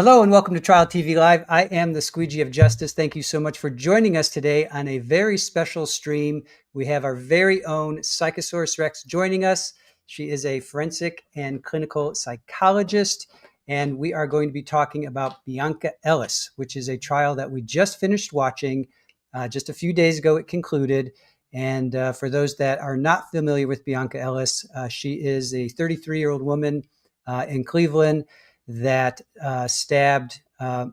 Hello and welcome to Trial TV Live. I am the Squeegee of Justice. Thank you so much for joining us today on a very special stream. We have our very own PsychasaurusRex joining us. She is a forensic and clinical psychologist, and we are going to be talking about Bionca Ellis, which is a trial that we just finished watching. Just a few days ago, it concluded. And for those that are not familiar with Bionca Ellis, she is a 33-year-old woman in Cleveland that stabbed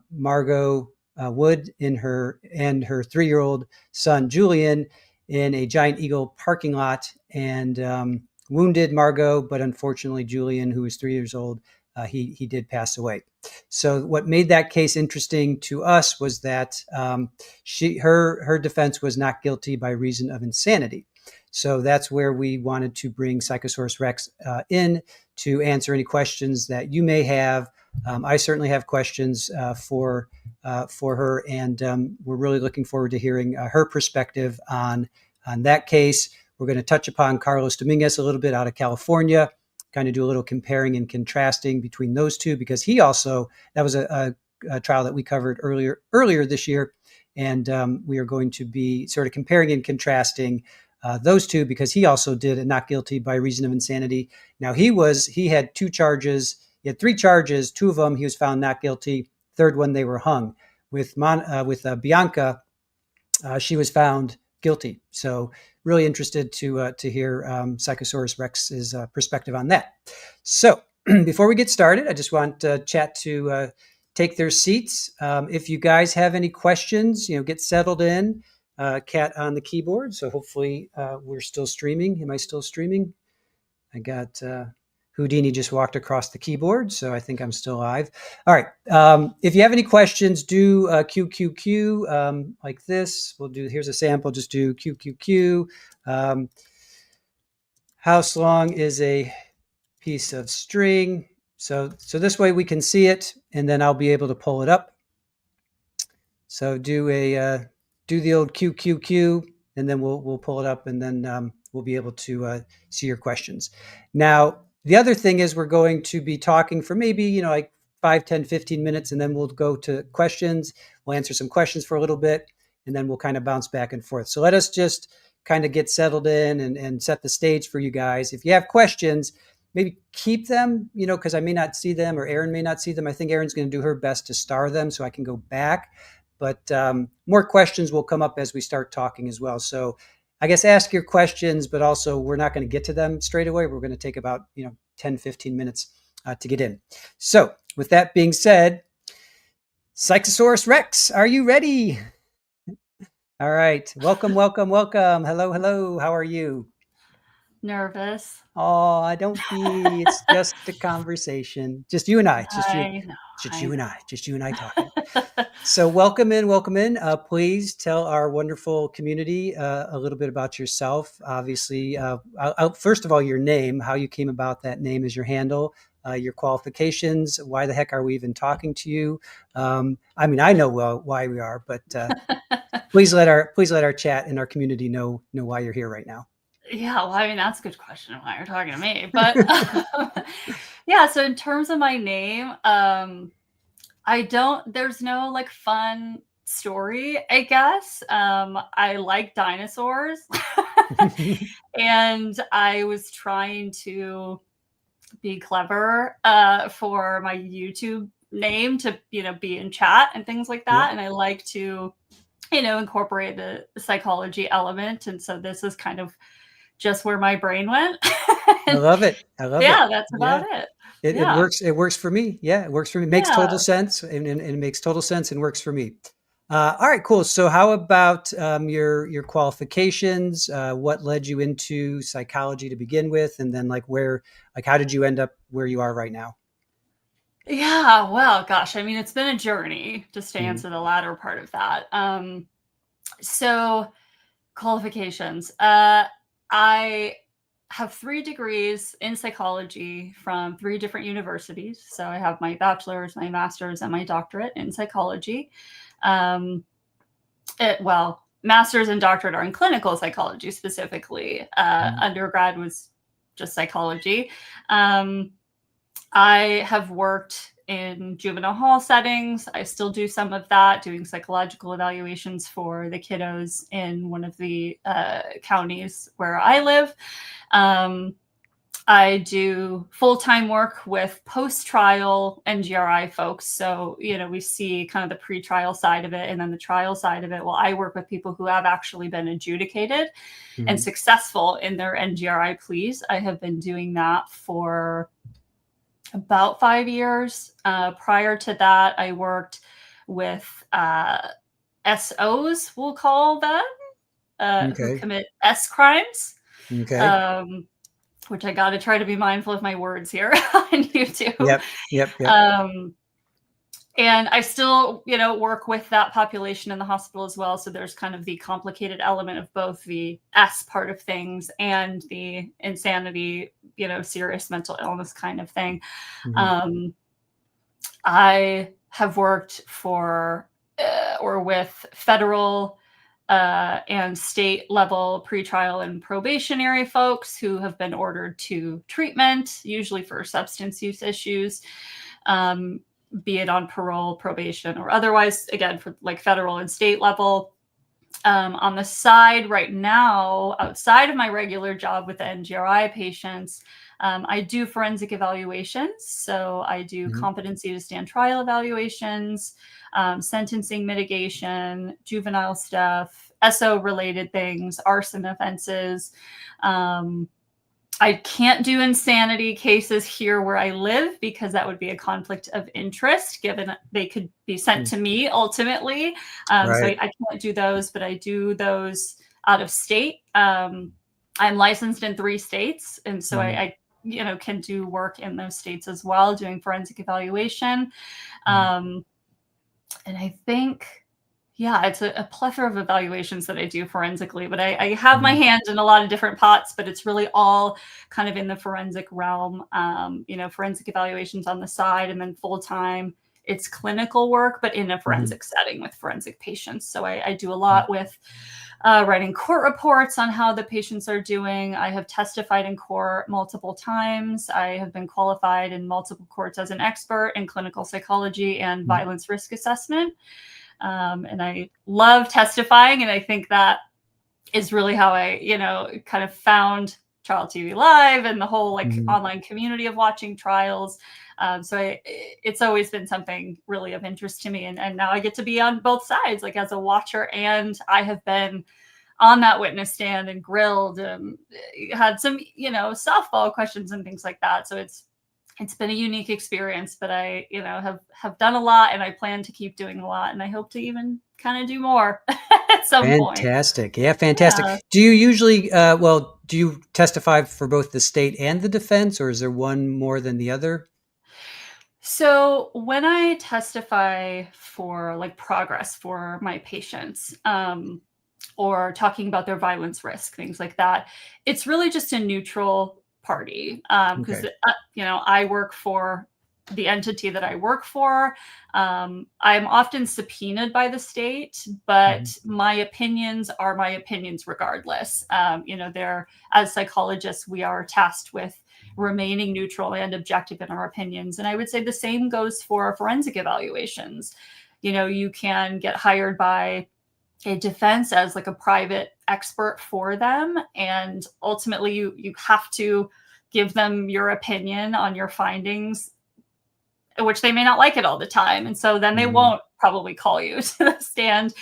Margot Wood and her 3-year-old son Julian in a Giant Eagle parking lot, and wounded Margot, but unfortunately Julian, who was 3 years old, he did pass away. So what made that case interesting to us was that her defense was not guilty by reason of insanity. So that's where we wanted to bring PsychasaurusRex in to answer any questions that you may have. I certainly have questions for her, and we're really looking forward to hearing her perspective on that case. We're going to touch upon Carlos Dominguez a little bit out of California, kind of do a little comparing and contrasting between those two, because he also, that was a trial that we covered earlier this year, and we are going to be sort of comparing and contrasting those two, because he also did a not guilty by reason of insanity. Now he had 2 charges. He had 3 charges. 2 of them he was found not guilty. Third one they were hung. With Bionca, she was found guilty. So really interested to hear PsychasaurusRex's perspective on that. So before we get started, I just want chat to take their seats. If you guys have any questions, get settled in. Cat on the keyboard. So hopefully we're still streaming. Am I still streaming? I got Houdini just walked across the keyboard, so I think I'm still live. All right. If you have any questions, do QQQ like this. Here's a sample. Just do QQQ. How long is a piece of string? So this way we can see it, and then I'll be able to pull it up. So do the old QQQ, and then we'll pull it up, and then we'll be able to see your questions. Now, the other thing is we're going to be talking for maybe, like 5, 10, 15 minutes, and then we'll go to questions. We'll answer some questions for a little bit, and then we'll kind of bounce back and forth. So let us just kind of get settled in and set the stage for you guys. If you have questions, maybe keep them, because I may not see them, or Erin may not see them. I think Erin's going to do her best to star them so I can go back. But more questions will come up as we start talking as well. So I guess ask your questions, but also we're not going to get to them straight away. We're going to take about 10, 15 minutes to get in. So with that being said, PsychasaurusRex, are you ready? All right. Welcome. Hello. How are you? Nervous. Oh, don't be. It's just a conversation. Just you and I. Just you and I talking. So welcome in. Please tell our wonderful community a little bit about yourself. Obviously, first of all, your name, how you came about that name as your handle, your qualifications, why the heck are we even talking to you? I know why we are, but please let our chat and our community know why you're here right now. Yeah, well, that's a good question why you're talking to me. But yeah, so in terms of my name, there's no fun story, I guess. I like dinosaurs and I was trying to be clever for my YouTube name to, be in chat and things like that. Yeah. And I like to, incorporate the psychology element. And so this is kind of just where my brain went. I love it. Yeah, that's about it. It works for me. Yeah, it works for me. It makes total sense, and it makes total sense and works for me. All right, cool. So how about your qualifications? What led you into psychology to begin with? And then how did you end up where you are right now? Yeah, well, gosh, it's been a journey, just to answer the latter part of that. So qualifications. I have 3 degrees in psychology from 3 different universities. So I have my bachelor's, my master's, and my doctorate in psychology. Master's and doctorate are in clinical psychology specifically. Undergrad was just psychology. I have worked in juvenile hall settings. I still do some of that, doing psychological evaluations for the kiddos in one of the counties where I live. I do full-time work with post-trial NGRI folks. So, we see kind of the pre-trial side of it and then the trial side of it. Well, I work with people who have actually been adjudicated and successful in their NGRI pleas. I have been doing that for about 5 years. Prior to that, I worked with SOs, we'll call them, who commit S crimes. Which I got to try to be mindful of my words here on YouTube. Yep. And I still, work with that population in the hospital as well. So there's kind of the complicated element of both the S part of things and the insanity, serious mental illness kind of thing. I have worked for or with federal and state level pretrial and probationary folks who have been ordered to treatment, usually for substance use issues, be it on parole, probation, or otherwise, again, for like federal and state level. On the side right now, outside of my regular job with the NGRI patients, I do forensic evaluations. So I do competency to stand trial evaluations, sentencing mitigation, juvenile stuff, SO related things, arson offenses. I can't do insanity cases here where I live because that would be a conflict of interest, given they could be sent to me ultimately. So I can't do those, but I do those out of state. I'm licensed in 3 states, and so I can do work in those states as well, doing forensic evaluation. And I think, it's a plethora of evaluations that I do forensically, but I have my hand in a lot of different pots, but it's really all kind of in the forensic realm, forensic evaluations on the side, and then full-time, it's clinical work, but in a forensic setting with forensic patients. So I do a lot with writing court reports on how the patients are doing. I have testified in court multiple times. I have been qualified in multiple courts as an expert in clinical psychology and violence risk assessment. And I love testifying. And I think that is really how I, kind of found Trial TV Live and the whole online community of watching trials. So it's always been something really of interest to me. And now I get to be on both sides, like as a watcher, and I have been on that witness stand and grilled and had some, softball questions and things like that. So it's been a unique experience, but I, have done a lot, and I plan to keep doing a lot, and I hope to even kind of do more at some point. Fantastic. Yeah, fantastic. Do you usually, do you testify for both the state and the defense, or is there one more than the other? So when I testify for progress for my patients, or talking about their violence risk, things like that, it's really just a neutral party, because I work for the entity that I work for. I'm often subpoenaed by the state, but my opinions are my opinions regardless. They're, as psychologists, we are tasked with remaining neutral and objective in our opinions. And I would say the same goes for forensic evaluations. You can get hired by a defense as a private expert for them, and ultimately you have to give them your opinion on your findings, which they may not like it all the time, and so then they won't probably call you to the stand.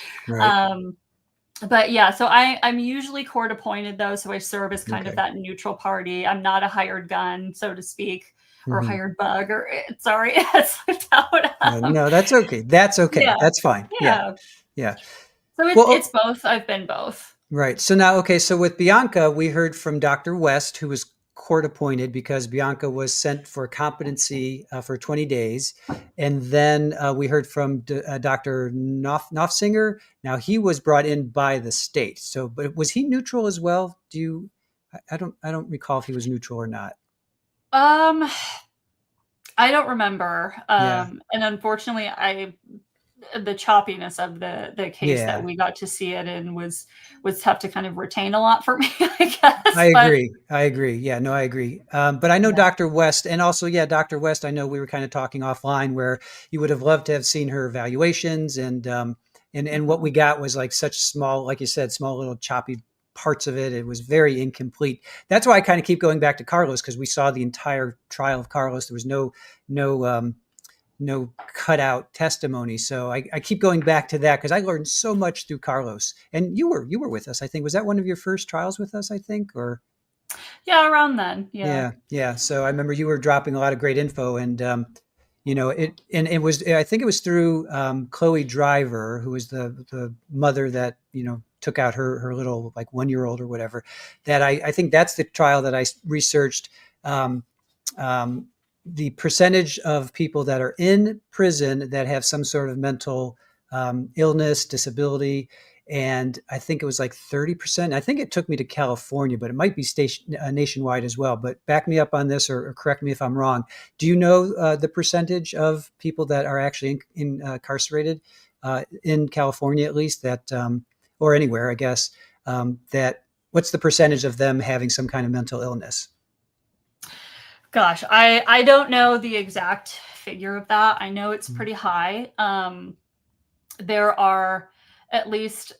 But yeah, so I'm usually court appointed though, so I serve as kind of that neutral party. I'm not a hired gun, so to speak, or hired bug, or sorry, it's slipped out. No, that's okay. That's okay. Yeah. That's fine. Yeah. So it's both. I've been both. Right. So now, so with Bionca, we heard from Dr. West, who was court appointed because Bionca was sent for competency for 20 days. And then we heard from Dr. Knopfsinger. Now he was brought in by the state. So, but was he neutral as well? I don't recall if he was neutral or not. I don't remember. And unfortunately, the choppiness of the case that Yeah, we got to see it in was tough to kind of retain a lot for me, I guess. I But agree. I agree. Yeah, no, I agree. But I know yeah. Dr. West, and also, yeah, Dr. West, I know we were kind of talking offline where you would have loved to have seen her evaluations, and what Mhm. we got was like such small, like you said, small little choppy parts of it. It was very incomplete. That's why I kind of keep going back to Carlos, because we saw the entire trial of Carlos. There was no no cutout testimony. So I keep going back to that because I learned so much through Carlos. And you were with us, I think. Was that one of your first trials with us, I think? Or Yeah, around then. Yeah. yeah, yeah. So I remember you were dropping a lot of great info, and it was, I think it was through Chloe Driver, who was the mother that took out her little like 1 year old or whatever. That I think that's the trial that I researched. Um, um, the percentage of people that are in prison that have some sort of mental illness, disability, and I think it was like 30%. I think it took me to California, but it might be nationwide as well. But back me up on this, or correct me if I'm wrong. Do you know the percentage of people that are actually incarcerated in California, at least, that or anywhere, I guess, that what's the percentage of them having some kind of mental illness? Gosh, I don't know the exact figure of that. I know it's Mm. pretty high. There are at least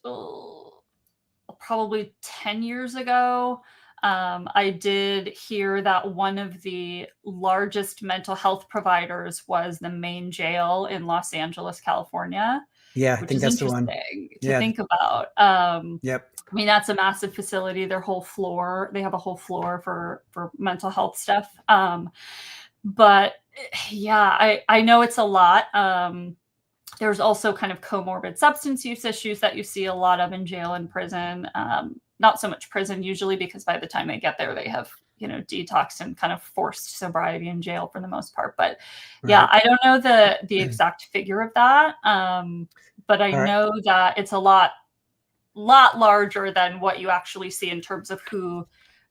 probably 10 years ago, I did hear that one of the largest mental health providers was the main jail in Los Angeles, California, Yeah, I which think is that's the one. interesting to Yeah. think about. Yep. I mean, that's a massive facility. Their whole floor, they have a whole floor for mental health stuff. But yeah, I know it's a lot. There's also kind of comorbid substance use issues that you see a lot of in jail and prison. Not so much prison usually, because by the time they get there, they have detoxed and kind of forced sobriety in jail for the most part. But yeah, Right. I don't know the exact figure of that, but I All right. know that it's a lot larger than what you actually see in terms of who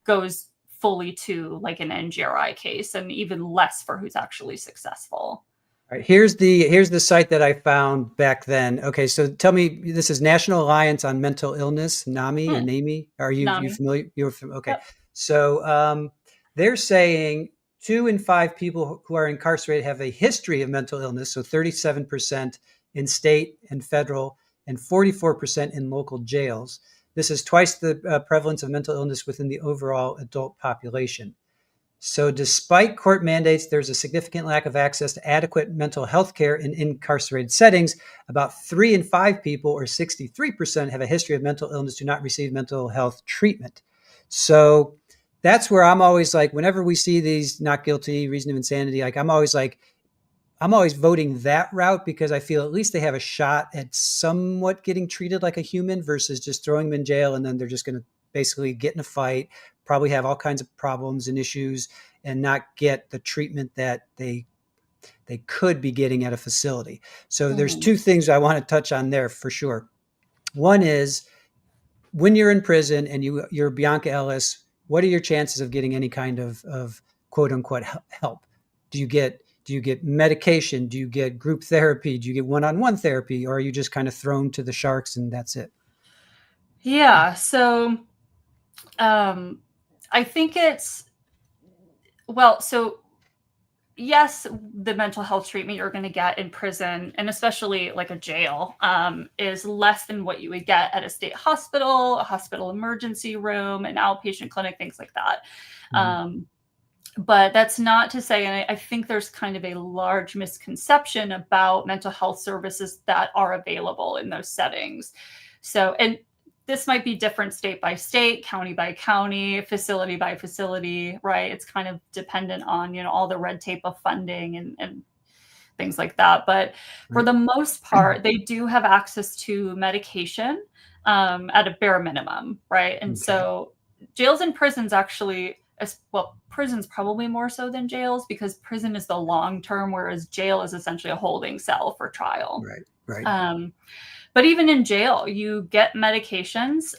goes fully to like an NGRI case, and even less for who's actually successful. All right. Here's the site that I found back then. Okay, so tell me, this is National Alliance on Mental Illness, NAMI or Hmm, NAMI. Are you NAMI. familiar? Okay. Yep. So they're saying 2 in 5 people who are incarcerated have a history of mental illness. So 37% in state and federal, and 44% in local jails. This is twice the prevalence of mental illness within the overall adult population. So, despite court mandates, there's a significant lack of access to adequate mental health care in incarcerated settings. About 3 in 5 people, or 63%, have a history of mental illness, do not receive mental health treatment. So, that's where I'm always like, whenever we see these not guilty, reason of insanity, like I'm always voting that route because I feel at least they have a shot at somewhat getting treated like a human versus just throwing them in jail and then they're just going to basically get in a fight, probably have all kinds of problems and issues, and not get the treatment that they could be getting at a facility. So there's Mhm. 2 things I want to touch on there for sure. One is when you're in prison and you're Bionca Ellis, what are your chances of getting any kind of quote unquote help? Do you get medication? Do you get group therapy? Do you get one-on-one therapy, or are you just kind of thrown to the sharks and that's it? Yeah. So um, I think it's well. So yes, the mental health treatment you're going to get in prison, and especially like a jail, is less than what you would get at a state hospital, a hospital emergency room, an outpatient clinic, things like that. Mhm. Um, but that's not to say, and I think there's kind of a large misconception about mental health services that are available in those settings. So, and this might be different state by state, county by county, facility by facility, right? It's kind of dependent on, all the red tape of funding and things like that. But for Right. the most part, they do have access to medication at a bare minimum, right? And Okay. so jails and prisons actually, as well, prisons probably more so than jails, because prison is the long term, whereas jail is essentially a holding cell for trial. Right. Right. Um, but even in jail, you get medications.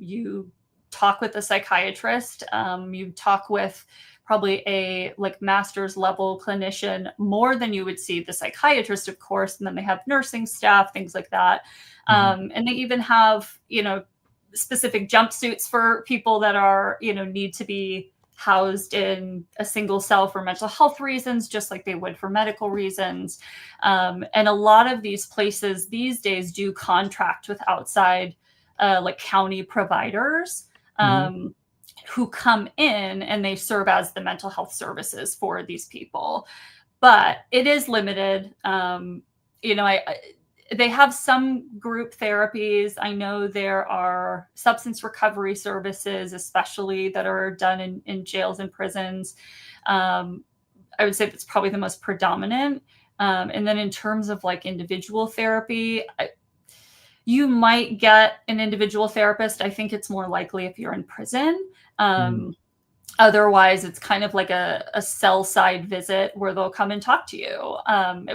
You talk with a psychiatrist. You talk with probably a like master's level clinician, more than you would see the psychiatrist, of course. And then they have nursing staff, things like that. And they even have, specific jumpsuits for people that are, need to be housed in a single cell for mental health reasons, just like they would for medical reasons. And a lot of these places these days do contract with outside like county providers who come in and they serve as the mental health services for these people. But it is limited. They have some group therapies. I know there are substance recovery services, especially that are done in jails and prisons. I would say that's probably the most predominant. And then in terms of like individual therapy, you might get an individual therapist. I think it's more likely if you're in prison. Otherwise, it's kind of like a cell side visit where they'll come and talk to you,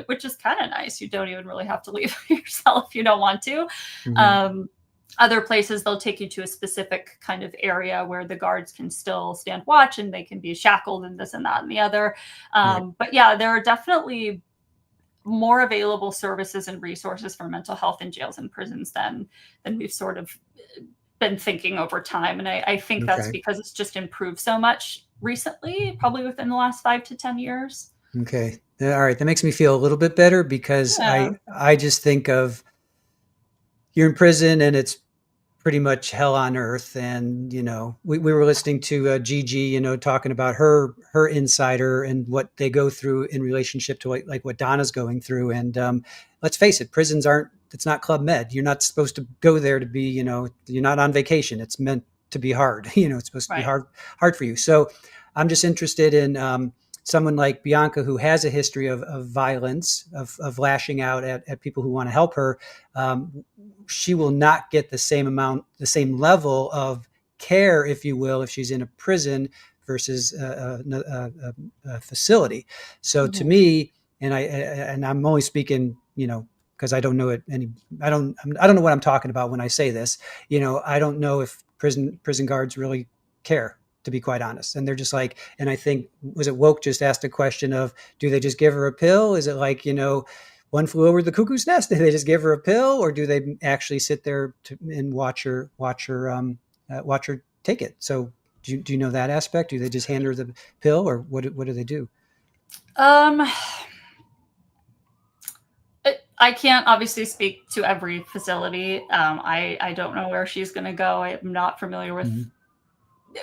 which is kind of nice. You don't even really have to leave your cell if you don't want to. Other places, they'll take you to a specific kind of area where the guards can still stand watch and they can be shackled and this and that and the other. But yeah, there are definitely more available services and resources for mental health in jails and prisons than we've sort of been thinking over time. And I think that's because it's just improved so much recently, probably within the last 5 to 10 years. Okay. All right. That makes me feel a little bit better because I just think of you're in prison and it's pretty much hell on earth. And, we were listening to Gigi, talking about her insider and what they go through in relationship to like what Donna's going through. And let's face it, prisons it's not Club Med. You're not supposed to go there to be, you're not on vacation. It's meant to be hard. It's supposed to be hard for you. So I'm just interested in someone like Bionca, who has a history of violence, of lashing out at people who want to help her. She will not get the same level of care, if you will, if she's in a prison versus a facility. So to me, and I'm only speaking, because I don't know it. I don't know what I'm talking about when I say this. I don't know if prison guards really care, to be quite honest. And they're just like, and I think, was it Woke just asked a question of, do they just give her a pill? Is it like, One Flew Over the Cuckoo's Nest? Do they just give her a pill, or do they actually sit there and watch her take it? So do you know that aspect? Do they just hand her the pill, or what do they do? I can't obviously speak to every facility. I don't know where she's going to go. I'm not familiar with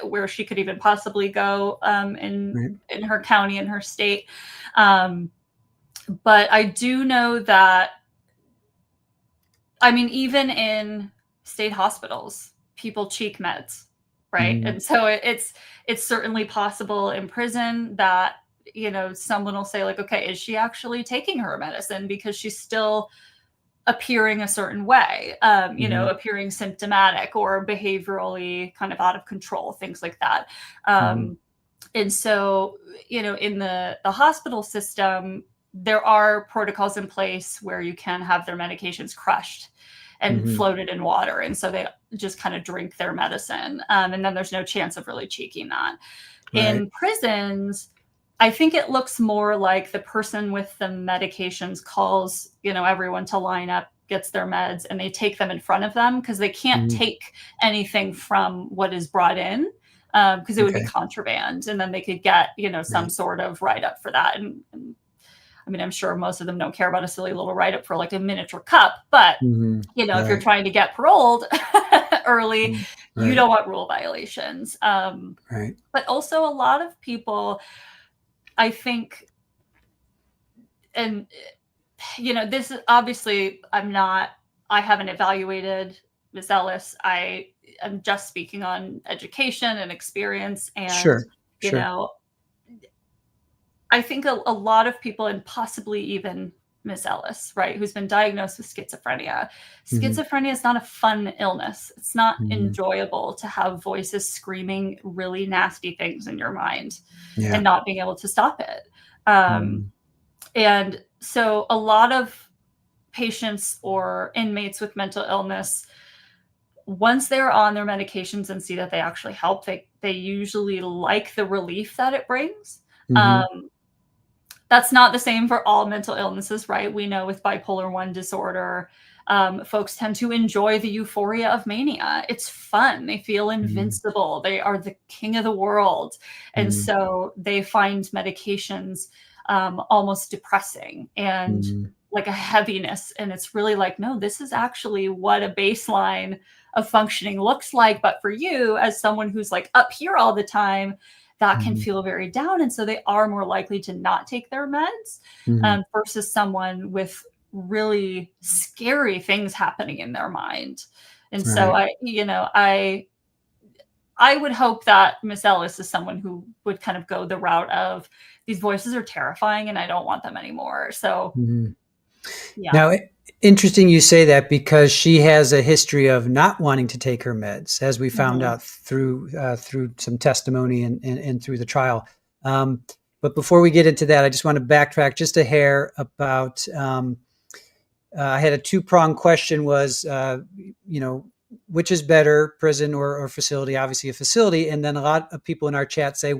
where she could even possibly go in her county, in her state. But I do know that, even in state hospitals, people cheek meds, right? And so it's certainly possible in prison that, someone will say like, okay, is she actually taking her medicine? Because she's still appearing a certain way, appearing symptomatic or behaviorally kind of out of control, things like that. And so, in the hospital system, there are protocols in place where you can have their medications crushed and floated in water. And so they just kind of drink their medicine. And then there's no chance of really cheeking that. In prisons, I think it looks more like the person with the medications calls, everyone to line up, gets their meds, and they take them in front of them because they can't take anything from what is brought in because it would be contraband. And then they could get, some sort of write-up for that. And I'm sure most of them don't care about a silly little write-up for like a miniature cup. But, if you're trying to get paroled early, you don't want rule violations. But also a lot of people, I think, and, this is obviously, I haven't evaluated Ms. Ellis. I am just speaking on education and experience. And, I think a lot of people, and possibly even Ms. Ellis, right, who's been diagnosed with schizophrenia. Schizophrenia is not a fun illness. It's not enjoyable to have voices screaming really nasty things in your mind and not being able to stop it. And so a lot of patients or inmates with mental illness once they're on their medications and see that they actually help, they usually like the relief that it brings. That's not the same for all mental illnesses, right? We know with bipolar 1 disorder, folks tend to enjoy the euphoria of mania. It's fun. They feel invincible. They are the king of the world. And so they find medications almost depressing and like a heaviness. And it's really like, no, this is actually what a baseline of functioning looks like. But for you, as someone who's like up here all the time, that can feel very down. And so they are more likely to not take their meds versus someone with really scary things happening in their mind. And so I would hope that Miss Ellis is someone who would kind of go the route of these voices are terrifying and I don't want them anymore. So yeah. Now, interesting you say that, because she has a history of not wanting to take her meds, as we found out through some testimony and through the trial. But before we get into that, I just want to backtrack just a hair about, I had a two-pronged question was, which is better, prison or facility? Obviously a facility. And then a lot of people in our chat say,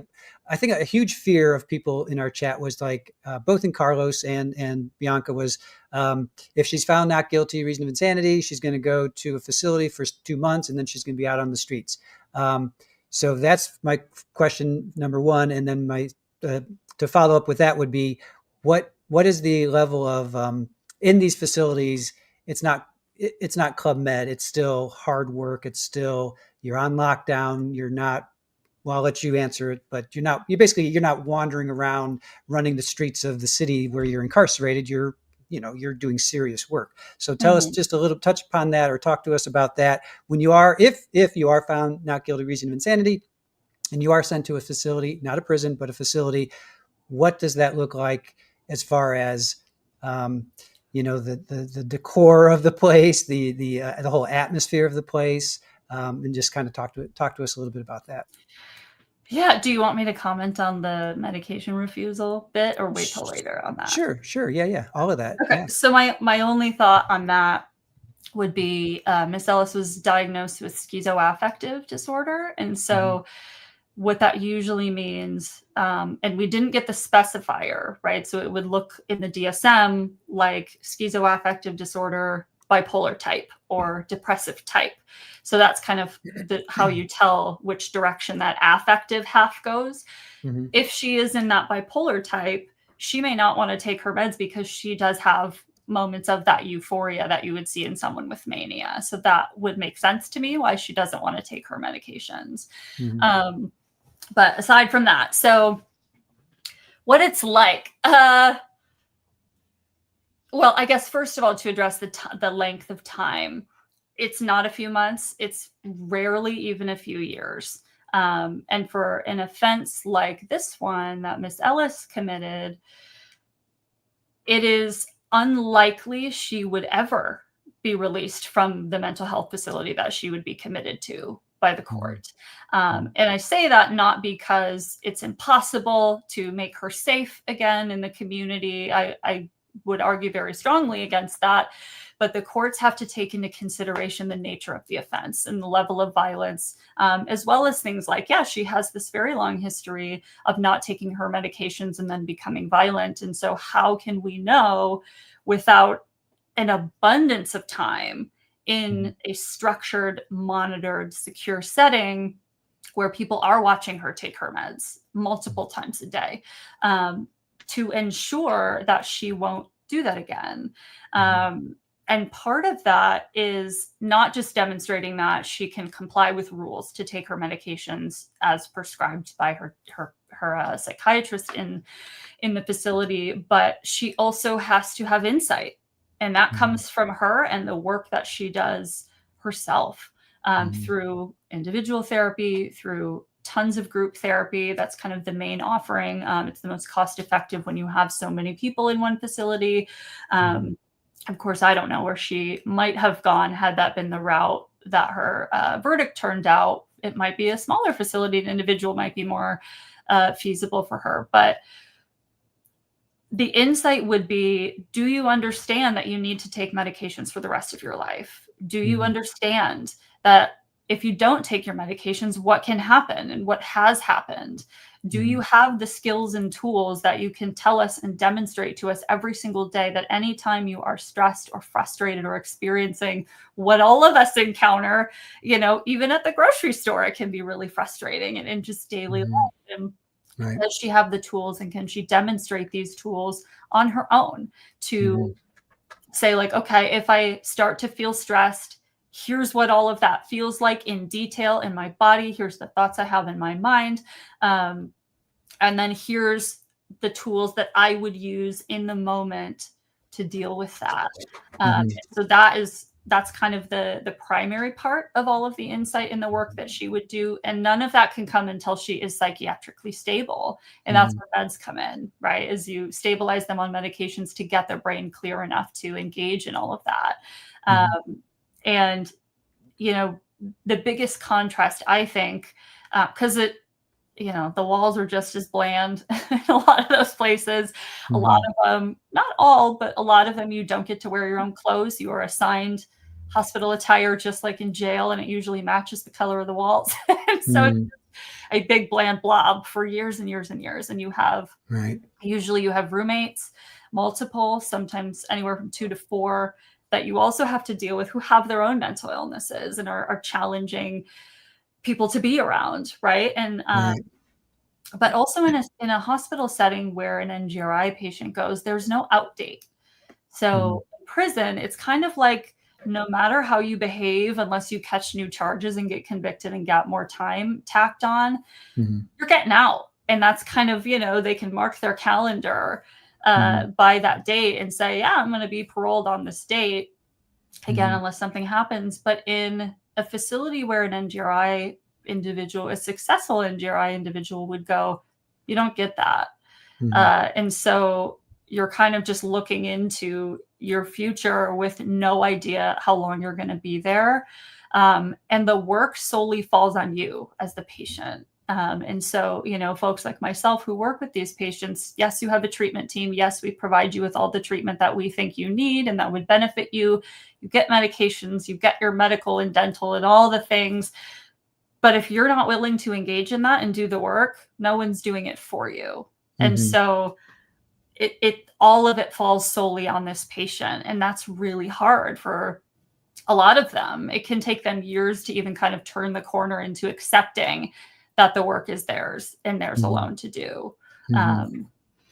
I think a huge fear of people in our chat was like, both in Carlos and Bionca was, if she's found not guilty, reason of insanity, she's going to go to a facility for 2 months and then she's going to be out on the streets. So that's my question number one. And then my, to follow up with that would be, what is the level of, in these facilities? It's not Club Med. It's still hard work. It's still, you're on lockdown. You're not, well, I'll let you answer it, but you're not wandering around running the streets of the city where you're incarcerated. You're doing serious work. So tell us just a little, touch upon that, or talk to us about that. When you are, if you are found not guilty, reason of insanity, and you are sent to a facility, not a prison, but a facility, what does that look like as far as, the decor of the place, the whole atmosphere of the place, and just kind of talk to us a little bit about that. Yeah. Do you want me to comment on the medication refusal bit or wait till later on that? Sure. Yeah. All of that. Okay. Yeah. So my only thought on that would be Miss Ellis was diagnosed with schizoaffective disorder. And so what that usually means, and we didn't get the specifier, right? So it would look in the DSM like schizoaffective disorder, bipolar type, or depressive type. So that's kind of how you tell which direction that affective half goes. If she is in that bipolar type, she may not want to take her meds because she does have moments of that euphoria that you would see in someone with mania. So that would make sense to me why she doesn't want to take her medications. But aside from that, so what it's like, well, I guess first of all, to address the length of time, it's not a few months. It's rarely even a few years. And for an offense like this one that Miss Ellis committed, it is unlikely she would ever be released from the mental health facility that she would be committed to by the court. And I say that not because it's impossible to make her safe again in the community. I would argue very strongly against that. But the courts have to take into consideration the nature of the offense and the level of violence, as well as things like, she has this very long history of not taking her medications and then becoming violent. And so how can we know without an abundance of time in a structured, monitored, secure setting where people are watching her take her meds multiple times a day, to ensure that she won't do that again? And part of that is not just demonstrating that she can comply with rules to take her medications as prescribed by her psychiatrist in the facility, but she also has to have insight. And that comes from her and the work that she does herself, through individual therapy, through tons of group therapy. That's kind of the main offering. It's the most cost effective when you have so many people in one facility. Of course, I don't know where she might have gone had that been the route that her verdict turned out. It might be a smaller facility. An individual might be more feasible for her. But the insight would be, do you understand that you need to take medications for the rest of your life? Do you understand that if you don't take your medications, what can happen and what has happened? Do you have the skills and tools that you can tell us and demonstrate to us every single day that anytime you are stressed or frustrated or experiencing what all of us encounter, even at the grocery store, it can be really frustrating and in just daily life. And does she have the tools, and can she demonstrate these tools on her own to say, like, okay, if I start to feel stressed, here's what all of that feels like in detail in my body. Here's the thoughts I have in my mind. And then here's the tools that I would use in the moment to deal with that. So that's kind of the primary part of all of the insight in the work that she would do. And none of that can come until she is psychiatrically stable. And that's where meds come in, right? As you stabilize them on medications to get their brain clear enough to engage in all of that. And, the biggest contrast, I think, because the walls are just as bland in a lot of those places. A lot of them, not all, but a lot of them, you don't get to wear your own clothes. You are assigned hospital attire, just like in jail, and it usually matches the color of the walls. And so it's a big bland blob for years and years and years. And usually you have roommates, multiple, sometimes anywhere from 2 to 4, that you also have to deal with, who have their own mental illnesses and are challenging people to be around, right? And but also in a hospital setting where an NGRI patient goes, there's no out date. So in prison, it's kind of like, no matter how you behave, unless you catch new charges and get convicted and get more time tacked on, you're getting out. And that's kind of, they can mark their calendar by that date and say, yeah, I'm going to be paroled on this date, again, unless something happens. But in a facility where an NGRI individual, a successful NGRI individual, would go, you don't get that. And so you're kind of just looking into your future with no idea how long you're going to be there. And the work solely falls on you as the patient. And so, folks like myself who work with these patients, yes, you have a treatment team. Yes, we provide you with all the treatment that we think you need and that would benefit you. You get medications, you get your medical and dental and all the things. But if you're not willing to engage in that and do the work, no one's doing it for you. And so it all of it falls solely on this patient. And that's really hard for a lot of them. It can take them years to even kind of turn the corner into accepting that the work is theirs and theirs alone to do.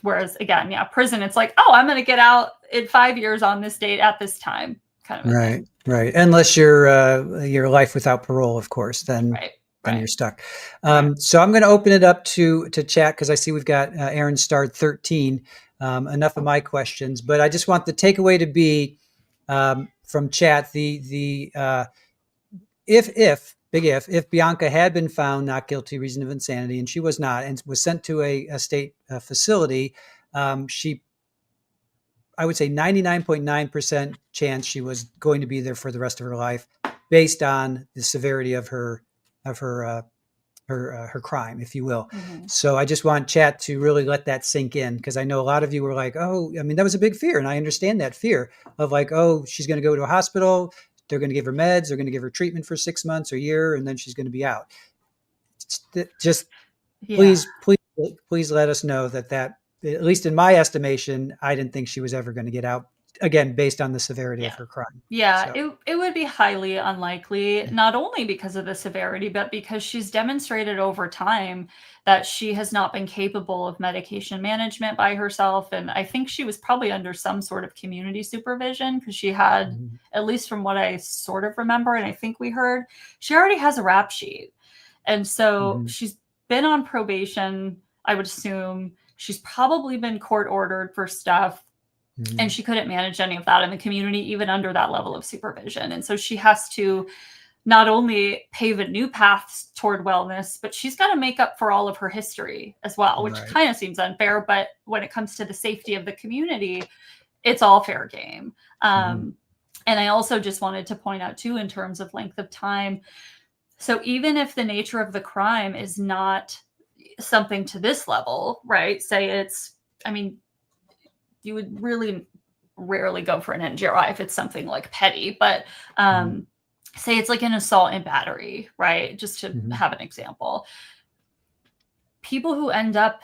Whereas again, prison, it's like, oh, I'm going to get out in 5 years on this date at this time, kind of a thing. Right. Unless you're life without parole, of course, then you're stuck. So I'm going to open it up to chat, because I see we've got Aaron starred 13. Enough of my questions, but I just want the takeaway to be from chat, if Bionca had been found not guilty, reason of insanity, and she was not, and was sent to a state facility, I would say 99.9% chance she was going to be there for the rest of her life, based on the severity of her crime, if you will. So I just want chat to really let that sink in, because I know a lot of you were like, oh, I mean, that was a big fear. And I understand that fear of like, oh, she's going to go to a hospital. They're going to give her meds. They're going to give her treatment for 6 months or a year, and then she's going to be out. Just please let us know that, at least in my estimation, I didn't think she was ever going to get out, again, based on the severity of her crime. It would be highly unlikely, not only because of the severity, but because she's demonstrated over time that she has not been capable of medication management by herself. And I think she was probably under some sort of community supervision, because she had, at least from what I sort of remember, and I think we heard, she already has a rap sheet. And so she's been on probation, I would assume. She's probably been court ordered for stuff. And she couldn't manage any of that in the community, even under that level of supervision. And so she has to not only pave a new path toward wellness, but she's got to make up for all of her history as well, which kind of seems unfair. But when it comes to the safety of the community, it's all fair game. And I also just wanted to point out, too, in terms of length of time. So even if the nature of the crime is not something to this level, right? Say it's, I mean, you would really rarely go for an NGRI if it's something like petty, but say it's like an assault and battery, right? Just to have an example. People who end up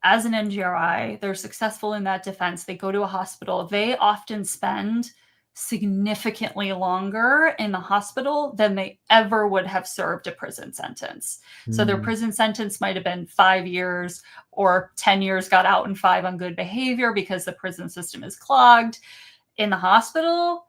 as an NGRI, they're successful in that defense, they go to a hospital, they often spend significantly longer in the hospital than they ever would have served a prison sentence. So their prison sentence might have been 5 years or 10 years, got out in 5 on good behavior because the prison system is clogged. In the hospital,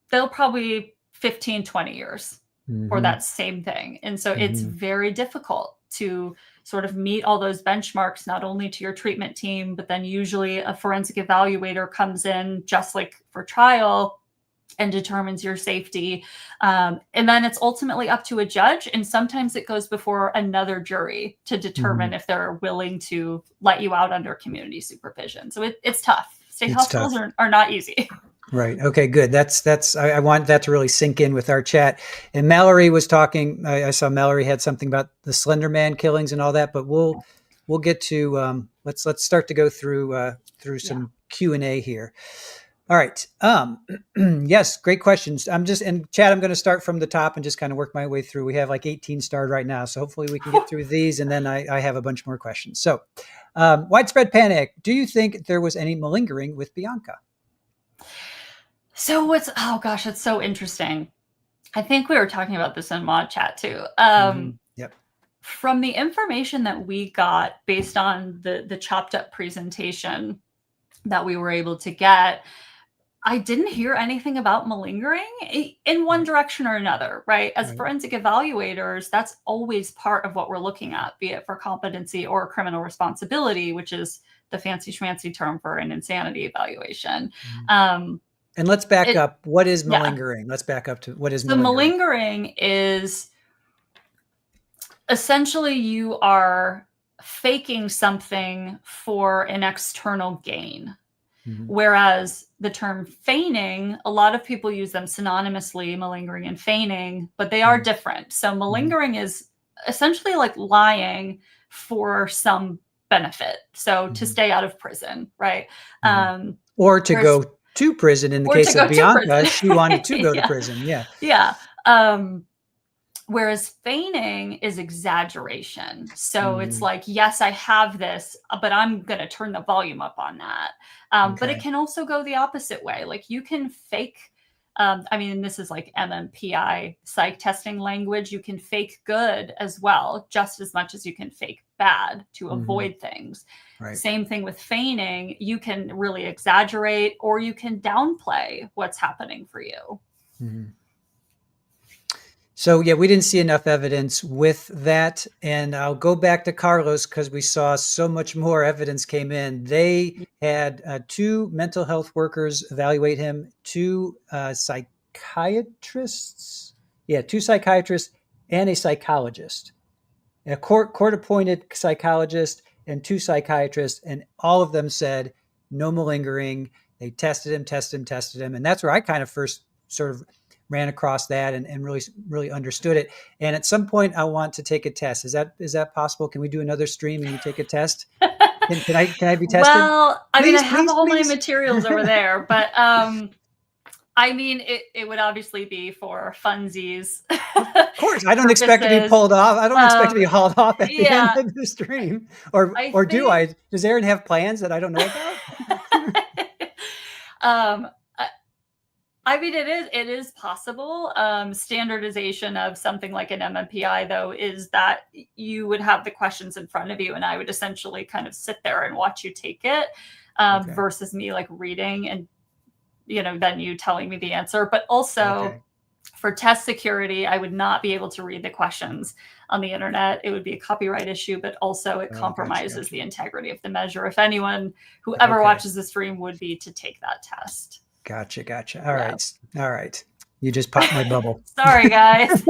they'll probably 15, 20 years for that same thing. And so it's very difficult to sort of meet all those benchmarks, not only to your treatment team, but then usually a forensic evaluator comes in just like for trial and determines your safety. And then it's ultimately up to a judge. And sometimes it goes before another jury to determine if they're willing to let you out under community supervision. So it's tough. State hospitals are not easy. Right. Okay, good. That's I want that to really sink in with our chat. And Mallory was talking, I saw Mallory had something about the Slender Man killings and all that, but we'll get to let's start to go through some Q&A here. All right. Yes, great questions. In chat, I'm going to start from the top and just kind of work my way through. We have like 18 starred right now, so hopefully we can get through these, and then I have a bunch more questions. So widespread panic. Do you think there was any malingering with Bionca? So it's so interesting. I think we were talking about this in mod chat too. Yep. From the information that we got based on the chopped up presentation that we were able to get, I didn't hear anything about malingering in one direction or another, right? As forensic evaluators, that's always part of what we're looking at, be it for competency or criminal responsibility, which is the fancy schmancy term for an insanity evaluation. And let's back up. What is malingering? Let's back up to what is malingering. So malingering is essentially you are faking something for an external gain. Whereas the term feigning, a lot of people use them synonymously, malingering and feigning, but they are different. So malingering is essentially like lying for some benefit. So to stay out of prison, right? Or to go to prison. In the case of Bionca, she wanted to go to prison. Yeah. Whereas feigning is exaggeration. So it's like, yes, I have this, but I'm going to turn the volume up on that. But it can also go the opposite way. Like you can fake, this is like MMPI psych testing language. You can fake good as well, just as much as you can fake bad to avoid things. Right. Same thing with feigning. You can really exaggerate or you can downplay what's happening for you. So yeah, we didn't see enough evidence with that. And I'll go back to Carlos because we saw so much more evidence came in. They had 2 mental health workers evaluate him, 2 psychiatrists. Yeah, 2 psychiatrists and a psychologist. A court-appointed psychologist and 2 psychiatrists, and all of them said no malingering. They tested him. And that's where I kind of first sort of ran across that and really understood it. And at some point I want to take a test. Is that possible? Can we do another stream and you take a test? Can I be tested? Well, I have a whole many materials over there, but it would obviously be for funsies. Of course. I don't expect to be pulled off. I don't expect to be hauled off at the end of the stream. Or do I? Does Aaron have plans that I don't know about? It is possible. Standardization of something like an MMPI, though, is that you would have the questions in front of you and I would essentially kind of sit there and watch you take it versus me like reading and, then you telling me the answer. But also for test security, I would not be able to read the questions on the internet. It would be a copyright issue, but also it compromises the integrity of the measure. If anyone who ever watches the stream would be to take that test. Gotcha. All right. You just popped my bubble. Sorry, guys.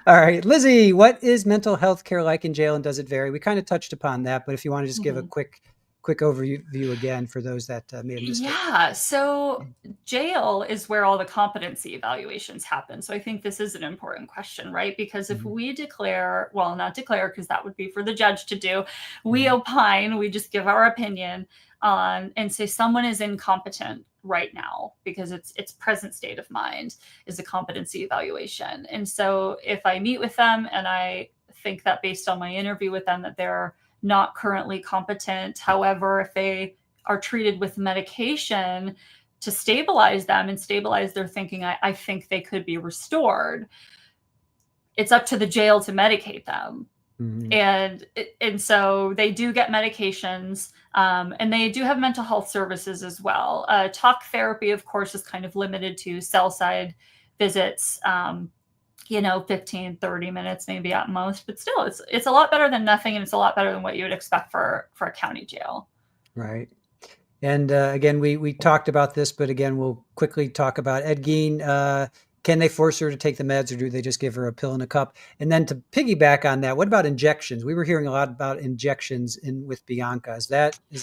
All right. Lizzie, what is mental health care like in jail and does it vary? We kind of touched upon that, but if you want to just give a quick quick overview again for those that may have missed it. Yeah. So jail is where all the competency evaluations happen. So I think this is an important question, right? Because if we declare, well, not declare, because that would be for the judge to do, we opine, we just give our opinion on and say someone is incompetent right now because its present state of mind is a competency evaluation. And so if I meet with them and I think that based on my interview with them that they're not currently competent, however, if they are treated with medication to stabilize them and stabilize their thinking, I think they could be restored. It's up to the jail to medicate them. And so they do get medications, and they do have mental health services as well. Talk therapy, of course, is kind of limited to cell side visits, 15, 30 minutes maybe at most, but still it's a lot better than nothing. And it's a lot better than what you would expect for a county jail. Right. And again, we talked about this, but again, we'll quickly talk about Ed Gein. Can they force her to take the meds, or do they just give her a pill in a cup? And then to piggyback on that, what about injections? We were hearing a lot about injections with Bionca. Is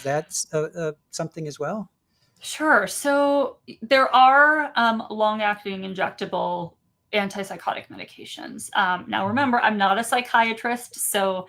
that something as well? Sure. So there are long-acting injectable antipsychotic medications. Now, remember, I'm not a psychiatrist, so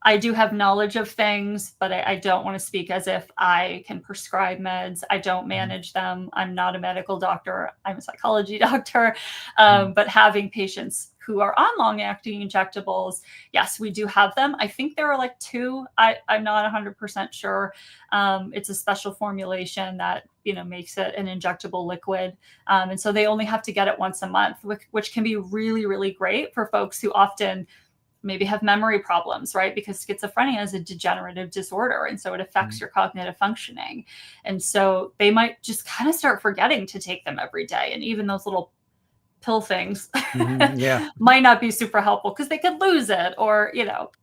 I do have knowledge of things, but I don't want to speak as if I can prescribe meds. I don't manage them. I'm not a medical doctor. I'm a psychology doctor. But having patients who are on long-acting injectables, yes, we do have them. I think there are like 2. I'm not 100% sure. It's a special formulation that makes it an injectable liquid. And so they only have to get it once a month, which can be really, really great for folks who often maybe have memory problems, right? Because schizophrenia is a degenerative disorder. And so it affects your cognitive functioning. And so they might just kind of start forgetting to take them every day. And even those little pill things might not be super helpful because they could lose it or,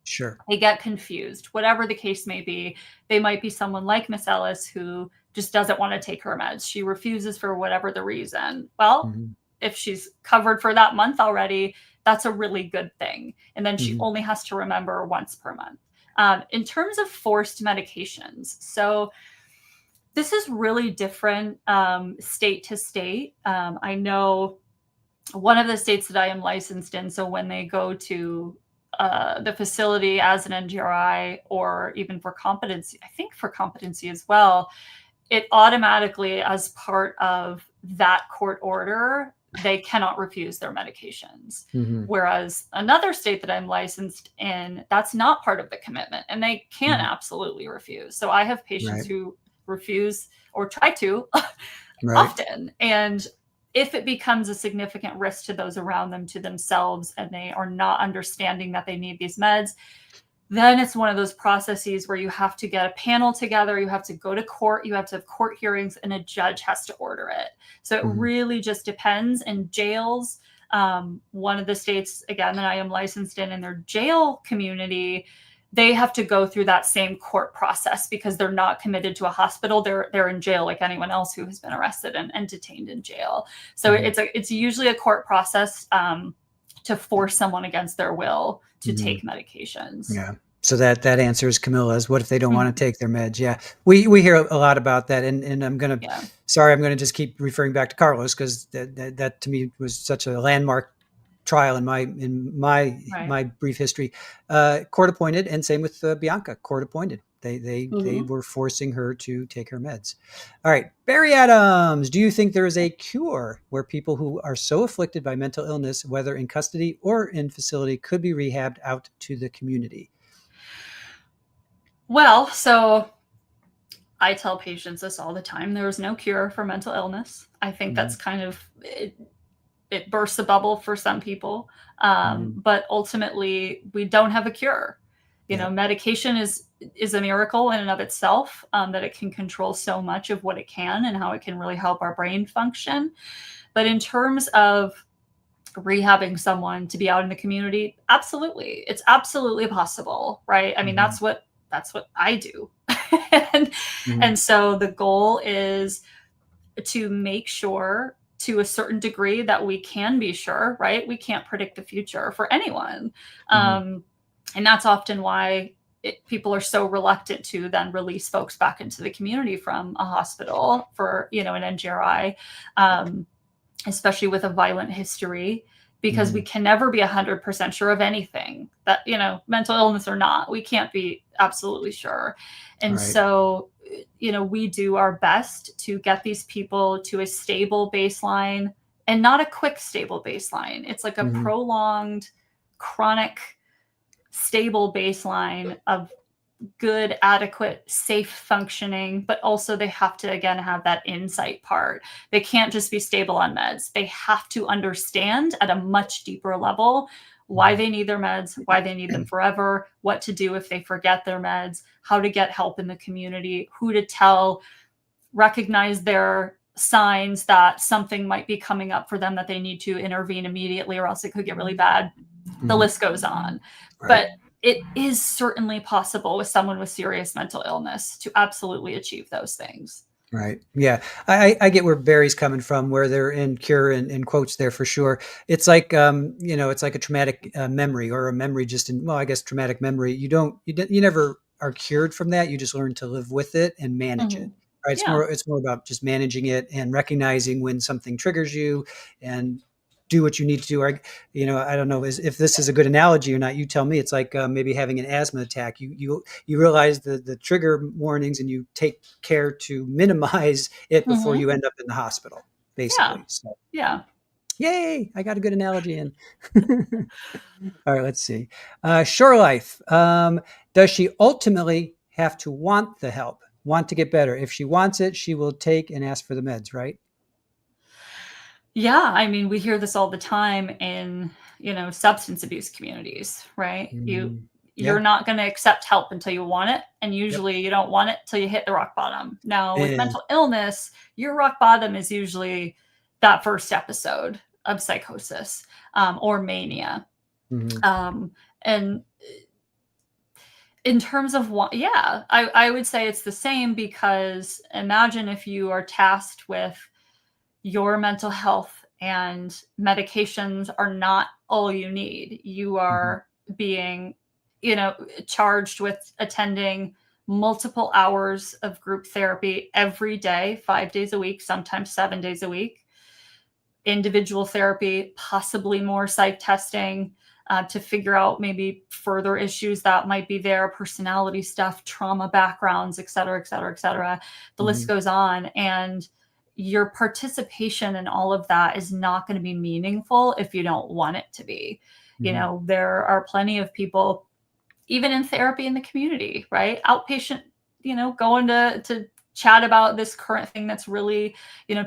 sure, they get confused. Whatever the case may be, they might be someone like Miss Ellis who just doesn't want to take her meds. She refuses for whatever the reason. Well, if she's covered for that month already, that's a really good thing. And then she only has to remember once per month. In terms of forced medications, so this is really different state to state. I know one of the states that I am licensed in, so when they go to the facility as an NGRI or even for competency, I think for competency as well, it automatically, as part of that court order, they cannot refuse their medications. Whereas another state that I'm licensed in, that's not part of the commitment and they can absolutely refuse. So I have patients who refuse or try to often. And if it becomes a significant risk to those around them, to themselves, and they are not understanding that they need these meds, then it's one of those processes where you have to get a panel together, you have to go to court, you have to have court hearings, and a judge has to order it. So it really just depends. And jails, one of the states, again, that I am licensed in their jail community, they have to go through that same court process because they're not committed to a hospital. They're in jail like anyone else who has been arrested and detained in jail. So it's usually a court process to force someone against their will to take medications. Yeah. So that answers Camilla's. What if they don't want to take their meds? Yeah. We hear a lot about that. And I'm going to, sorry, I'm going to just keep referring back to Carlos because that to me was such a landmark trial in my brief history. Court appointed, and same with Bionca, court appointed. They were forcing her to take her meds. All right, Barry Adams, do you think there is a cure where people who are so afflicted by mental illness, whether in custody or in facility, could be rehabbed out to the community? Well, so I tell patients this all the time. There is no cure for mental illness. I think that's kind of it bursts a bubble for some people, but ultimately we don't have a cure. Medication is a miracle in and of itself, that it can control so much of what it can and how it can really help our brain function. But in terms of rehabbing someone to be out in the community, absolutely, it's absolutely possible, right? I mean, that's what I do, and so the goal is to make sure, to a certain degree, that we can be sure, right? We can't predict the future for anyone. And that's often why people are so reluctant to then release folks back into the community from a hospital for, an NGRI, especially with a violent history, because we can never be 100% sure of anything that, mental illness or not, we can't be absolutely sure. And so, we do our best to get these people to a stable baseline, and not a quick stable baseline. It's like a prolonged, chronic, stable baseline of good, adequate, safe functioning, but also they have to, again, have that insight part. They can't just be stable on meds. They have to understand at a much deeper level why they need their meds, why they need them forever, what to do if they forget their meds, how to get help in the community, who to tell, recognize their signs that something might be coming up for them that they need to intervene immediately, or else it could get really bad. The list goes on. But it is certainly possible with someone with serious mental illness to absolutely achieve those things. Right. Yeah. I get where Barry's coming from, where they're in cure in quotes there for sure. It's like, it's like a traumatic memory, or a memory just I guess traumatic memory. You never are cured from that. You just learn to live with it and manage it. Right. It's more about just managing it and recognizing when something triggers you and do what you need to do. I don't know if this is a good analogy or not. You tell me. It's like maybe having an asthma attack. You realize the trigger warnings, and you take care to minimize it before you end up in the hospital, basically. So, yay! I got a good analogy in. All right, let's see. Shore life. Does she ultimately have to want the help? Want to get better? If she wants it, she will take and ask for the meds, right? Yeah, I mean, we hear this all the time in, substance abuse communities, right? You're not going to accept help until you want it, and usually you don't want it till you hit the rock bottom. Now, with mental illness, your rock bottom is usually that first episode of psychosis or mania. And in terms of I would say it's the same, because imagine if you are tasked with your mental health and medications are not all you need. You are being, charged with attending multiple hours of group therapy every day, 5 days a week, sometimes 7 days a week, individual therapy, possibly more psych testing, to figure out maybe further issues that might be there, personality stuff, trauma backgrounds, et cetera, et cetera, et cetera. The list goes on. And your participation in all of that is not going to be meaningful if you don't want it to be. There are plenty of people, even in therapy in the community, right? Outpatient, going to chat about this current thing that's really,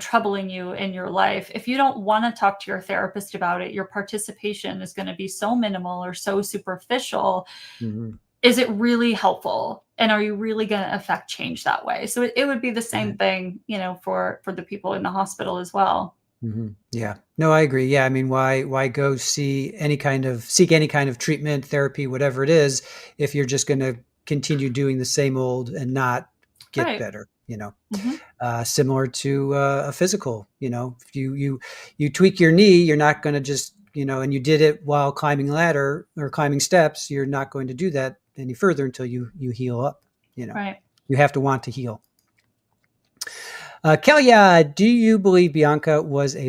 troubling you in your life. If you don't want to talk to your therapist about it, your participation is going to be so minimal or so superficial. Is it really helpful? And are you really going to affect change that way? So it would be the same thing, for the people in the hospital as well. Yeah, no, I agree. Yeah. I mean, why go seek any kind of treatment, therapy, whatever it is, if you're just going to continue doing the same old and not get better, similar to a physical, if you tweak your knee, you're not going to just, and you did it while climbing a ladder or climbing steps, you're not going to do that any further until you heal up, You have to want to heal. Kalia, do you believe Bionca was in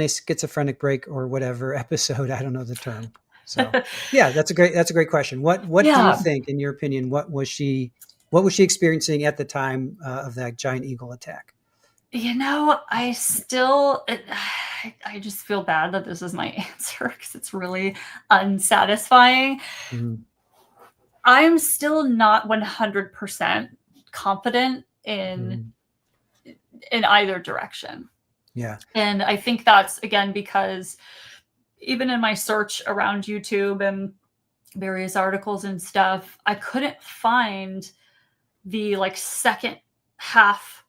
a schizophrenic break or whatever episode? I don't know the term. So yeah, that's a great question. What do you think, in your opinion, what was she experiencing at the time of that giant eagle attack? I still, I just feel bad that this is my answer, because it's really unsatisfying. I'm still not 100% confident in either direction. Yeah. And I think that's, again, because even in my search around YouTube and various articles and stuff, I couldn't find the second half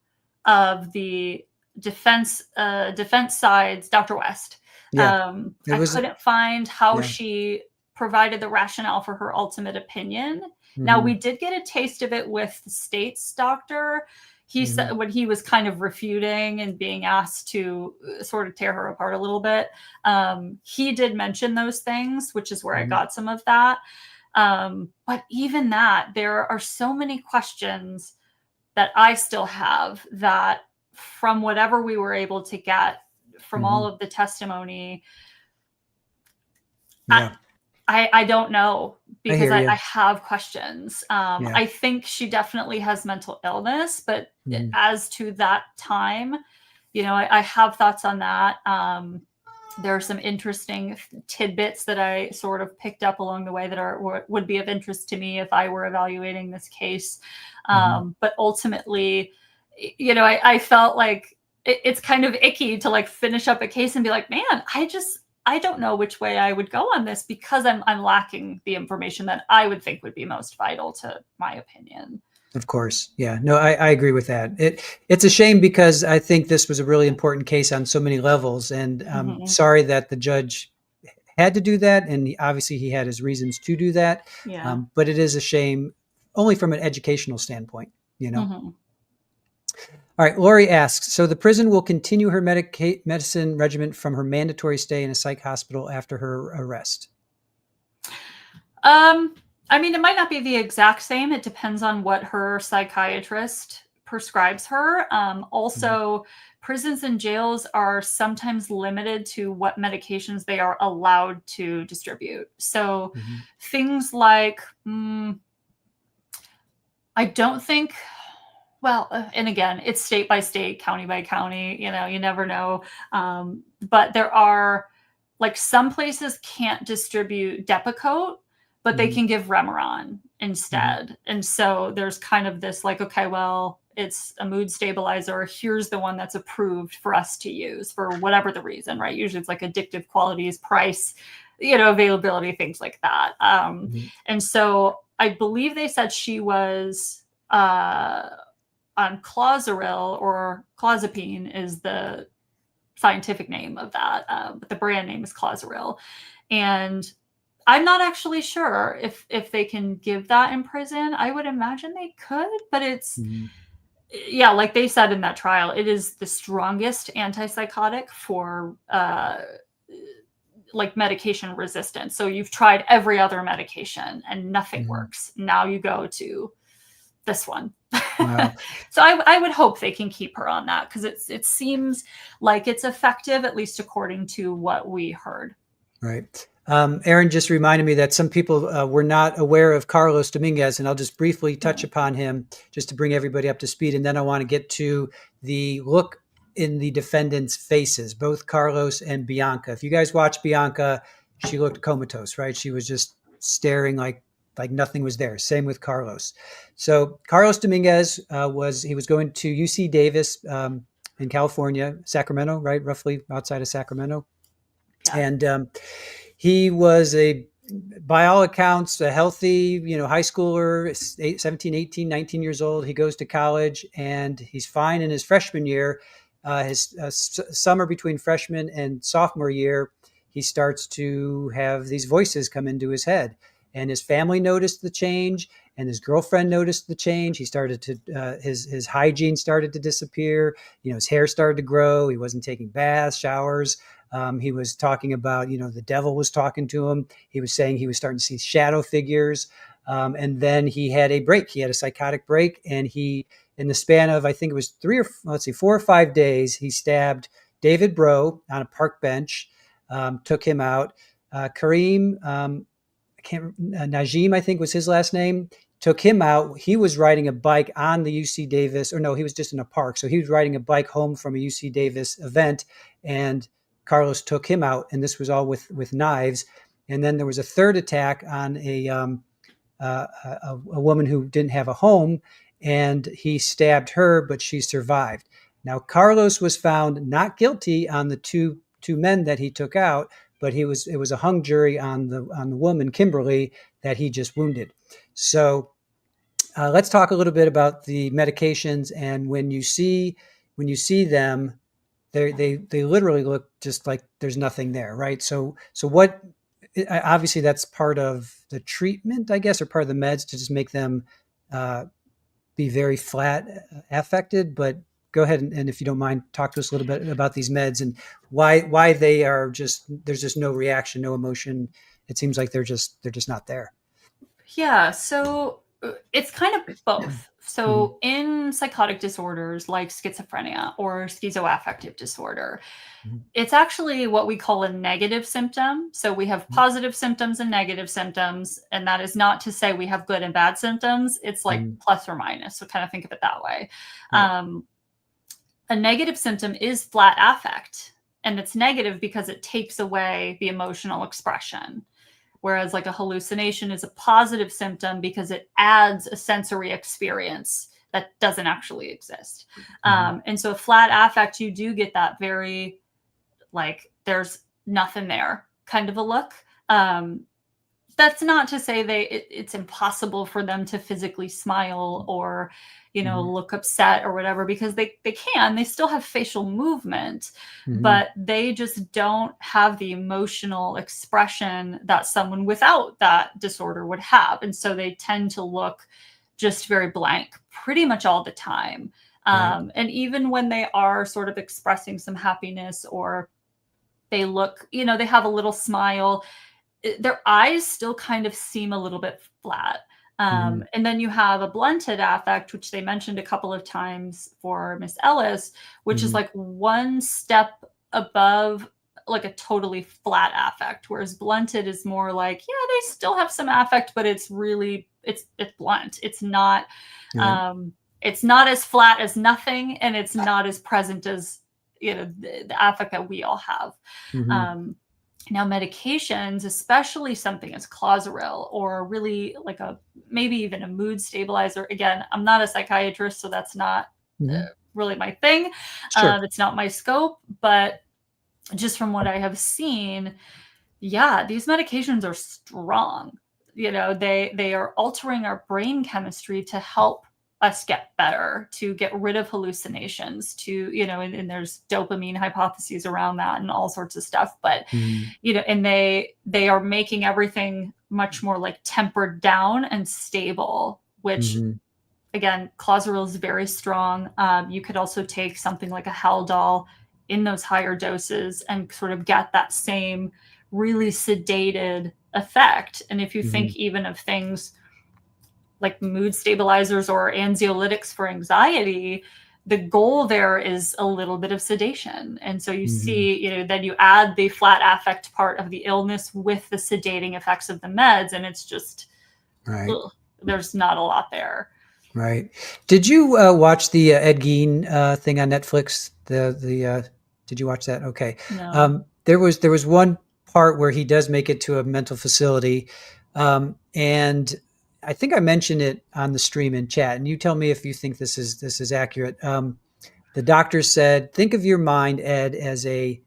of the defense side's Dr. West. I couldn't find how she provided the rationale for her ultimate opinion. Now, we did get a taste of it with the state's doctor. He said, when he was kind of refuting and being asked to sort of tear her apart a little bit, he did mention those things, which is where I got some of that. But even that, there are so many questions that I still have that from whatever we were able to get from all of the testimony, Yeah. I don't know, I because hear you. I have questions. Yeah. I think she definitely has mental illness, but Mhm. as to that time, I have thoughts on that. There are some interesting tidbits that I sort of picked up along the way that would be of interest to me if I were evaluating this case. But ultimately, I felt like it's kind of icky to like finish up a case and be like, man, I don't know which way I would go on this, because I'm lacking the information that I would think would be most vital to my opinion. Of course. Yeah. No, I agree with that. It's a shame because I think this was a really important case on so many levels. And I'm sorry that the judge had to do that. And obviously he had his reasons to do that. Yeah. But it is a shame only from an educational standpoint, All right. Lori asks, so the prison will continue her medicine regimen from her mandatory stay in a psych hospital after her arrest? I mean, it might not be the exact same. It depends on what her psychiatrist prescribes her. Also, prisons and jails are sometimes limited to what medications they are allowed to distribute. So things like, I don't think, well, and again, it's state by state, county by county, you never know. But there are, like, some places can't distribute Depakote, but they can give Remeron instead. And so there's kind of this like, okay, well, it's a mood stabilizer. Here's the one that's approved for us to use for whatever the reason, right? Usually it's like addictive qualities, price, availability, things like that. And so I believe they said she was on Clozaril, or clozapine is the scientific name of that, but the brand name is Clozaril. And I'm not actually sure if they can give that in prison. I would imagine they could, but it's, yeah, like they said in that trial, it is the strongest antipsychotic for like medication resistance. So you've tried every other medication and nothing works. Now you go to this one. Wow. So I would hope they can keep her on that, because it seems like it's effective, at least according to what we heard. Right. Aaron just reminded me that some people were not aware of Carlos Dominguez, and I'll just briefly touch upon him just to bring everybody up to speed. And then I want to get to the look in the defendants' faces, both Carlos and Bionca. If you guys watch Bionca, she looked comatose, right? She was just staring like nothing was there. Same with Carlos. So Carlos Dominguez was going to UC Davis in California, Sacramento, right? Roughly outside of Sacramento. Yeah. And he was by all accounts, a healthy, high schooler, 17, 18, 19 years old. He goes to college and he's fine in his freshman year. His summer between freshman and sophomore year, he starts to have these voices come into his head. And his family noticed the change, and his girlfriend noticed the change. He started to, his hygiene started to disappear. His hair started to grow. He wasn't taking baths, showers. He was talking about, the devil was talking to him. He was saying he was starting to see shadow figures. And then he had a break. He had a psychotic break. And he, in the span of, I think it was 4 or 5 days, he stabbed David Bro on a park bench, took him out. Kareem, Najim, I think was his last name, took him out. He was riding a bike on the UC Davis, or no, he was just in a park. So he was riding a bike home from a UC Davis event, and Carlos took him out, and this was all with knives. And then there was a third attack on a woman who didn't have a home, and he stabbed her, but she survived. Now, Carlos was found not guilty on the two men that he took out, but it was a hung jury on the woman, Kimberly, that he just wounded. So let's talk a little bit about the medications. And when you see them, they literally look just like there's nothing there, right? So what? Obviously, that's part of the treatment, I guess, or part of the meds to just make them be very flat affected. But go ahead and if you don't mind, talk to us a little bit about these meds and why they are there's just no reaction, no emotion. It seems like they're just not there. Yeah, so it's kind of both. So in psychotic disorders like schizophrenia or schizoaffective disorder, it's actually what we call a negative symptom. So we have positive symptoms and negative symptoms, and that is not to say we have good and bad symptoms. It's like plus or minus. So kind of think of it that way. Right. A negative symptom is flat affect, and it's negative because it takes away the emotional expression. Whereas like a hallucination is a positive symptom because it adds a sensory experience that doesn't actually exist. And so flat affect, you do get that very like there's nothing there kind of a look. That's not to say it's impossible for them to physically smile or look upset or whatever, because they still have facial movement, but they just don't have the emotional expression that someone without that disorder would have, and so they tend to look just very blank pretty much all the time. And even when they are sort of expressing some happiness, or they look, they have a little smile, their eyes still kind of seem a little bit flat. And then you have a blunted affect, which they mentioned a couple of times for Miss Ellis, which is like one step above like a totally flat affect, whereas blunted is more like, yeah, they still have some affect, but it's really, it's blunt. It's not, it's not as flat as nothing, and it's not as present as, the affect that we all have. Now, medications, especially something as Clozaril, or really like maybe even a mood stabilizer. Again, I'm not a psychiatrist, so that's not really my thing. Sure. It's not my scope, but just from what I have seen, yeah, these medications are strong. They are altering our brain chemistry to help us get better, to get rid of hallucinations, to, and there's dopamine hypotheses around that and all sorts of stuff. But, and they are making everything much more like tempered down and stable, which again, Clozaril is very strong. You could also take something like a Haldol in those higher doses and sort of get that same really sedated effect. And if you think even of things like mood stabilizers or anxiolytics for anxiety, the goal there is a little bit of sedation. And so you see, then you add the flat affect part of the illness with the sedating effects of the meds, and it's just, there's not a lot there. Right. Did you watch the Ed Gein thing on Netflix? Did you watch that? Okay. No. There was one part where he does make it to a mental facility, and I think I mentioned it on the stream in chat, and you tell me if you think this is accurate. The doctor said, "Think of your mind, Ed, as a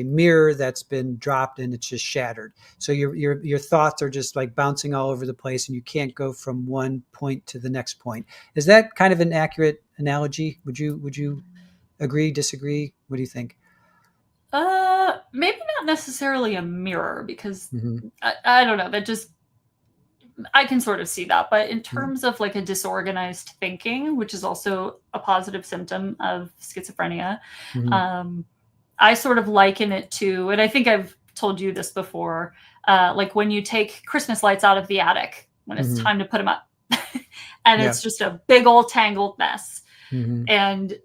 mirror that's been dropped and it's just shattered. So your thoughts are just like bouncing all over the place, and you can't go from one point to the next point." Is that kind of an accurate analogy? Would you agree, disagree? What do you think? Maybe not necessarily a mirror, because I don't know. That just, I can sort of see that. But in terms of like a disorganized thinking, which is also a positive symptom of schizophrenia, I sort of liken it to, and I think I've told you this before, like when you take Christmas lights out of the attic when it's time to put them up, and it's just a big old tangled mess. And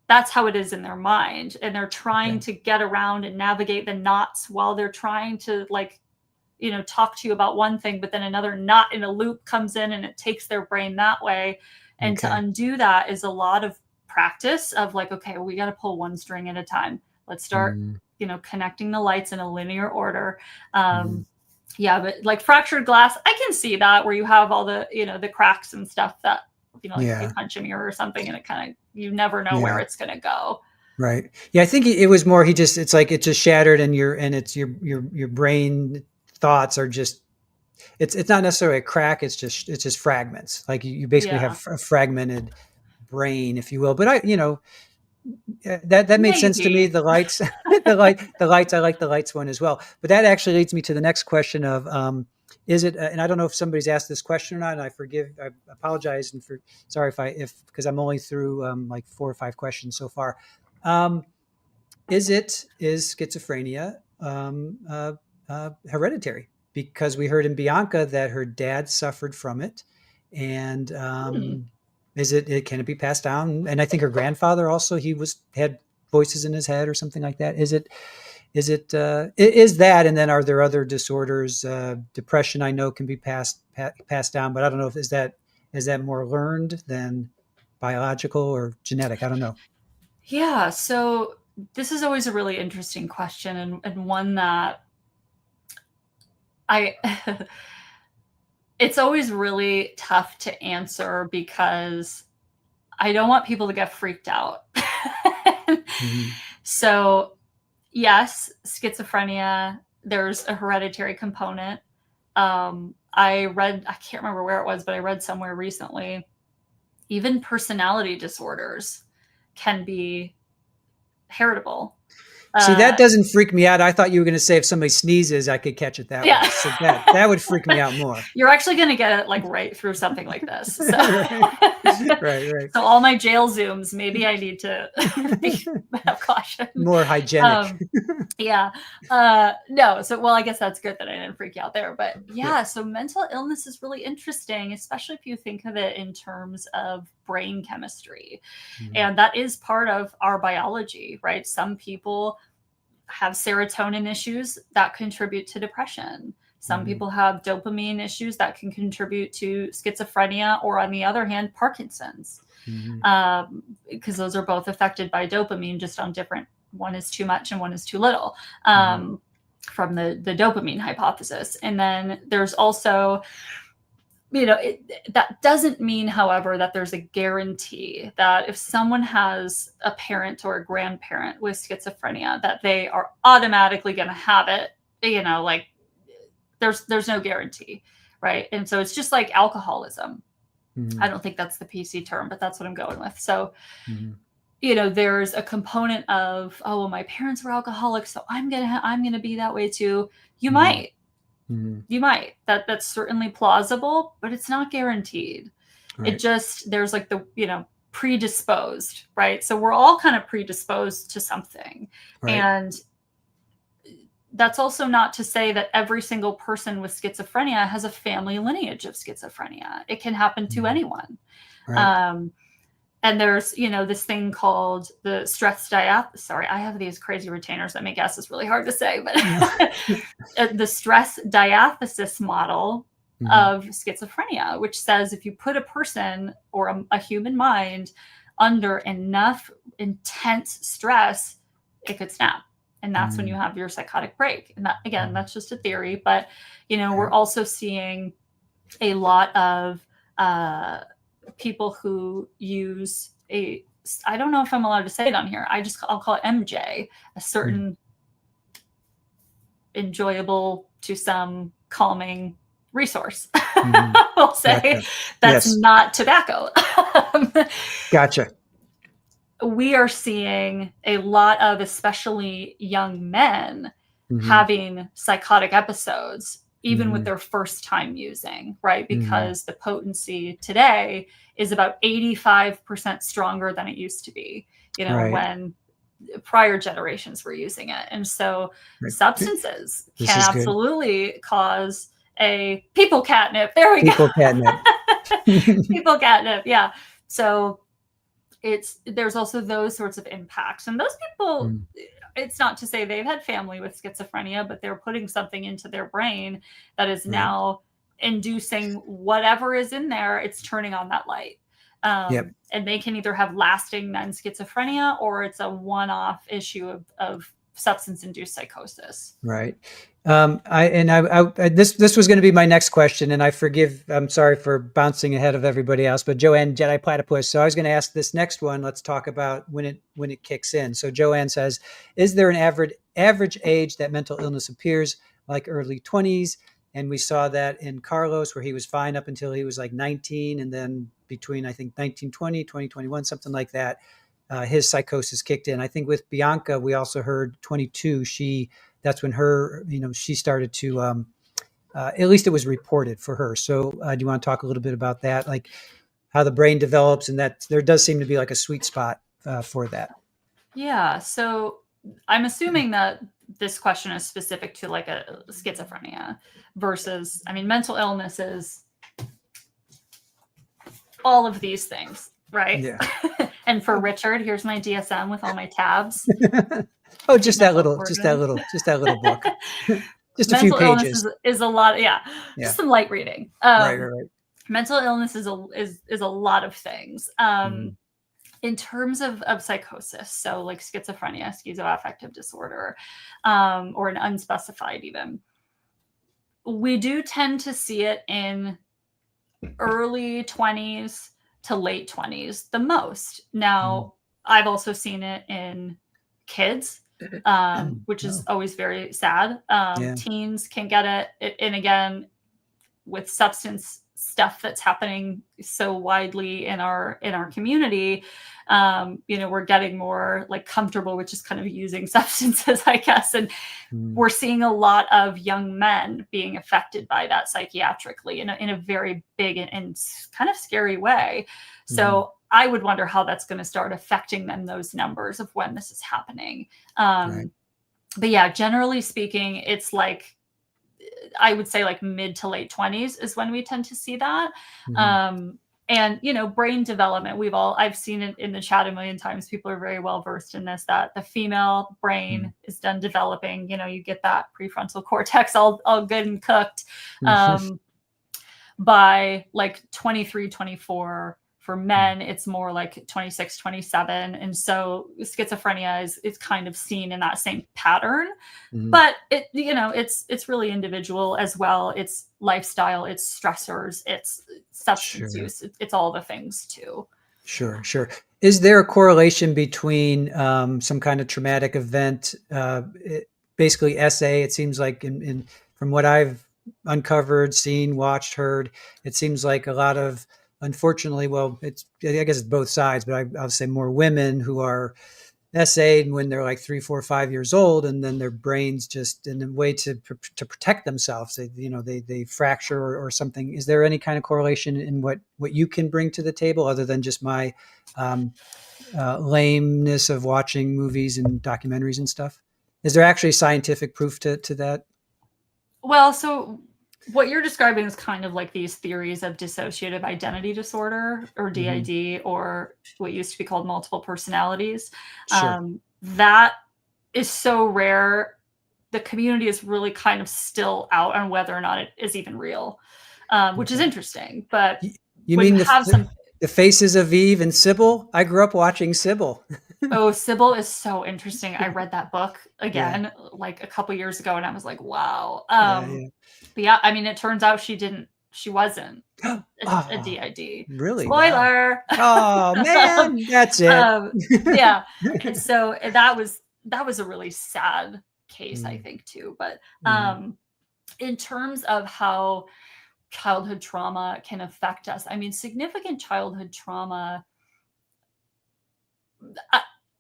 that's how it is in their mind. And they're trying to get around and navigate the knots while they're trying to like, talk to you about one thing, but then another knot in a loop comes in and it takes their brain that way. And to undo that is a lot of practice of like, okay, we got to pull one string at a time. Let's start, connecting the lights in a linear order. Yeah, but like fractured glass, I can see that, where you have all the, the cracks and stuff that, like if you punch a mirror or something and it kind of, you never know where it's going to go. Right. Yeah. I think it was more, it's like, it just shattered, and it's your brain thoughts are just, it's not necessarily a crack. It's just fragments. Like you basically have a fragmented brain, if you will. But that made sense to me. The lights, the lights. I like the lights one as well. But that actually leads me to the next question of, is it? And I don't know if somebody's asked this question or not. And I apologize, and sorry because I'm only through like 4 or 5 questions so far. Is schizophrenia hereditary? because we heard in Bionca that her dad suffered from it. And can it be passed down? And I think her grandfather also, had voices in his head or something like that. Is that, and then are there other disorders? Depression, I know, can be passed down, but I don't know if is that more learned than biological or genetic? I don't know. Yeah, so this is always a really interesting question, and one that it's always really tough to answer because I don't want people to get freaked out. So yes, schizophrenia, there's a hereditary component. I can't remember where it was, but I read somewhere recently, even personality disorders can be heritable. See, that doesn't freak me out. I thought you were going to say if somebody sneezes, I could catch it that way. So that would freak me out more. You're actually going to get it like right through something like this. So. Right. So all my jail Zooms, maybe I need to have caution. More hygienic. Yeah. No. So, well, I guess that's good that I didn't freak you out there. But yeah, so mental illness is really interesting, especially if you think of it in terms of brain chemistry. And that is part of our biology, right? Some people have serotonin issues that contribute to depression. Some people have dopamine issues that can contribute to schizophrenia, or on the other hand, Parkinson's, because those are both affected by dopamine, just on different, one is too much and one is too little, from the dopamine hypothesis. And then there's also, that doesn't mean, however, that there's a guarantee that if someone has a parent or a grandparent with schizophrenia, that they are automatically going to have it. Like there's no guarantee, right? And so it's just like alcoholism. I don't think that's the PC term, but that's what I'm going with. So, there's a component of, oh, well, my parents were alcoholics, so I'm gonna be that way too. You might. You might. That's certainly plausible, but it's not guaranteed. Right. It just, there's like the, predisposed, right? So we're all kind of predisposed to something. Right. And that's also not to say that every single person with schizophrenia has a family lineage of schizophrenia. It can happen to anyone. Right. And there's, this thing called the stress diathesis. Sorry, I have these crazy retainers that make S's really hard to say, but the stress diathesis model of schizophrenia, which says if you put a person or a human mind under enough intense stress, it could snap. And that's when you have your psychotic break. And that, again, that's just a theory. But, we're also seeing a lot of people who use I don't know if I'm allowed to say it on here. I'll call it MJ, a certain enjoyable to some calming resource. We'll say that's not tobacco. Gotcha. We are seeing a lot of, especially young men, having psychotic episodes, even with their first time using, right? Because the potency today is about 85% stronger than it used to be, when prior generations were using it. And so substances can absolutely cause a people catnip. There we go. People catnip. People catnip. Yeah. So there's also those sorts of impacts. And those people, it's not to say they've had family with schizophrenia, but they're putting something into their brain that is now inducing whatever is in there. It's turning on that light. And they can either have lasting then schizophrenia, or it's a one-off issue of substance-induced psychosis. Right. This was going to be my next question, and I'm sorry for bouncing ahead of everybody else, but Joanne, Jedi Platypus. So I was going to ask this next one. Let's talk about when it kicks in. So Joanne says, is there an average age that mental illness appears, like early 20s? And we saw that in Carlos, where he was fine up until he was like 19. And then between, I think, 1920, 2021, something like that, his psychosis kicked in. I think with Bionca, we also heard 22. That's when her, she started to, at least it was reported for her. So do you want to talk a little bit about that? Like how the brain develops, and that there does seem to be like a sweet spot for that. Yeah. So I'm assuming that this question is specific to like a schizophrenia versus, I mean, mental illness is all of these things, right? Yeah. And for Richard, here's my DSM with all my tabs. Oh, just that little book. Just a few Mental illness pages. is a lot. Yeah. Just some light reading. Right. Mental illness is a lot of things. In terms of psychosis, so like schizophrenia, schizoaffective disorder, or an unspecified even, we do tend to see it in early 20s to late 20s the most. Now, I've also seen it in kids, which is always very sad. Teens can get it. And again, with substance stuff that's happening so widely in our community, we're getting more like comfortable with just kind of using substances, I guess. And we're seeing a lot of young men being affected by that psychiatrically in a very big and kind of scary way. So I would wonder how that's going to start affecting them, those numbers of when this is happening. But yeah, generally speaking, it's like, I would say like mid to late 20s is when we tend to see that. And, brain development, I've seen it in the chat a million times. People are very well versed in this, that the female brain is done developing, you get that prefrontal cortex all good and cooked by like 23, 24. For men, it's more like 26, 27. And so schizophrenia is kind of seen in that same pattern. But it's really individual as well. It's lifestyle, it's stressors, it's substance use, it's all the things too. Sure. Is there a correlation between some kind of traumatic event, basically SA? It seems like from what I've uncovered, seen, watched, heard, it seems like a lot of, unfortunately, I guess it's both sides, but I'll say more women who are SA'd when they're like 3, 4, 5 years old, and then their brains just, in a way to protect themselves, they fracture or something. Is there any kind of correlation in what you can bring to the table other than just my lameness of watching movies and documentaries and stuff? Is there actually scientific proof to that? Well, so what you're describing is kind of like these theories of dissociative identity disorder, or DID, or what used to be called multiple personalities. That is so rare. The community is really kind of still out on whether or not it is even real, which is interesting. But you mean the faces of Eve and Sybil? I grew up watching Sybil. Oh, Sybil is so interesting. I read that book again like a couple years ago, and I was like, wow. But yeah, I mean, it turns out she wasn't a DID. Really? Spoiler. Wow. Oh man, that's it. Yeah. And so that was a really sad case, I think, too. But in terms of how childhood trauma can affect us, I mean, significant childhood trauma,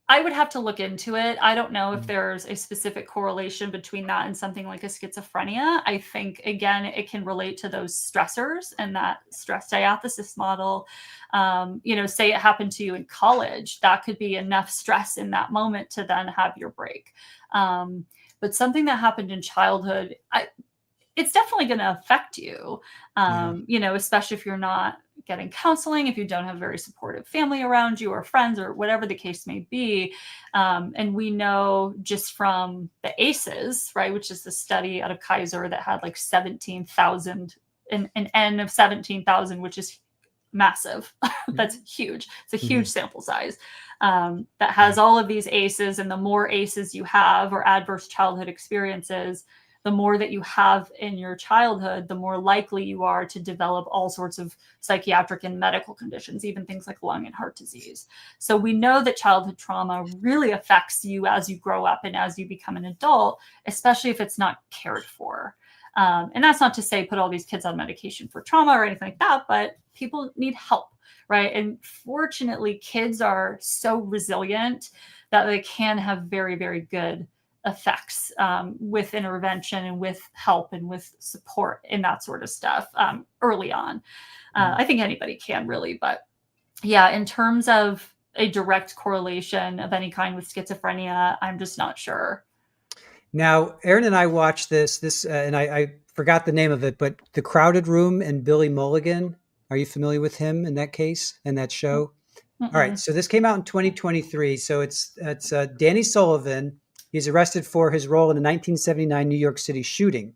I would have to look into it. I don't know if there's a specific correlation between that and something like a schizophrenia. I think, again, it can relate to those stressors and that stress diathesis model. Say it happened to you in college, that could be enough stress in that moment to then have your break. But something that happened in childhood, it's definitely going to affect you, especially if you're not getting counseling, if you don't have a very supportive family around you or friends or whatever the case may be. And we know just from the ACEs, right, which is the study out of Kaiser that had like 17,000, an N of 17,000, which is massive. That's huge. It's a huge sample size that has all of these ACEs. And the more ACEs you have, or adverse childhood experiences, the more that you have in your childhood, the more likely you are to develop all sorts of psychiatric and medical conditions, even things like lung and heart disease. So we know that childhood trauma really affects you as you grow up and as you become an adult, especially if it's not cared for. And that's not to say put all these kids on medication for trauma or anything like that, but people need help, right? And fortunately, kids are so resilient that they can have very, very good effects with intervention and with help and with support and that sort of stuff early on. I think anybody can really, but yeah, in terms of a direct correlation of any kind with schizophrenia, I'm just not sure. Now, Aaron and I watched this, and I forgot the name of it, but The Crowded Room and Billy Mulligan. Are you familiar with him in that case, in that show? All right, Mm-mm. so this came out in 2023. So it's Danny Sullivan. He's arrested for his role in the 1979 New York City shooting.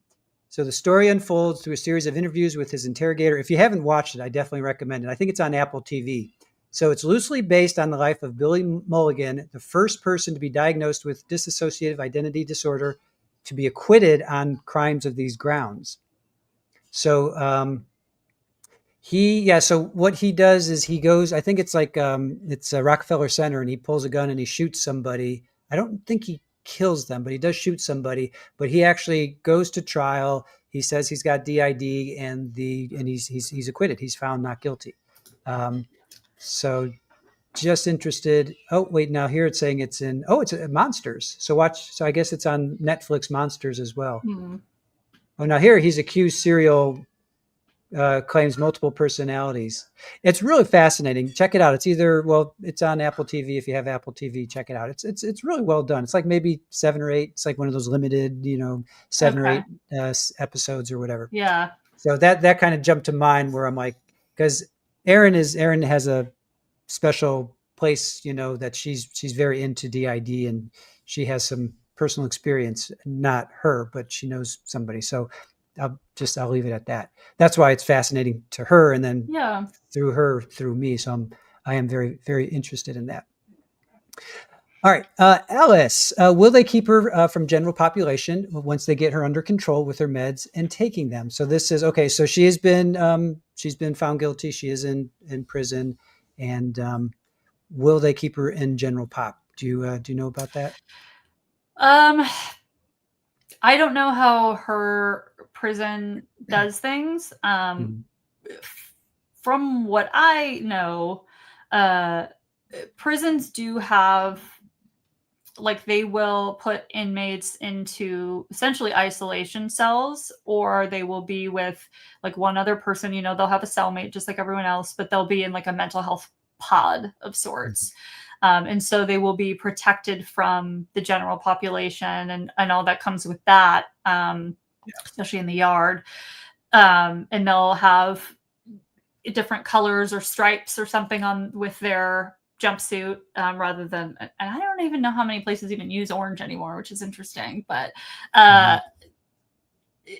So the story unfolds through a series of interviews with his interrogator. If you haven't watched it, I definitely recommend it. I think it's on Apple TV. So it's loosely based on the life of Billy Mulligan, the first person to be diagnosed with dissociative identity disorder to be acquitted on crimes of these grounds. So so what he does is he goes, I think it's like it's a Rockefeller Center, and he pulls a gun and he shoots somebody. I don't think he kills them, but he does shoot somebody. But he actually goes to trial. He says he's got DID, and he's acquitted. He's found not guilty. So just interested. Oh wait, now here it's saying it's in. Oh, it's Monsters. So watch. So I guess it's on Netflix, Monsters as well. Hmm. Oh, now here he's accused serial claims multiple personalities. It's really fascinating. Check it out. It's on Apple TV. If you have Apple TV, check it out. It's really well done. It's like maybe 7 or 8. It's like one of those limited, 7 or 8 Okay. episodes or whatever. Yeah. So that kind of jumped to mind where I'm like, because Erin has a special place, that she's very into DID, and she has some personal experience. Not her, but she knows somebody. So I'll leave it at that. That's why it's fascinating to her, and then Yeah. through me. So I am very, very interested in that. All right, Alice, will they keep her from general population once they get her under control with her meds and taking them? So this is okay. So she's been found guilty. She is in prison, and will they keep her in general pop? Do you know about that? I don't know how her prison does things. Mhm. From what I know, prisons do have, like, they will put inmates into essentially isolation cells, or they will be with like one other person. They'll have a cellmate just like everyone else, but they'll be in like a mental health pod of sorts. And so they will be protected from the general population and all that comes with that, especially in the yard. And they'll have different colors or stripes or something on with their jumpsuit, rather than, and I don't even know how many places even use orange anymore, which is interesting. But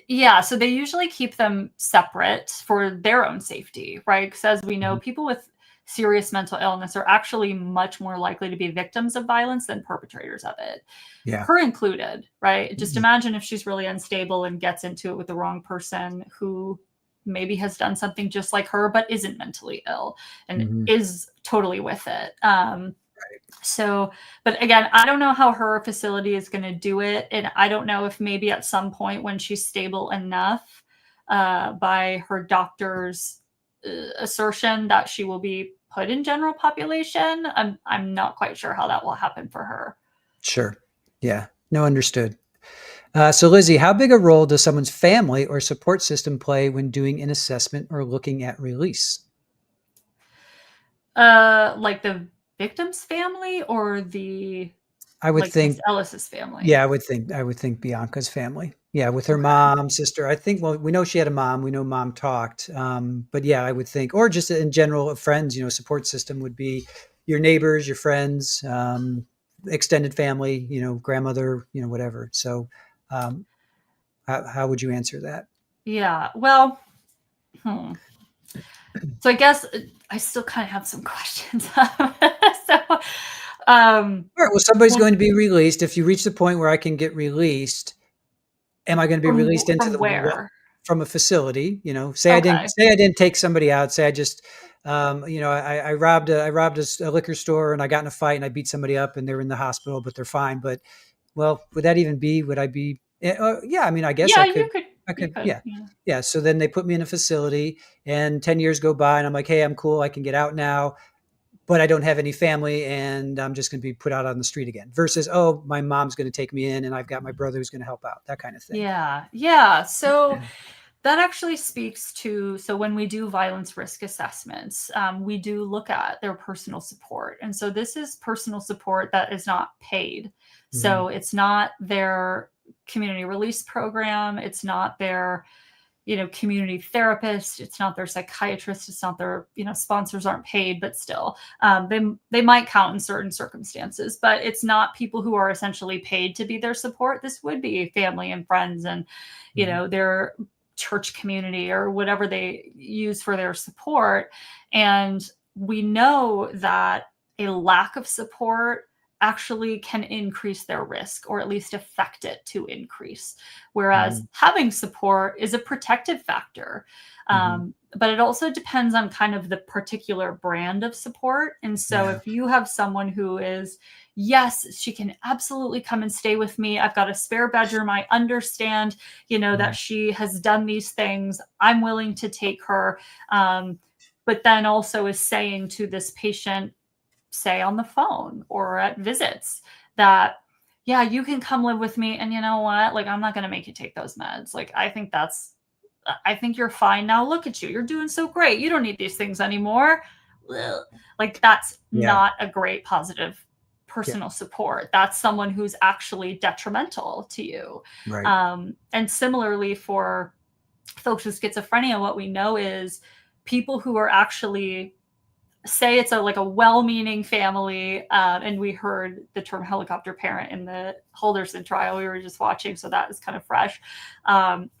yeah, so they usually keep them separate for their own safety, right? Because as we know, people with serious mental illness are actually much more likely to be victims of violence than perpetrators of it. Yeah. Her included, right? Just imagine if she's really unstable and gets into it with the wrong person who maybe has done something just like her, but isn't mentally ill and is totally with it. So, but again, I don't know how her facility is going to do it. And I don't know if maybe at some point when she's stable enough, by her doctor's assertion that she will be put in general population. I'm not quite sure how that will happen for her. Sure. Yeah. No, understood. So Lizzie, how big a role does someone's family or support system play when doing an assessment or looking at release? Like the victim's family or I would like Miss think, Ellis's family? yeah, I would think Bianca's family. Yeah, with her mom, sister. I think, well, we know she had a mom. We know mom talked. But yeah, I would think, or just in general, friends, support system would be your neighbors, your friends, extended family, grandmother, whatever. So how would you answer that? Yeah, well, so I guess I still kind of have some questions. So, All right, well, somebody's going to be released. If you reach the point where I can get released, am I going to be released into from where? from a facility? Say Okay. I didn't take somebody out. Say I just, I robbed a liquor store and I got in a fight and I beat somebody up and they're in the hospital, but they're fine. But well, would I be? Yeah, I mean, I guess Yeah, I you could. could. I You could. could. Yeah. Yeah. Yeah. So then they put me in a facility, and 10 years go by, and I'm like, hey, I'm cool. I can get out now, but I don't have any family, and I'm just going to be put out on the street again. Versus, oh, my mom's going to take me in, and I've got my brother who's going to help out. That kind of thing. Yeah. Yeah. So that actually speaks to, so when we do violence risk assessments, we do look at their personal support. And so this is personal support that is not paid. So it's not their community release program. It's not their, community therapist. It's not their psychiatrist. It's not their, sponsors aren't paid, but still, they might count in certain circumstances, but it's not people who are essentially paid to be their support. This would be family and friends and, their church community or whatever they use for their support. And we know that a lack of support actually can increase their risk, or at least affect it to increase. Whereas having support is a protective factor. But it also depends on kind of the particular brand of support. And so if you have someone who is, yes, she can absolutely come and stay with me. I've got a spare bedroom. I understand, that she has done these things. I'm willing to take her. But then also is saying to this patient, say on the phone or at visits, that, yeah, you can come live with me. And you know what? Like, I'm not going to make you take those meds. Like, I think you're fine now. Look at you. You're doing so great. You don't need these things anymore. Like, that's not a great positive personal support. That's someone who's actually detrimental to you. Right. And similarly for folks with schizophrenia, what we know is people who are actually, say it's a well-meaning family, and we heard the term helicopter parent in the Halderson trial we were just watching, so that is kind of fresh.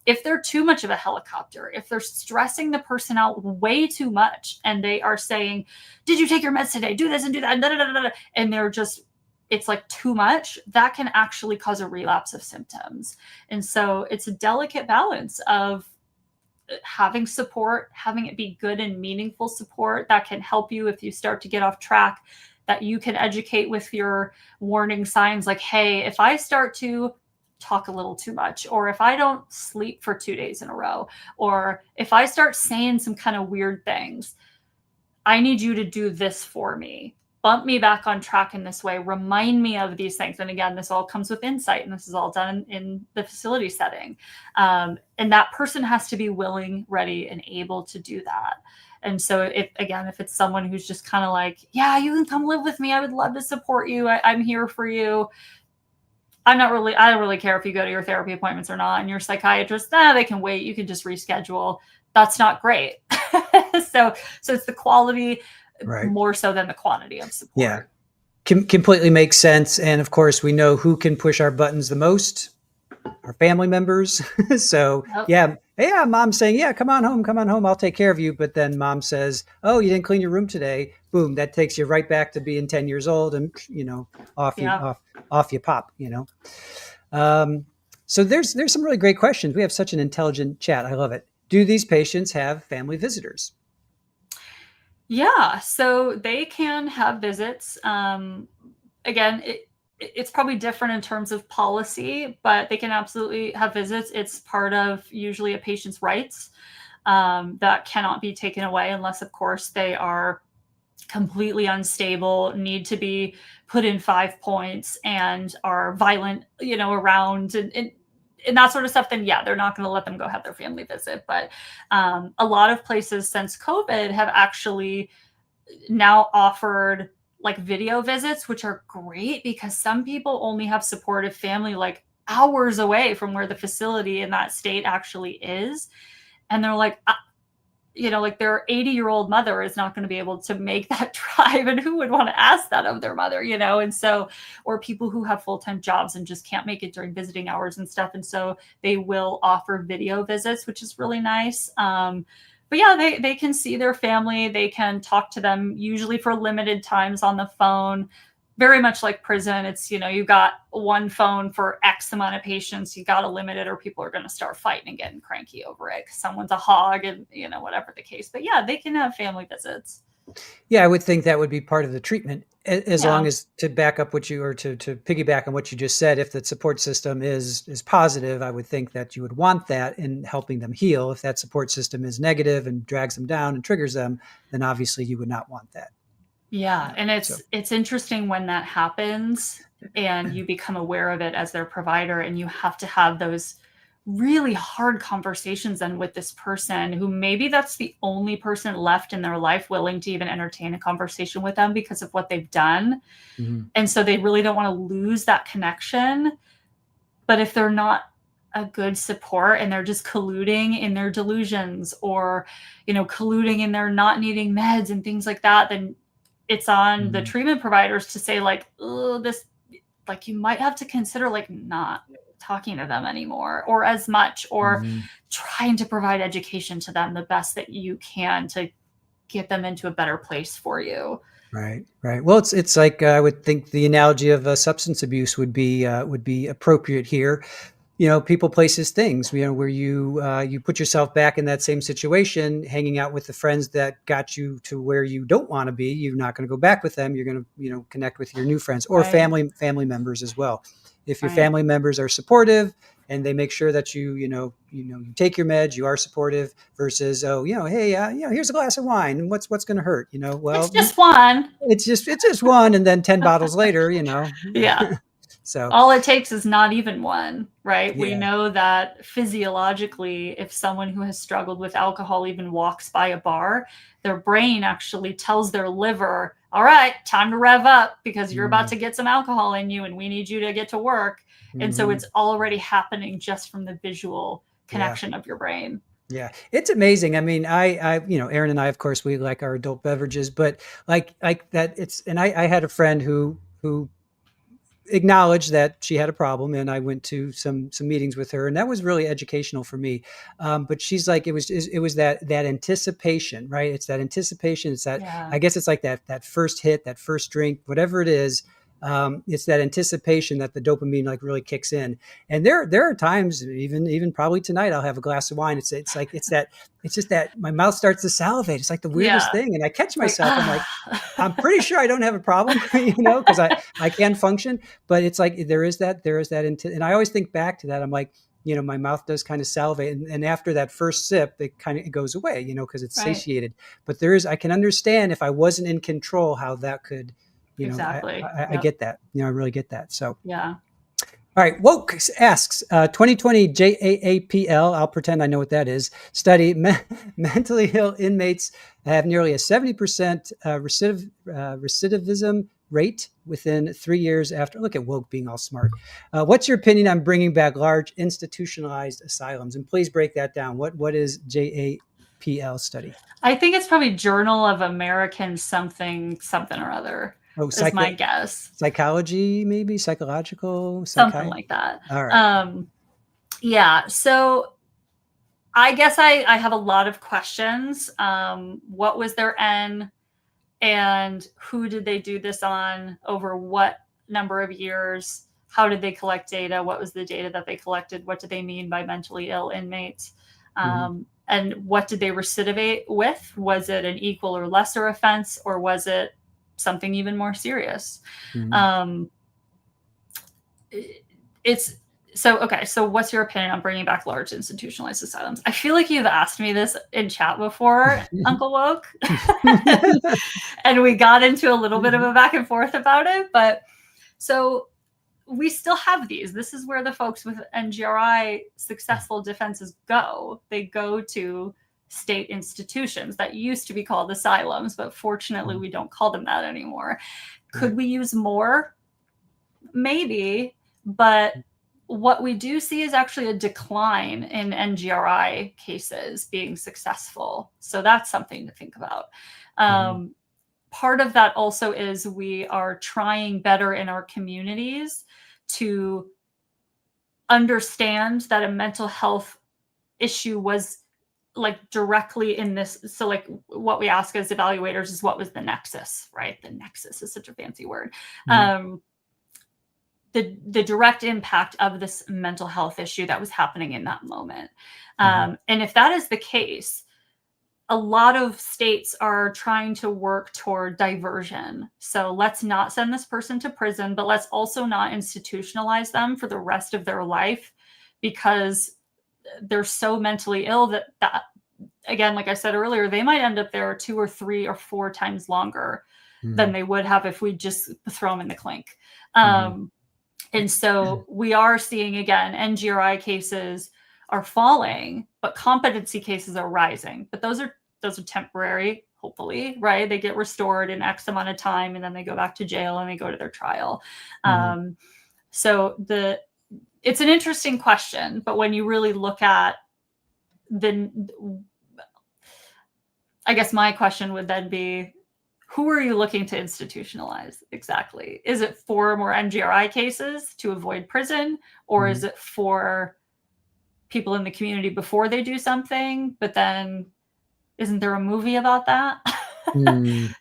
If they're too much of a helicopter, if they're stressing the person out way too much, and they are saying, did you take your meds today? Do this and do that, and they're just, it's like too much, that can actually cause a relapse of symptoms. And so it's a delicate balance of having support, having it be good and meaningful support that can help you if you start to get off track, that you can educate with your warning signs like, hey, if I start to talk a little too much, or if I don't sleep for 2 days in a row, or if I start saying some kind of weird things, I need you to do this for me. Bump me back on track in this way. Remind me of these things. And again, this all comes with insight, and this is all done in the facility setting. And that person has to be willing, ready, and able to do that. And so if it's someone who's just kind of like, yeah, you can come live with me. I would love to support you. I'm here for you. I don't really care if you go to your therapy appointments or not. And your psychiatrist, they can wait. You can just reschedule. That's not great. So it's the quality, right, more so than the quantity of support. Yeah, completely makes sense. And of course, we know who can push our buttons the most: our family members. So yeah, mom's saying, yeah, come on home, I'll take care of you. But then mom says, oh, you didn't clean your room today. Boom, that takes you right back to being 10 years old, and off you pop. So there's some really great questions. We have such an intelligent chat. I love it. Do these patients have family visitors? Yeah, so they can have visits. Again, it's probably different in terms of policy, but they can absolutely have visits. It's part of usually a patient's rights that cannot be taken away unless, of course, they are completely unstable, need to be put in 5 points, and are violent, around and that sort of stuff. Then they're not going to let them go have their family visit. But a lot of places since COVID have actually now offered like video visits, which are great because some people only have supportive family like hours away from where the facility in that state actually is. And they're like, like their 80-year-old mother is not going to be able to make that drive. And who would want to ask that of their mother, And so, or people who have full-time jobs and just can't make it during visiting hours and stuff. And so they will offer video visits, which is really nice. But they can see their family. They can talk to them usually for limited times on the phone. Very much like prison. It's, you got one phone for X amount of patients. You got to limit it or people are going to start fighting and getting cranky over it because someone's a hog and, whatever the case. But they can have family visits. Yeah, I would think that would be part of the treatment, as long as, to back up what you, or to piggyback on what you just said, if the support system is positive, I would think that you would want that in helping them heal. If that support system is negative and drags them down and triggers them, then obviously you would not want that. Yeah. And it's interesting when that happens and you become aware of it as their provider, and you have to have those really hard conversations then with this person who maybe that's the only person left in their life willing to even entertain a conversation with them because of what they've done. Mm-hmm. And so they really don't want to lose that connection. But if they're not a good support and they're just colluding in their delusions, or, colluding in their not needing meds and things like that, then it's on the treatment providers to say, like, oh, this, like, you might have to consider, like, not talking to them anymore or as much, or trying to provide education to them the best that you can to get them into a better place for you. Right. Well, it's like, I would think the analogy of substance abuse would be appropriate here. People, places, things. Where you put yourself back in that same situation, hanging out with the friends that got you to where you don't want to be. You're not going to go back with them. You're going to connect with your new friends, or family members as well. If your family members are supportive and they make sure that you take your meds, you are supportive, versus, hey, here's a glass of wine, and what's going to hurt? Well, it's just one. It's just one, and then 10 bottles later, Yeah. So all it takes is not even one, right? Yeah. We know that physiologically, if someone who has struggled with alcohol even walks by a bar, their brain actually tells their liver, all right, time to rev up, because you're about to get some alcohol in you and we need you to get to work. And so it's already happening just from the visual connection of your brain. Yeah, it's amazing. I mean, I Erin and I, of course, we like our adult beverages, but like that, and I had a friend who acknowledged that she had a problem, and I went to some meetings with her, and that was really educational for me. But she's like, it was that anticipation, right? It's that anticipation. It's that, I guess it's like that first hit, that first drink, whatever it is. It's that anticipation that the dopamine like really kicks in. And there are times, even probably tonight, I'll have a glass of wine. It's just that my mouth starts to salivate. It's like the weirdest thing. And I catch myself. I'm like, I'm pretty sure I don't have a problem, because I can function, but it's like, there is that, and I always think back to that. I'm like, my mouth does kind of salivate. And after that first sip, it goes away, because it's satiated. But I can understand, if I wasn't in control, how that could, exactly. I get that. I really get that. So, yeah. All right. Woke asks, 2020 JAAPL, I'll pretend I know what that is, study, mentally ill inmates have nearly a 70% recidivism rate within 3 years after. Look at Woke being all smart. What's your opinion on bringing back large institutionalized asylums? And please break that down. What is JAPL study? I think it's probably Journal of American something or other. Is my guess. Psychology, maybe psychological, something like that. All right. Yeah. So I guess I have a lot of questions. What was their N, and who did they do this on, over what number of years? How did they collect data? What was the data that they collected? What do they mean by mentally ill inmates? And what did they recidivate with? Was it an equal or lesser offense, or was it something even more serious? So what's your opinion on bringing back large institutionalized asylums? I feel like you've asked me this in chat before, Uncle Woke. And we got into a little bit of a back and forth about it. But so we still have these. This is where the folks with NGRI successful defenses go. They go to state institutions that used to be called asylums, but fortunately we don't call them that anymore. Could we use more? Maybe, but what we do see is actually a decline in NGRI cases being successful. So that's something to think about. Part of that also is we are trying better in our communities to understand that a mental health issue was like directly in this. So like what we ask as evaluators is, what was the nexus, right? The nexus is such a fancy word. The direct impact of this mental health issue that was happening in that moment. And if that is the case, a lot of states are trying to work toward diversion. So let's not send this person to prison, but let's also not institutionalize them for the rest of their life, because they're so mentally ill that again, like I said earlier, they might end up there 2 or 3 or 4 times longer than they would have if we just throw them in the clink. And so we are seeing, again, NGRI cases are falling, but competency cases are rising. But those are temporary, hopefully, right? They get restored in X amount of time, and then they go back to jail and they go to their trial. So it's an interesting question, but when you really look at I guess my question would then be, who are you looking to institutionalize exactly? Is it for more NGRI cases to avoid prison, or is it for people in the community before they do something? But then isn't there a movie about that?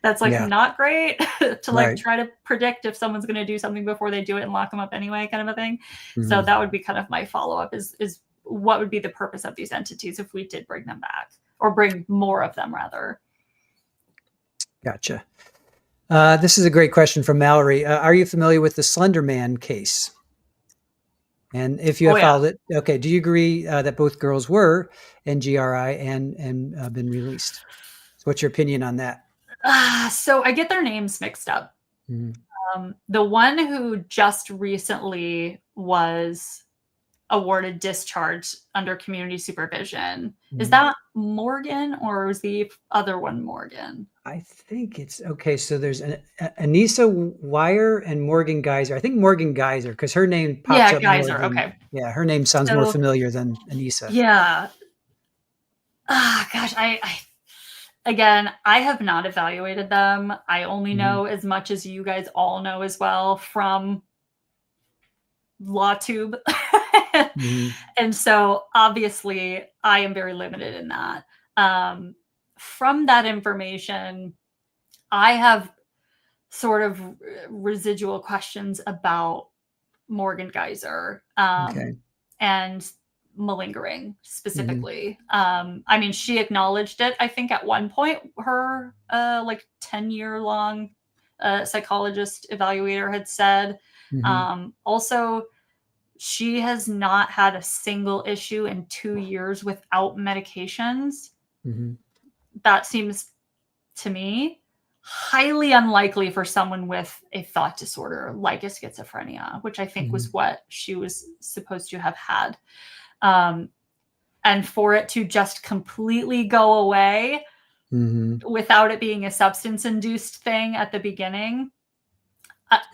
That's like not great to like try to predict if someone's going to do something before they do it and lock them up anyway, kind of a thing. So that would be kind of my follow-up is what would be the purpose of these entities if we did bring them back, or bring more of them rather? Gotcha. This is a great question from Mallory. Are you familiar with the Slender Man case? And if you have followed it, okay, do you agree that both girls were NGRI and been released? So what's your opinion on that? So I get their names mixed up. The one who just recently was awarded discharge under community supervision, is that Morgan, or is the other one Morgan? I think it's okay. So there's Anissa Wire and Morgan Geyser. I think Morgan Geyser, because her name pops up Geyser. more than, okay. Yeah, her name sounds more familiar than Anissa. Yeah. Gosh, again, I have not evaluated them. I only know as much as you guys all know as well from LawTube. And so obviously I am very limited in that. From that information, I have sort of residual questions about Morgan Geyser and malingering specifically. I mean, she acknowledged it, I think, at one point. Her like 10-year-long psychologist evaluator had said. Also, she has not had a single issue in 2 years without medications. That seems to me highly unlikely for someone with a thought disorder like a schizophrenia, which I think was what she was supposed to have had. And for it to just completely go away without it being a substance-induced thing at the beginning.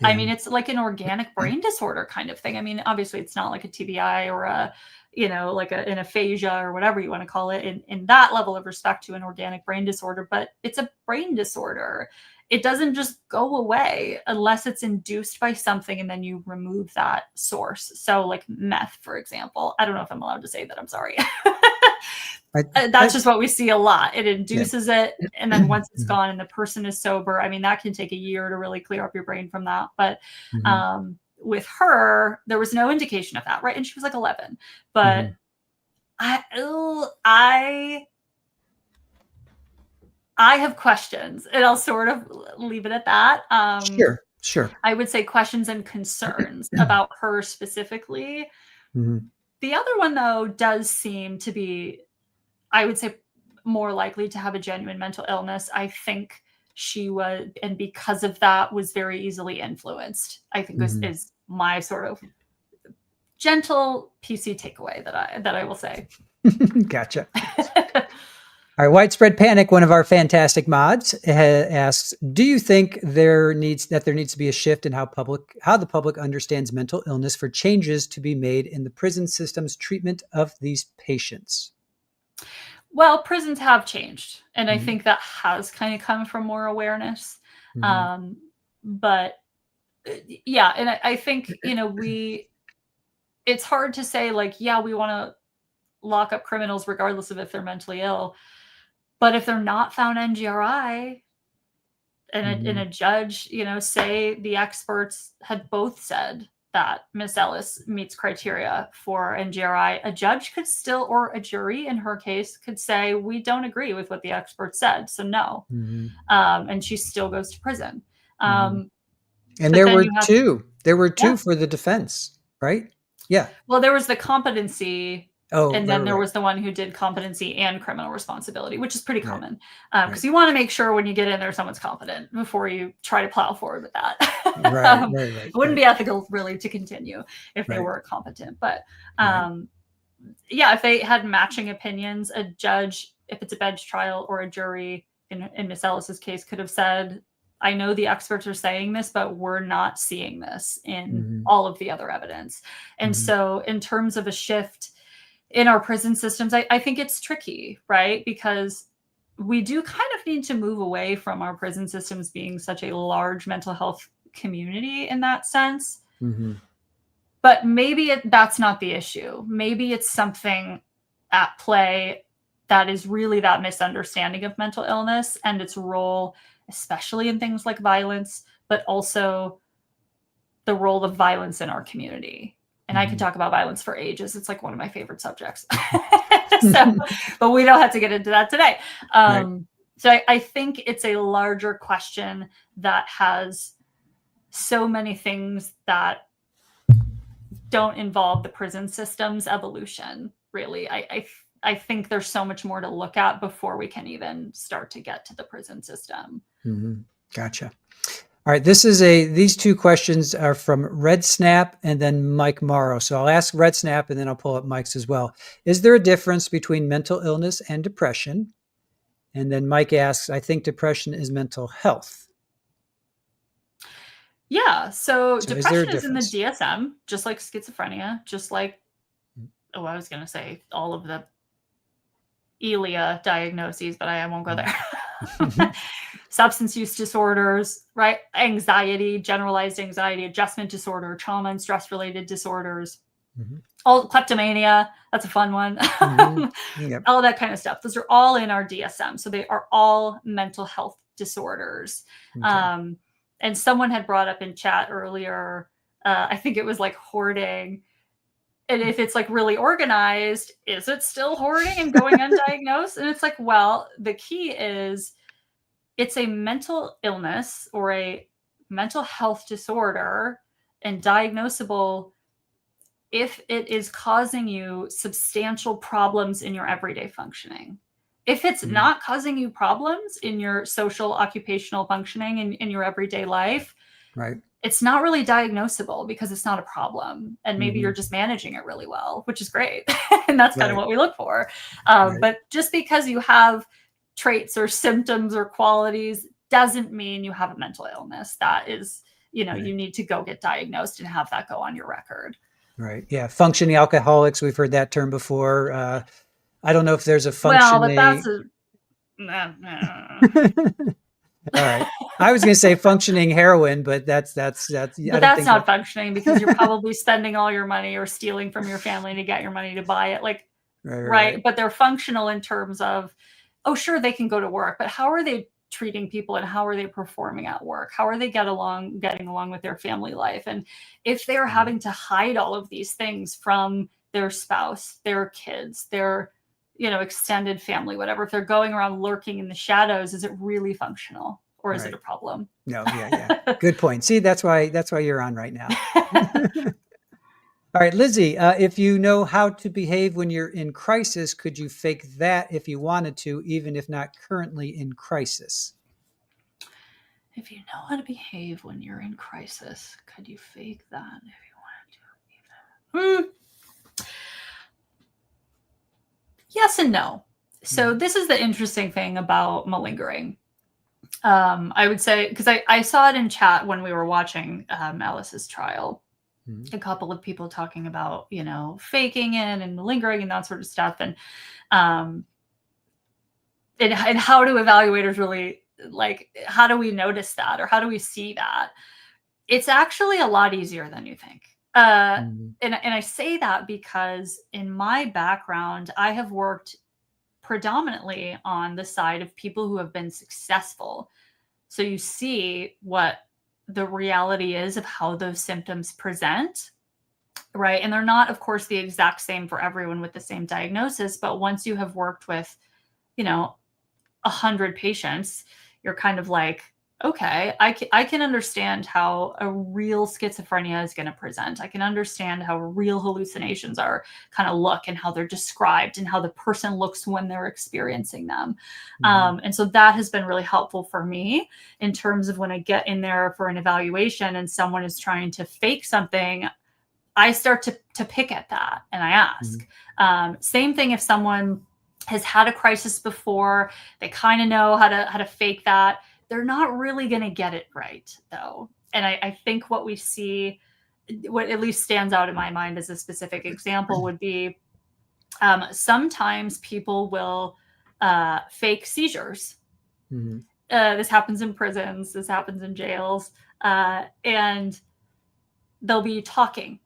I mean, it's like an organic brain disorder kind of thing. I mean, obviously it's not like a TBI or a, like an aphasia or whatever you want to call it in that level of respect to an organic brain disorder, but it's a brain disorder. It doesn't just go away unless it's induced by something and then you remove that source. So like meth, for example. I don't know if I'm allowed to say that. I'm sorry. That's just what we see a lot. It induces it, and then once it's gone and the person is sober, I mean, that can take a year to really clear up your brain from that. But with her, there was no indication of that, right? And she was like 11. But I have questions, and I'll sort of leave it at that. Sure. I would say questions and concerns about her specifically. The other one, though, does seem to be, I would say, more likely to have a genuine mental illness. I think she was, and because of that, was very easily influenced, I think is my sort of gentle PC takeaway that I will say. Gotcha. All right, Widespread Panic, one of our fantastic mods, asks, do you think there needs to be a shift in how the public understands mental illness for changes to be made in the prison system's treatment of these patients? Well, prisons have changed, and I think that has kind of come from more awareness. But yeah, and I think, it's hard to say like, yeah, we want to lock up criminals regardless of if they're mentally ill. But if they're not found NGRI, and a judge, say the experts had both said that Miss Ellis meets criteria for NGRI, a judge could still, or a jury in her case, could say, we don't agree with what the experts said, so no. And she still goes to prison. And there were two. There were two for the defense, right? Yeah. Well, there was the competency. And then there was the one who did competency and criminal responsibility, which is pretty common. Because you want to make sure when you get in there, someone's competent before you try to plow forward with that. It wouldn't be ethical, really, to continue if they were competent. But if they had matching opinions, a judge, if it's a bench trial, or a jury, in Miss Ellis's case, could have said, I know the experts are saying this, but we're not seeing this in Mm-hmm. all of the other evidence. And Mm-hmm. so in terms of a shift in our prison systems, I think it's tricky, right? Because we do kind of need to move away from our prison systems being such a large mental health community in that sense. Mm-hmm. But maybe that's not the issue. Maybe it's something at play that is really that misunderstanding of mental illness and its role, especially in things like violence, but also the role of violence in our community. And I could talk about violence for ages. It's like one of my favorite subjects. But we don't have to get into that today. Right. So I think it's a larger question that has so many things that don't involve the prison system's evolution, really. I think there's so much more to look at before we can even start to get to the prison system. Mm-hmm. Gotcha. All right. These two questions are from Red Snap and then Mike Morrow. So I'll ask Red Snap and then I'll pull up Mike's as well. Is there a difference between mental illness and depression? And then Mike asks, I think depression is mental health. Yeah. So depression is in the difference? DSM, just like schizophrenia, just like, I was going to say all of the ELIA diagnoses, but I won't go there. Substance use disorders, right? Anxiety, generalized anxiety, adjustment disorder, trauma and stress related disorders, all kleptomania. That's a fun one. Yep. All that kind of stuff. Those are all in our DSM. So they are all mental health disorders. Okay. And someone had brought up in chat earlier, I think it was like hoarding. And if it's like really organized, is it still hoarding and going undiagnosed? And it's like, well, the key is it's a mental illness or a mental health disorder and diagnosable if it is causing you substantial problems in your everyday functioning. If it's not causing you problems in your social, occupational functioning in your everyday life, right, it's not really diagnosable because it's not a problem. And maybe you're just managing it really well, which is great. And that's kind of what we look for. But just because you have traits or symptoms or qualities doesn't mean you have a mental illness. That is, you need to go get diagnosed and have that go on your record. Right. Yeah. Functioning alcoholics. We've heard that term before. I don't know if there's a functioning. Well, but that's all right. I was going to say functioning heroin, but that's. But that's not functioning because you're probably spending all your money or stealing from your family to get your money to buy it. Like, right. But they're functional in terms of, oh, sure, they can go to work, but how are they treating people and how are they performing at work? How are they getting along with their family life? And if they're having to hide all of these things from their spouse, their kids, their extended family, whatever, if they're going around lurking in the shadows, is it really functional or is it a problem? No. Yeah. Good point. See, that's why you're on right now. All right, Lizzie, if you know how to behave when you're in crisis, could you fake that if you wanted to, even if not currently in crisis? If you know how to behave when you're in crisis, could you fake that if you wanted to? Yes and no. So this is the interesting thing about malingering. I would say, because I saw it in chat when we were watching Alice's trial. A couple of people talking about, faking it and malingering and that sort of stuff. And how do evaluators really, how do we notice that? Or how do we see that? It's actually a lot easier than you think. And I say that because in my background, I have worked predominantly on the side of people who have been successful. So you see what the reality is of how those symptoms present, right? And they're not, of course, the exact same for everyone with the same diagnosis. But once you have worked with, 100 patients, you're kind of like, okay, I can understand how a real schizophrenia is going to present. I can understand how real hallucinations are kind of look and how they're described and how the person looks when they're experiencing them. And so that has been really helpful for me in terms of when I get in there for an evaluation and someone is trying to fake something, I start to pick at that and I ask. Same thing if someone has had a crisis before, they kind of know how to fake that. They're not really going to get it right, though. And I think what we see, what at least stands out in my mind as a specific example would be sometimes people will fake seizures. Mm-hmm. This happens in prisons, this happens in jails, and they'll be talking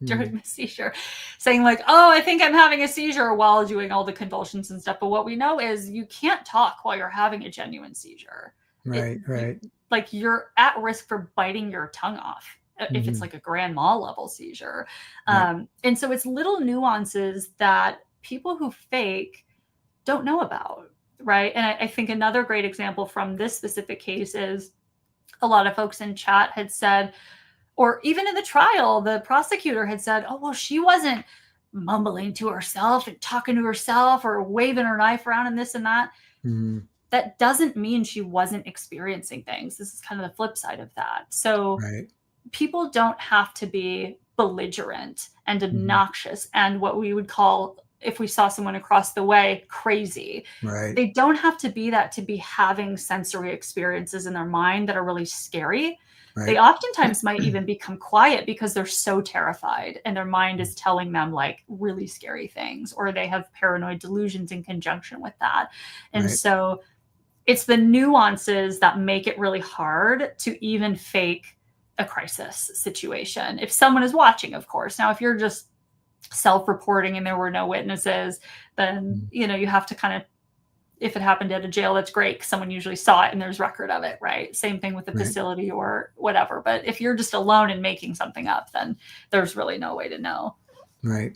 during the seizure, saying like, oh, I think I'm having a seizure, while doing all the convulsions and stuff. But what we know is you can't talk while you're having a genuine seizure. Right. Like you're at risk for biting your tongue off if it's like a grand mal level seizure. Right. And so it's little nuances that people who fake don't know about, right? And I think another great example from this specific case is a lot of folks in chat had said, or even in the trial, the prosecutor had said, oh, well, she wasn't mumbling to herself and talking to herself or waving her knife around and this and that. Mm-hmm. That doesn't mean she wasn't experiencing things. This is kind of the flip side of that. So people don't have to be belligerent and obnoxious and what we would call, if we saw someone across the way, crazy. Right. They don't have to be that to be having sensory experiences in their mind that are really scary. Right. They oftentimes might even become quiet because they're so terrified and their mind is telling them like really scary things, or they have paranoid delusions in conjunction with that. And so it's the nuances that make it really hard to even fake a crisis situation. If someone is watching, of course. Now, if you're just self-reporting and there were no witnesses, then, you know, you have to kind of, if it happened at a jail, that's great because someone usually saw it and there's record of it, right? Same thing with the facility or whatever. But if you're just alone and making something up, then there's really no way to know. Right.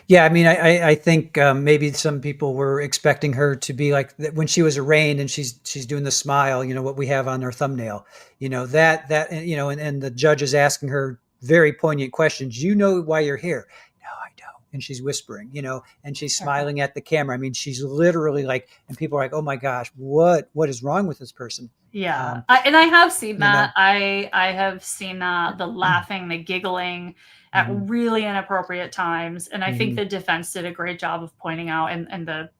Yeah. I mean, I think maybe some people were expecting her to be like when she was arraigned and she's doing the smile, you know, what we have on her thumbnail, you know, that, you know, and the judge is asking her very poignant questions. You know why you're here? No, I don't. And she's whispering, you know, and she's smiling at the camera. I mean, she's literally like, and people are like, oh my gosh, what is wrong with this person? Yeah. And I have seen that. I have seen that, the laughing, the giggling at really inappropriate times. And I think the defense did a great job of pointing out, and the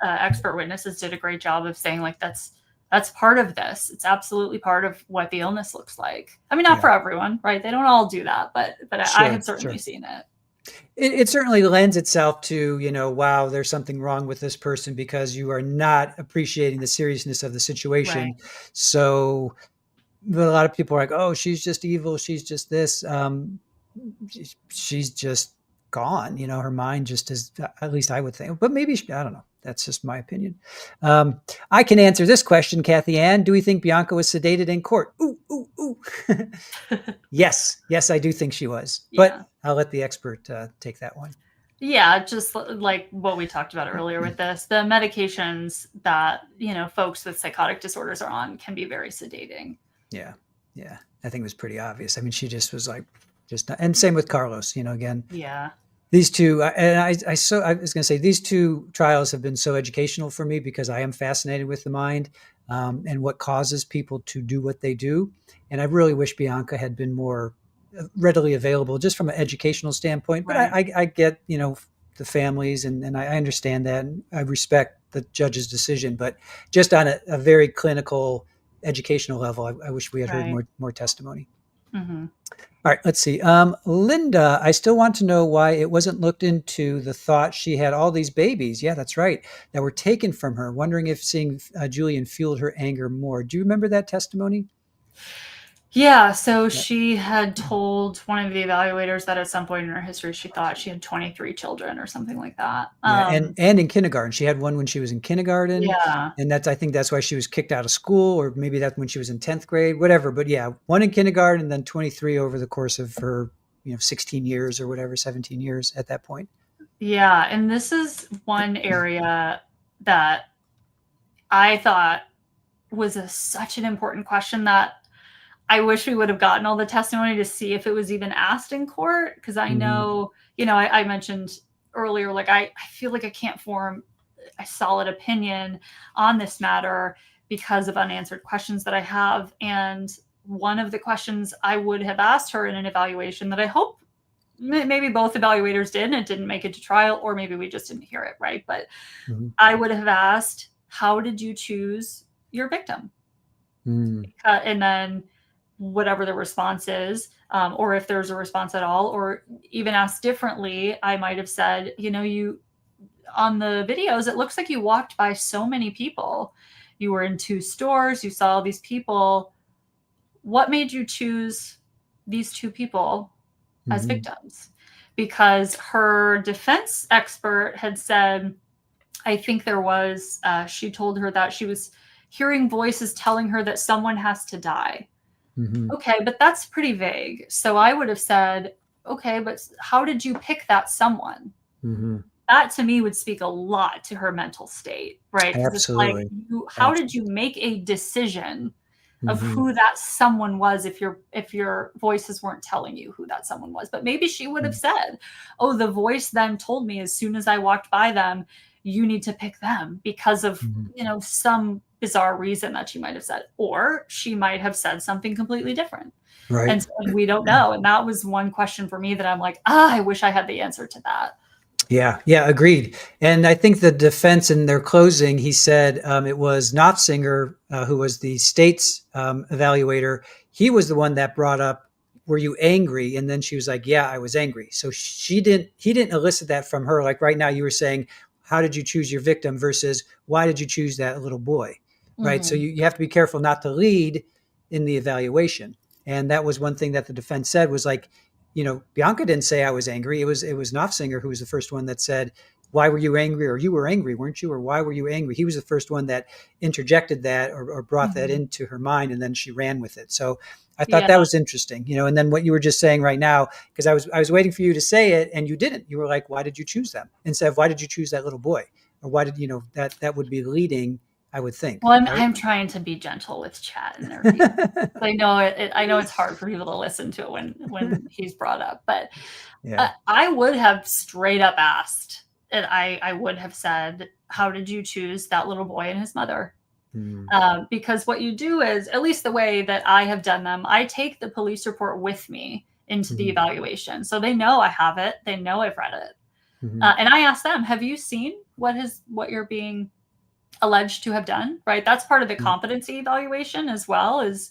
expert witnesses did a great job of saying like, that's part of this. It's absolutely part of what the illness looks like. I mean, not for everyone, right? They don't all do that, but I have certainly seen it. It certainly lends itself to, you know, wow, there's something wrong with this person because you are not appreciating the seriousness of the situation. Right. So a lot of people are like, oh, she's just evil. She's just this. She's just gone. You know, her mind just is, at least I would think, but maybe, I don't know. That's just my opinion. I can answer this question, Kathy Ann. Do we think Bionca was sedated in court? Ooh. Yes, I do think she was. But I'll let the expert take that one. Yeah, just like what we talked about earlier with this, the medications that, you know, folks with psychotic disorders are on can be very sedating. Yeah. I think it was pretty obvious. I mean, she just was like, and same with Carlos, you know, again. Yeah. These two, and I was going to say, these two trials have been so educational for me because I am fascinated with the mind and what causes people to do what they do. And I really wish Bionca had been more readily available just from an educational standpoint. But I get, you know, the families and I understand that. And I respect the judge's decision. But just on a very clinical, educational level, I wish we had heard more testimony. Mm-hmm. All right, let's see. Linda, I still want to know why it wasn't looked into the thought she had all these babies. Yeah, that's right. That were taken from her. Wondering if seeing Julian fueled her anger more. Do you remember that testimony? Yeah, so she had told one of the evaluators that at some point in her history, she thought she had 23 children or something like that. And in kindergarten, she had one when she was in kindergarten. Yeah. And I think that's why she was kicked out of school, or maybe that's when she was in 10th grade, whatever. But yeah, one in kindergarten and then 23 over the course of her, 16 years or whatever, 17 years at that point. Yeah. And this is one area that I thought was such an important question that I wish we would have gotten all the testimony to see if it was even asked in court. Because I know, I mentioned earlier, like I feel like I can't form a solid opinion on this matter because of unanswered questions that I have. And one of the questions I would have asked her in an evaluation that I hope maybe both evaluators did and it didn't make it to trial, or maybe we just didn't hear it, right? But I would have asked, how did you choose your victim? And then whatever the response is, or if there's a response at all, or even asked differently, I might have said, you on the videos, it looks like you walked by so many people. You were in 2 stores, you saw all these people. What made you choose these 2 people as victims? Because her defense expert had said, I think there was, she told her that she was hearing voices telling her that someone has to die. Okay, but that's pretty vague. So I would have said, okay, but how did you pick that someone? That to me would speak a lot to her mental state, right? Because it's like, how did you make a decision of who that someone was if your voices weren't telling you who that someone was? But maybe she would have said, oh, the voice then told me as soon as I walked by them, you need to pick them because of, some bizarre reason that she might have said, or she might have said something completely different. Right. And so we don't know. And that was one question for me that I'm like, I wish I had the answer to that. Yeah, agreed. And I think the defense in their closing, he said it was Knopfsinger, who was the state's evaluator. He was the one that brought up, were you angry? And then she was like, yeah, I was angry. So he didn't elicit that from her. Like right now you were saying, how did you choose your victim versus why did you choose that little boy? Right. So you have to be careful not to lead in the evaluation. And that was one thing that the defense said was like, Bionca didn't say I was angry. It was Knopfsinger who was the first one that said, why were you angry? Or you were angry, weren't you? Or why were you angry? He was the first one that interjected that or brought that into her mind, and then she ran with it. So I thought that was interesting, and then what you were just saying right now, because I was waiting for you to say it and you didn't. You were like, why did you choose them? Instead of why did you choose that little boy? Or why did, that would be leading, I would think. Well, I'm trying to be gentle with chat and everything. I know it's hard for people to listen to it when he's brought up, but I would have straight up asked, and I would have said, how did you choose that little boy and his mother? Because what you do is, at least the way that I have done them, I take the police report with me into the evaluation. So they know I have it. They know I've read it. And I ask them, have you seen what you're being alleged to have done? Right. That's part of the competency evaluation as well, is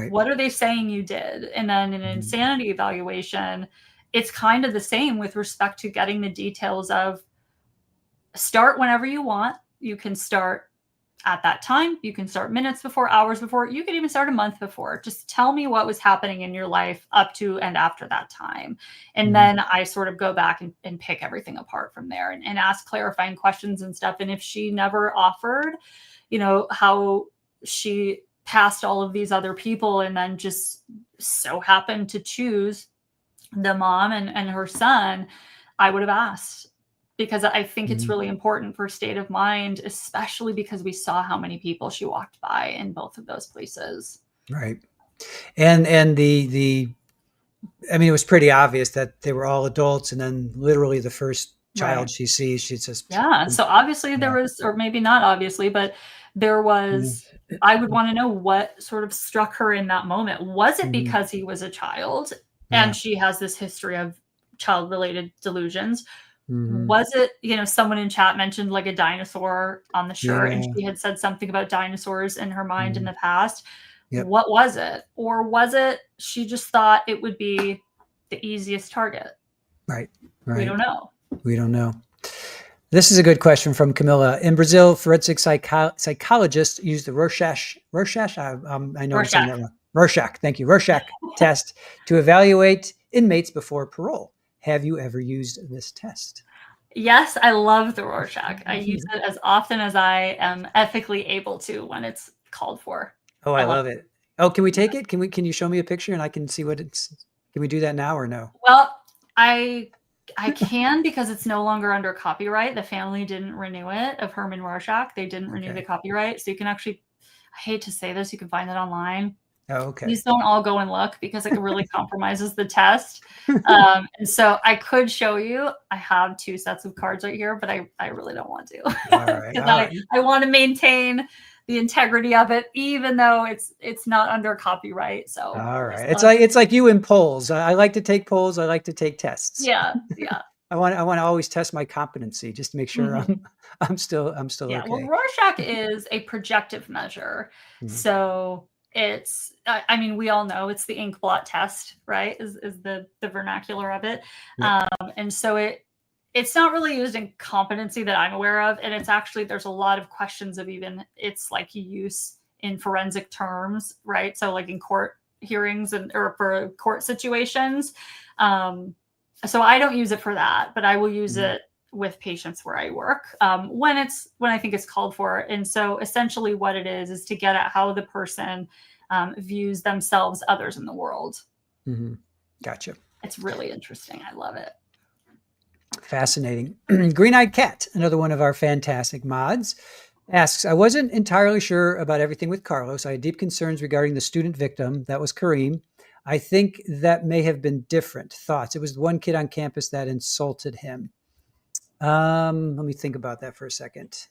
what are they saying you did? And then in an insanity evaluation, it's kind of the same with respect to getting the details of start whenever you want. You can start at that time. You can start minutes before, hours before. You could even start a month before. Just tell me what was happening in your life up to and after that time. And then I sort of go back and pick everything apart from there and ask clarifying questions and stuff. And if she never offered, how she passed all of these other people and then just so happened to choose the mom and her son, I would have asked. Because I think it's really important for state of mind, especially because we saw how many people she walked by in both of those places. Right. And it was pretty obvious that they were all adults. And then literally the first child she sees, she says, so obviously there was, or maybe not obviously, but there was, I would want to know what sort of struck her in that moment. Was it because he was a child and she has this history of child-related delusions? Was it, someone in chat mentioned like a dinosaur on the shirt and she had said something about dinosaurs in her mind in the past. What was it? Or was it she just thought it would be the easiest target? Right. We don't know. This is a good question from Camilla. In Brazil, forensic psychologists use the Rorschach. I know I'm saying that wrong. Rorschach. Thank you. Rorschach test to evaluate inmates before parole. Have you ever used this test? Yes, I love the Rorschach. I use it as often as I am ethically able to when it's called for. Oh, I love it. Oh, can we take it? Can you show me a picture and I can see what it's? Can we do that now or no? Well, I can because it's no longer under copyright. The family didn't renew it of Herman Rorschach. They didn't renew the copyright. So you can actually, I hate to say this, you can find it online. Oh, okay. Please don't all go and look because it really compromises the test. And so I could show you. I have 2 sets of cards right here, but I really don't want to. All right. I want to maintain the integrity of it, even though it's not under copyright. So all right. It's like you in polls. I like to take polls. I like to take tests. Yeah. I want to always test my competency just to make sure I'm still okay. Well, Rorschach is a projective measure. So I mean, we all know it's the ink blot test, right? Is the vernacular of it. Yep. And so it's not really used in competency that I'm aware of. And it's actually, there's a lot of questions of even its like use in forensic terms, right? So like in court hearings or for court situations. So I don't use it for that, but I will use it with patients where I work when I think it's called for. And so essentially what it is to get at how the person views themselves, others in the world. Mm-hmm. Gotcha. It's really interesting. I love it. Fascinating. Green-Eyed Cat, another one of our fantastic mods, asks, I wasn't entirely sure about everything with Carlos. I had deep concerns regarding the student victim. That was Kareem. I think that may have been different. Thoughts? It was the one kid on campus that insulted him. Let me think about that for a second.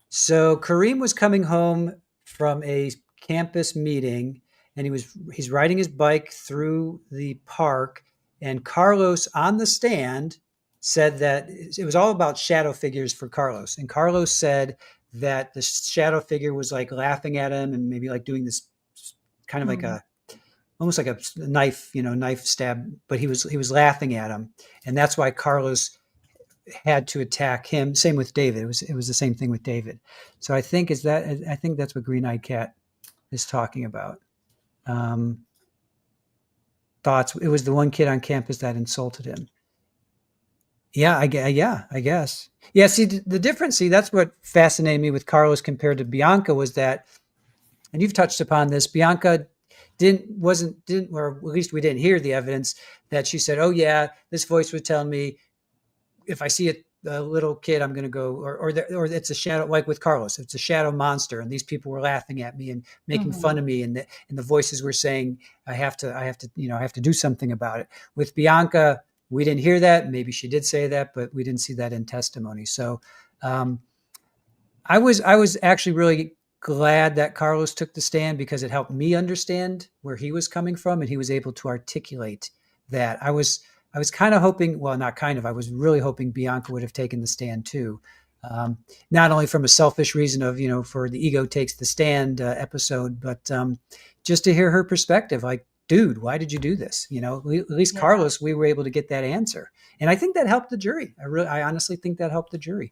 So Kareem was coming home from a campus meeting, and he's riding his bike through the park, and Carlos on the stand said that it was all about shadow figures for Carlos. And Carlos said that the shadow figure was like laughing at him and maybe like doing this kind of like almost like a knife stab, but he was laughing at him. And that's why Carlos had to attack him. Same with David. It was the same thing with David. So I think that's what Green-Eyed Cat is talking about. Thoughts? It was the one kid on campus that insulted him. Yeah, I guess. Yeah, see the difference. See, that's what fascinated me with Carlos compared to Bionca was that, and you've touched upon this. Bionca didn't, or at least we didn't hear the evidence that she said, "Oh yeah, this voice was telling me if I see a little kid, I'm going to go," or it's a shadow, like with Carlos, it's a shadow monster, and these people were laughing at me and making fun of me, and the voices were saying, I have to do something about it. With Bionca, we didn't hear that. Maybe she did say that, but we didn't see that in testimony. So I was actually really glad that Carlos took the stand because it helped me understand where he was coming from, and he was able to articulate that. I was kind of hoping, well, not kind of, I was really hoping Bionca would have taken the stand too. Not only from a selfish reason of, for the ego takes the stand episode, but just to hear her perspective, like, dude, why did you do this? At least Carlos, we were able to get that answer. And I think that helped the jury. I honestly think that helped the jury.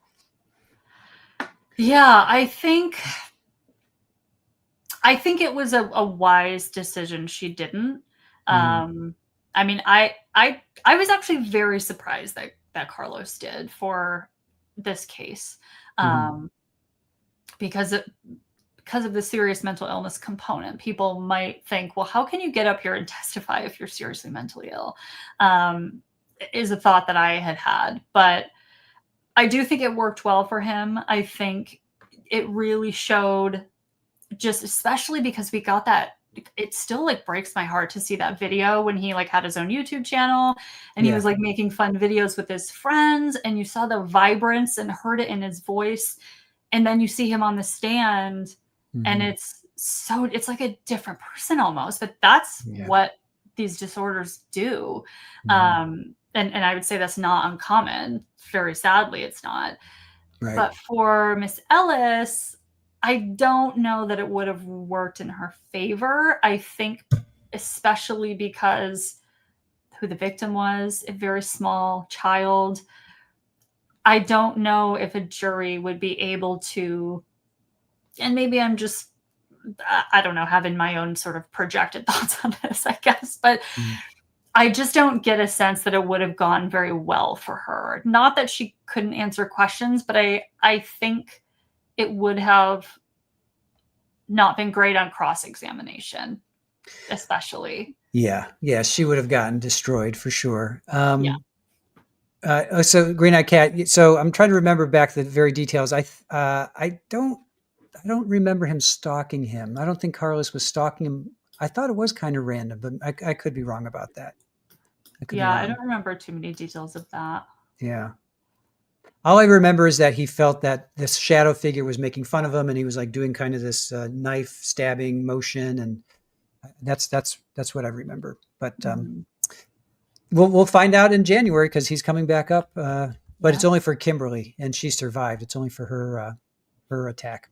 Yeah, I think it was a wise decision. She didn't. I mean, I was actually very surprised that Carlos did for this case, because of the serious mental illness component. People might think, well, how can you get up here and testify if you're seriously mentally ill? Is a thought that I had, but I do think it worked well for him. I think it really showed, just especially because we got that. It still like breaks my heart to see that video when he like had his own YouTube channel and he was like making fun videos with his friends, and you saw the vibrance and heard it in his voice. And then you see him on the stand and it's like a different person almost, but that's what these disorders do. And I would say that's not uncommon. Very sadly, it's not. Right. But for Miss Ellis, I don't know that it would have worked in her favor. I think especially because who the victim was, a very small child. I don't know if a jury would be able to, and maybe I'm just, I don't know, having my own sort of projected thoughts on this, I guess, but I just don't get a sense that it would have gone very well for her. Not that she couldn't answer questions, but I think it would have not been great on cross-examination, especially. Yeah, she would have gotten destroyed for sure. So Green-Eyed Cat. So I'm trying to remember back the very details. I don't remember him stalking him. I don't think Carlos was stalking him. I thought it was kind of random, but I could be wrong about that. I don't remember too many details of that. Yeah. All I remember is that he felt that this shadow figure was making fun of him, and he was like doing kind of this knife stabbing motion, and that's what I remember. But we'll find out in January because he's coming back up. But it's only for Kimberly, and she survived. It's only for her attack.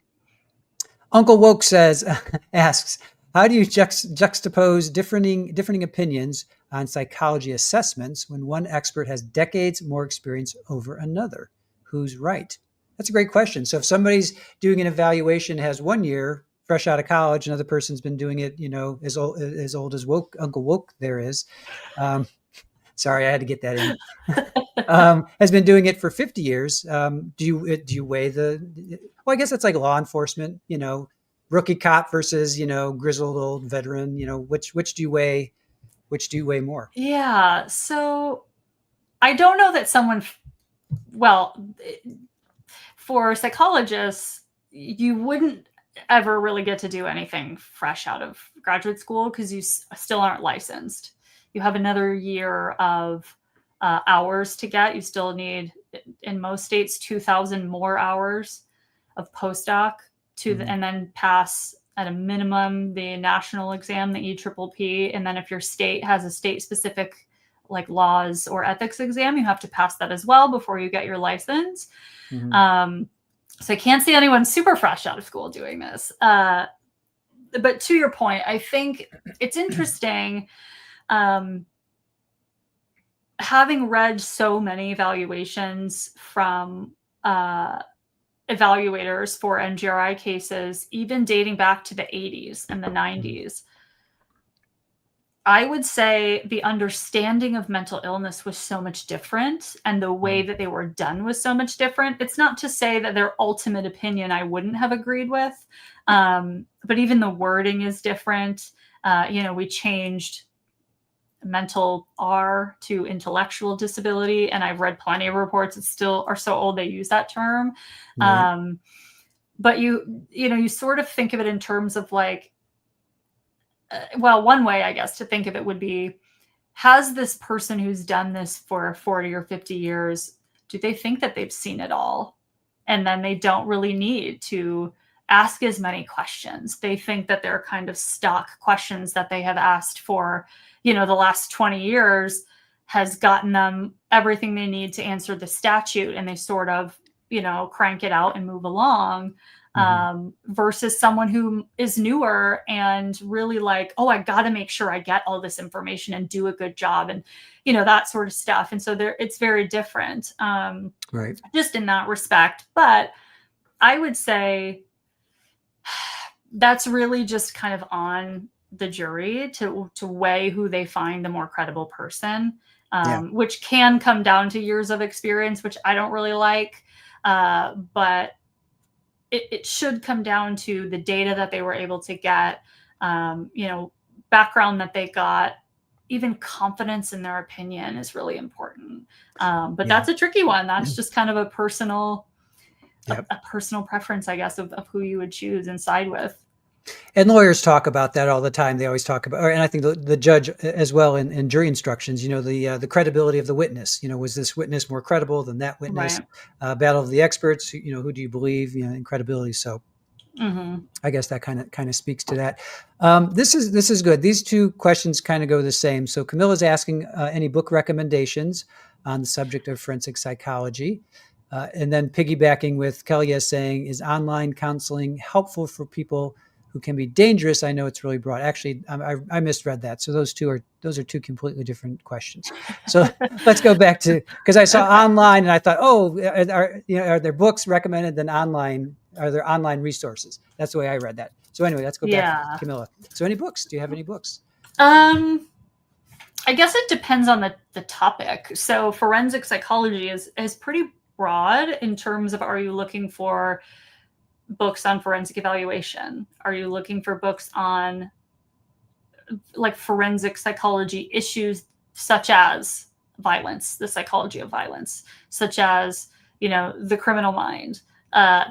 Uncle Woke says, asks, how do you juxtapose differing opinions on psychology assessments when one expert has decades more experience over another? Who's right? That's a great question. So if somebody's doing an evaluation, has 1 year fresh out of college, another person's been doing it, as old as Woke Uncle Woke there is. Um, sorry, I had to get that in. Has been doing it for 50 years. Do you weigh the? Well, I guess it's like law enforcement. Rookie cop versus grizzled old veteran. Which do you weigh? Which do you weigh more? Yeah. So I don't know that someone. Well, for psychologists, you wouldn't ever really get to do anything fresh out of graduate school because you still aren't licensed. You have another year of hours to get. You still need, in most states, 2,000 more hours of postdoc and then pass at a minimum the national exam, the EPPP, and then if your state has a state-specific like laws or ethics exam, you have to pass that as well before you get your license. So I can't see anyone super fresh out of school doing this. But to your point, I think it's interesting. Having read so many evaluations from evaluators for NGRI cases, even dating back to the 80s and the 90s, I would say the understanding of mental illness was so much different, and the way that they were done was so much different. It's not to say that their ultimate opinion I wouldn't have agreed with, but even the wording is different. We changed mental R to intellectual disability, and I've read plenty of reports that still are so old they use that term. Right. But you sort of think of it in terms of like, one way, I guess, to think of it would be, has this person who's done this for 40 or 50 years, do they think that they've seen it all? And then they don't really need to ask as many questions. They think that they're kind of stock questions that they have asked for, the last 20 years has gotten them everything they need to answer the statute, and they sort of, crank it out and move along. Versus someone who is newer and really like, oh, I got to make sure I get all this information and do a good job, and that sort of stuff. And so it's very different, right? Just in that respect. But I would say that's really just kind of on the jury to weigh who they find the more credible person, which can come down to years of experience, which I don't really like, but it should come down to the data that they were able to get, background that they got. Even confidence in their opinion is really important. But that's a tricky one. That's just kind of a personal preference, I guess, of who you would choose and side with. And lawyers talk about that all the time. They always talk about, and I think the judge as well in jury instructions, the credibility of the witness. Was this witness more credible than that witness? Right. Battle of the experts. Who do you believe? In credibility. So I guess that kind of speaks to that. This is good. These two questions kind of go the same. So Camilla's asking any book recommendations on the subject of forensic psychology. And then piggybacking with Kelly saying, is online counseling helpful for people who can be dangerous? I know it's really broad. Actually, I misread that. So those are two completely different questions. So let's go back to, because I saw online and I thought, are there books recommended than online? Are there online resources? That's the way I read that. So anyway, let's go back to Camilla. So any books? Do you have any books? I guess it depends on the topic. So forensic psychology is pretty broad in terms of, are you looking for books on forensic evaluation? Are you looking for books on like forensic psychology issues such as violence, the psychology of violence, such as, the criminal mind,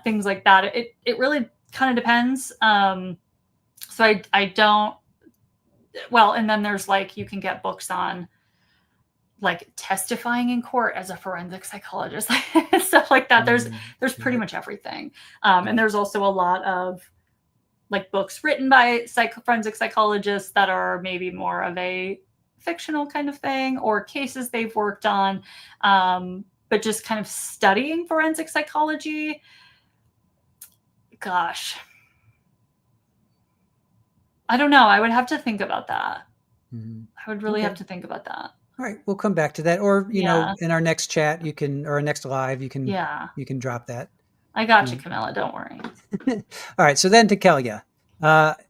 things like that? It really kind of depends. So I don't, and then there's like, you can get books on like testifying in court as a forensic psychologist, stuff like that. There's pretty much everything. And there's also a lot of like books written by forensic psychologists that are maybe more of a fictional kind of thing, or cases they've worked on, but just kind of studying forensic psychology. Gosh, I don't know. I would have to think about that. Mm-hmm. I would really Okay. have to think about that. All right, we'll come back to that, or Yeah. in our next chat, or our next live, Yeah. you can drop that. I got you, Camilla. Don't worry. All right, so then to Kelia,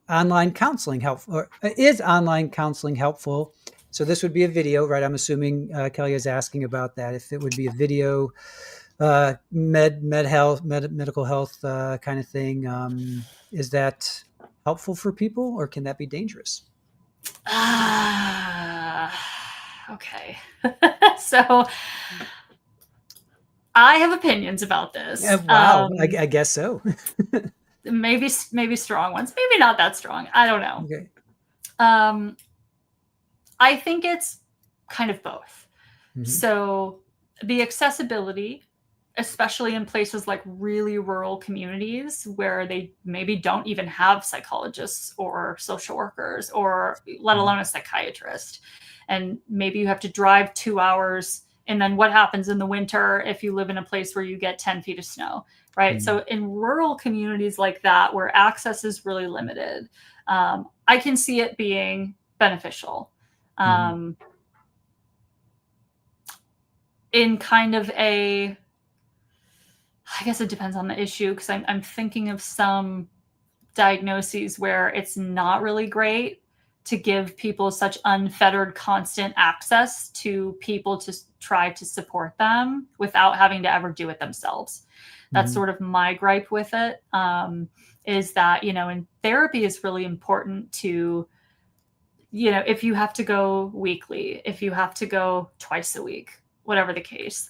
online counseling helpful? Or is online counseling helpful? So this would be a video, right? I'm assuming Kelia is asking about that. If it would be a video, medical health kind of thing, is that helpful for people, or can that be dangerous? Okay. So I have opinions about this. Wow, I guess so. Maybe strong ones, maybe not that strong. I don't know. Okay. I think it's kind of both. Mm-hmm. So the accessibility, especially in places like really rural communities where they maybe don't even have psychologists or social workers, or let alone a psychiatrist. And maybe you have to drive 2 hours. And then what happens in the winter if you live in a place where you get 10 feet of snow, right? Mm-hmm. So in rural communities like that, where access is really limited, I can see it being beneficial. In kind of I guess it depends on the issue, because I'm thinking of some diagnoses where it's not really great to give people such unfettered, constant access to people to try to support them without having to ever do it themselves. That's sort of my gripe with it, is that, in therapy is really important to, if you have to go weekly, if you have to go twice a week, whatever the case,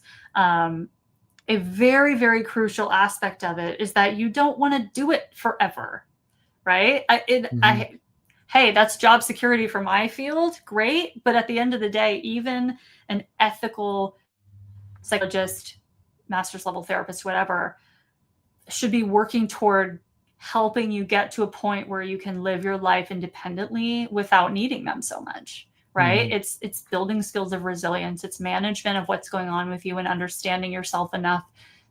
a very, very crucial aspect of it is that you don't want to do it forever, right? Hey, that's job security for my field, great. But at the end of the day, even an ethical psychologist, master's level therapist, whatever, should be working toward helping you get to a point where you can live your life independently without needing them so much. Right? It's building skills of resilience. It's management of what's going on with you and understanding yourself enough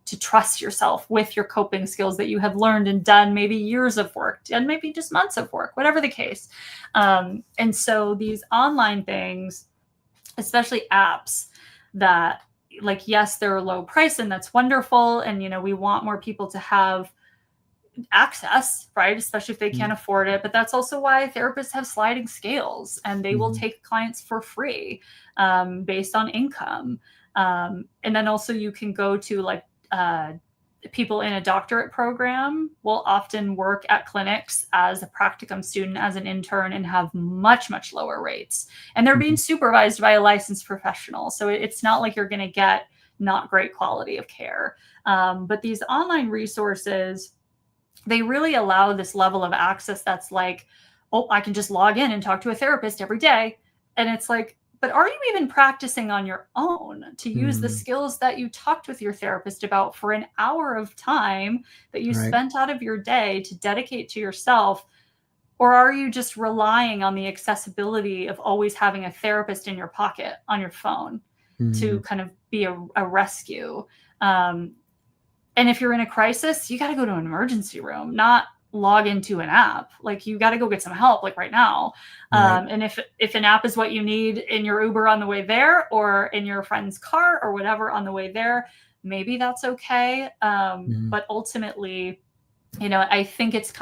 to trust yourself with your coping skills that you have learned and done maybe years of work and maybe just months of work, whatever the case. And so these online things, especially apps that, like, yes, they're low price and that's wonderful. And, we want more people to have access, right? Especially if they can't afford it. But that's also why therapists have sliding scales, and they will take clients for free based on income. And then also you can go to, like, people in a doctorate program will often work at clinics as a practicum student, as an intern, and have much, much lower rates. And they're being supervised by a licensed professional. So it's not like you're going to get not great quality of care. But these online resources, they really allow this level of access that's like, oh, I can just log in and talk to a therapist every day. And it's like, but are you even practicing on your own to use the skills that you talked with your therapist about for an hour of time that you spent out of your day to dedicate to yourself? Or are you just relying on the accessibility of always having a therapist in your pocket on your phone to kind of be a rescue? And if you're in a crisis, you got to go to an emergency room, not log into an app. Like, you got to go get some help, like right now. And if an app is what you need in your Uber on the way there, or in your friend's car or whatever on the way there, maybe that's okay. But ultimately, I think it's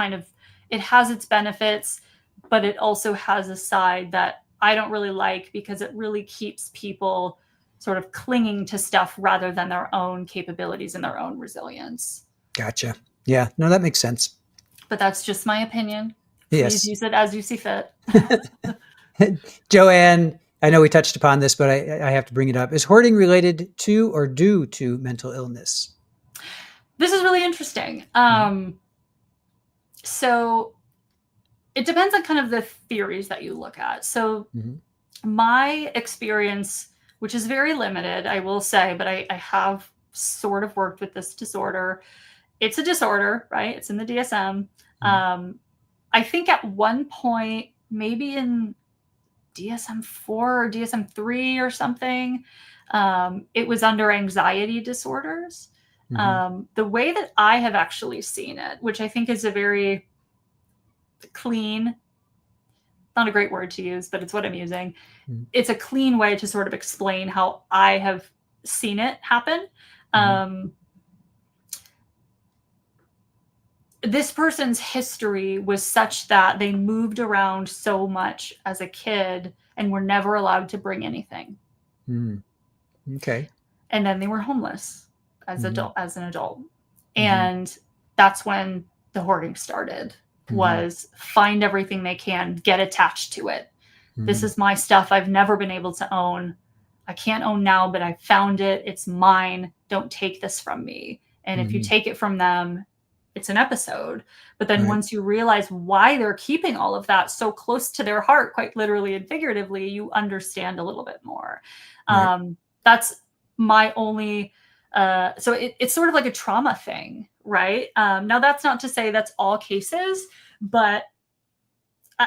it has its benefits, but it also has a side that I don't really like, because it really keeps people sort of clinging to stuff rather than their own capabilities and their own resilience. Gotcha. Yeah, no, that makes sense. But that's just my opinion. Please use it as you see fit. Joanne, I know we touched upon this, but I have to bring it up. Is hoarding related to or due to mental illness? This is really interesting. So it depends on kind of the theories that you look at. So my experience, which is very limited, I will say, but I have sort of worked with this disorder. It's a disorder, right? It's in the DSM. I think at one point, maybe in DSM-4 or DSM-3 or something, it was under anxiety disorders. The way that I have actually seen it, which I think is a very clean not a great word to use, but it's what I'm using. Mm-hmm. It's a clean way to sort of explain how I have seen it happen. This person's history was such that they moved around so much as a kid and were never allowed to bring anything. Okay. And then they were homeless as an adult. Mm-hmm. And that's when the hoarding started, was find everything they can, get attached to it. This is my stuff. I've never been able to own. I can't own now, but I found it. It's mine. Don't take this from me. And if you take it from them, it's an episode. But then once you realize why they're keeping all of that so close to their heart, quite literally and figuratively, you understand a little bit more. That's my only, so it's sort of like a trauma thing, right? Now that's not to say that's all cases, but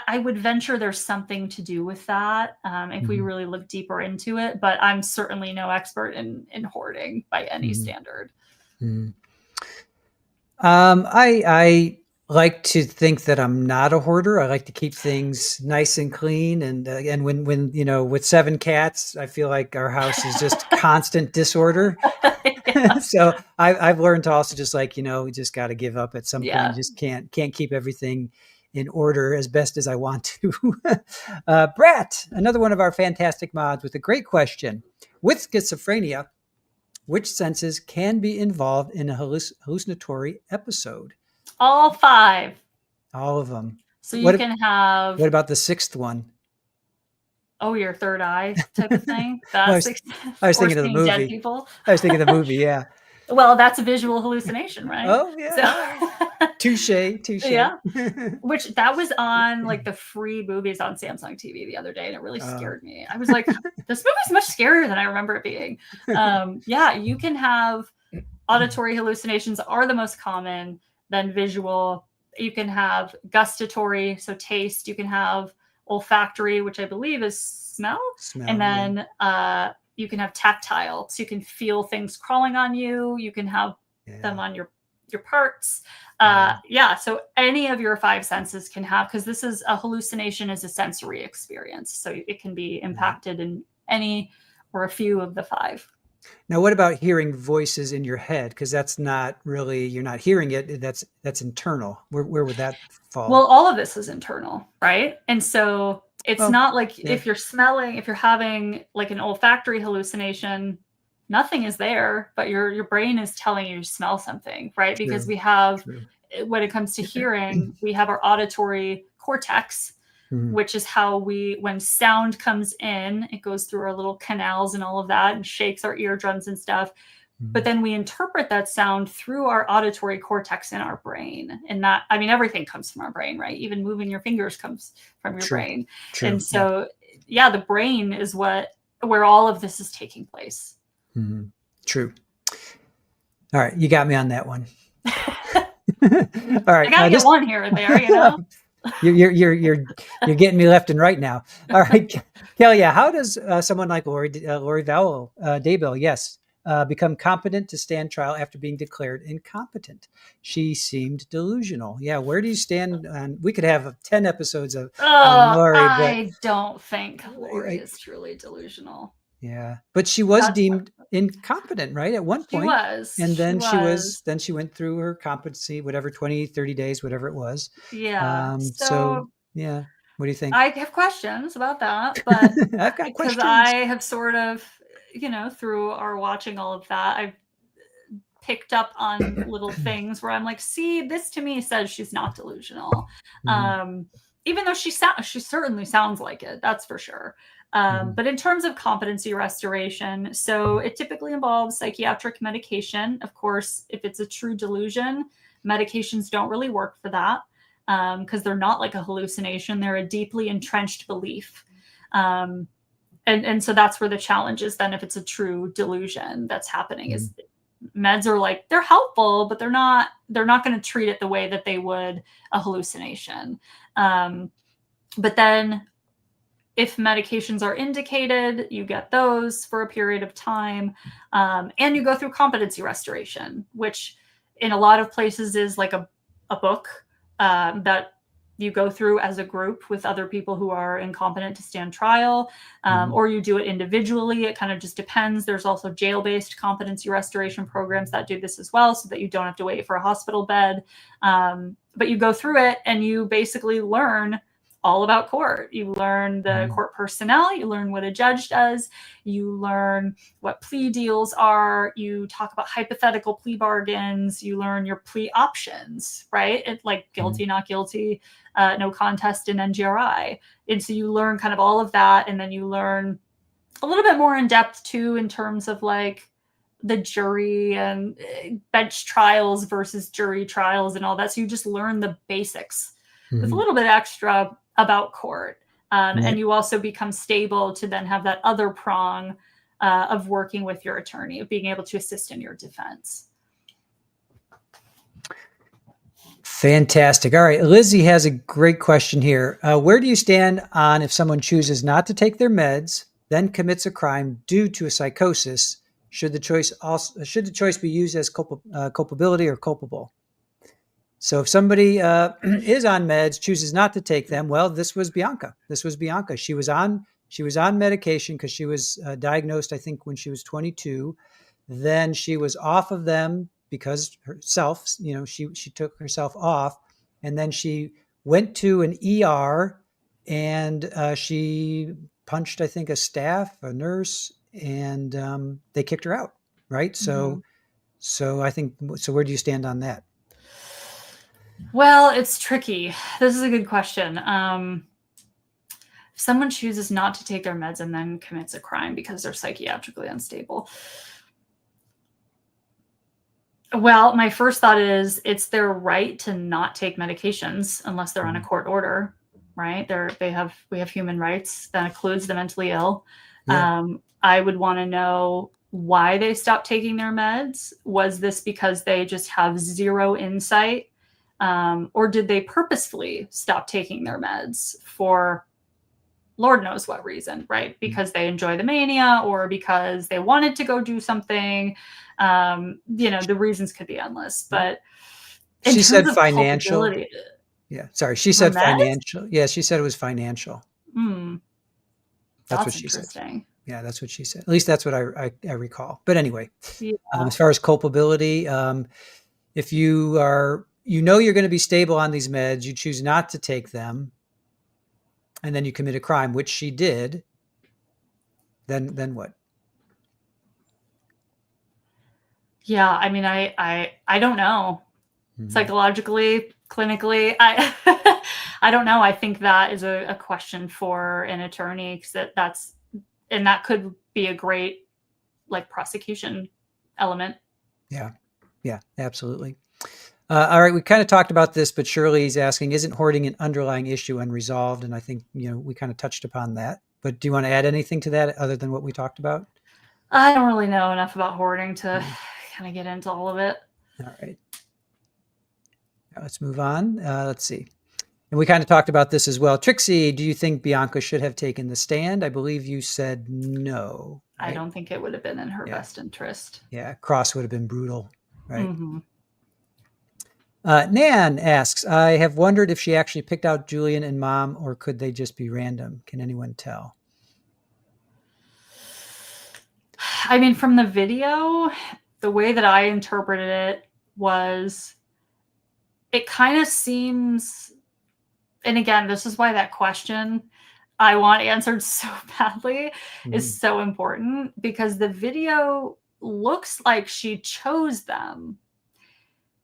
I would venture there's something to do with that if we really look deeper into it. But I'm certainly no expert in hoarding by any standard. I like to think that I'm not a hoarder. I like to keep things nice and clean. And when with 7 cats, I feel like our house is just constant disorder. So I've learned to also just we just got to give up at some point. You just can't keep everything in order as best as I want to. Brett, another one of our fantastic mods with a great question. With schizophrenia, which senses can be involved in a hallucinatory episode? All 5. All of them. So you can have... What about the 6th one? Oh, your third eye type of thing? I was thinking of the movie. Dead people. I was thinking of the movie, yeah. Well, that's a visual hallucination, right? Oh, yeah. So, touche. Yeah. Which that was on the free movies on Samsung TV the other day, and it really scared me. I was like, this movie's much scarier than I remember it being. You can have auditory hallucinations are the most common, then visual. You can have gustatory, so taste. You can have olfactory, which I believe is smell. And then you can have tactile, so you can feel things crawling on you. You can have them on your parts. So any of your 5 senses can have, because this is a hallucination is a sensory experience. So it can be impacted in any or a few of the 5. Now, what about hearing voices in your head? Because that's not really, you're not hearing it. That's internal. Where would that fall? Well, all of this is internal, right? And so it's not like if you're smelling, if you're having an olfactory hallucination, nothing is there, but your brain is telling you to smell something, right? Because we have, when it comes to hearing, we have our auditory cortex, which is how when sound comes in, it goes through our little canals and all of that and shakes our eardrums and stuff. But then we interpret that sound through our auditory cortex in our brain. And that, everything comes from our brain, right? Even moving your fingers comes from your brain. And so, the brain is where all of this is taking place. True. All right. You got me on that one. All right. I got to get one here or there, You're getting me left and right now. All right, Kelly. How does someone like Lori Daybell, become competent to stand trial after being declared incompetent? She seemed delusional. Where do you stand on? We could have 10 episodes of Lori. I don't think Lori is truly delusional. Yeah, but she was deemed incompetent, right? At one point. She was. And then she went through her competency, whatever, 20, 30 days, whatever it was. Yeah. So, what do you think? I have questions about that, but I've got questions. Because I have sort of, through our watching all of that, I've picked up on little things where I'm like, see, this to me says she's not delusional. Even though she certainly sounds like it, that's for sure. But in terms of competency restoration, so it typically involves psychiatric medication. Of course, if it's a true delusion, medications don't really work for that because they're not like a hallucination. They're a deeply entrenched belief. And so that's where the challenge is then if it's a true delusion that's happening is meds are they're helpful, but they're not going to treat it the way that they would a hallucination. But then if medications are indicated, you get those for a period of time. And you go through competency restoration, which in a lot of places is like a book that you go through as a group with other people who are incompetent to stand trial, or you do it individually. It kind of just depends. There's also jail-based competency restoration programs that do this as well, so that you don't have to wait for a hospital bed. But you go through it and you basically learn all about court. You learn the court personnel, you learn what a judge does, you learn what plea deals are, you talk about hypothetical plea bargains, you learn your plea options, right? It's like guilty, not guilty, no contest in NGRI. And so you learn kind of all of that, and then you learn a little bit more in depth too, in terms of like the jury and bench trials versus jury trials and all that. So you just learn the basics with a little bit extra about court. And you also become stable to then have that other prong of working with your attorney, of being able to assist in your defense. Fantastic. All right. Lizzie has a great question here. Where do you stand on if someone chooses not to take their meds, then commits a crime due to a psychosis? Should the choice be used as culpability or culpable? So if somebody is on meds, chooses not to take them, well, this was Bionca. She was on medication because she was diagnosed, I think, when she was 22. Then she was off of them because herself, she took herself off, and then she went to an ER and she punched, I think, a nurse, and they kicked her out. Right. So I think, so where do you stand on that? Well, it's tricky. This is a good question. If someone chooses not to take their meds and then commits a crime because they're psychiatrically unstable, well, my first thought is it's their right to not take medications unless they're on a court order, right? We have human rights that includes the mentally ill. Yeah. I would want to know why they stopped taking their meds. Was this because they just have zero insight? Or did they purposefully stop taking their meds for Lord knows what reason, right? Because they enjoy the mania, or because they wanted to go do something. The reasons could be endless, but she said financial. Yeah, sorry. She said financial. Yeah, she said it was financial. That's what she said. Yeah, that's what she said. At least that's what I recall. But anyway, as far as culpability, if you are, you're going to be stable on these meds, you choose not to take them, and then you commit a crime, which she did, then what? Yeah, I mean, I don't know. Psychologically, clinically, I I don't know. I think that is a question for an attorney, because that could be a great prosecution element. Yeah, absolutely. All right, we kind of talked about this, but Shirley's asking, isn't hoarding an underlying issue unresolved? And I think, we kind of touched upon that. But do you want to add anything to that other than what we talked about? I don't really know enough about hoarding to kind of get into all of it. All right. Now let's move on. Let's see. And we kind of talked about this as well. Trixie, do you think Bionca should have taken the stand? I believe you said no. Right? I don't think it would have been in her best interest. Yeah, cross would have been brutal, right? Nan asks, I have wondered if she actually picked out Julian and Mom, or could they just be random? Can anyone tell? I mean, from the video, the way that I interpreted it was, it kind of seems, and again, this is why that question I want answered so badly is so important, because the video looks like she chose them.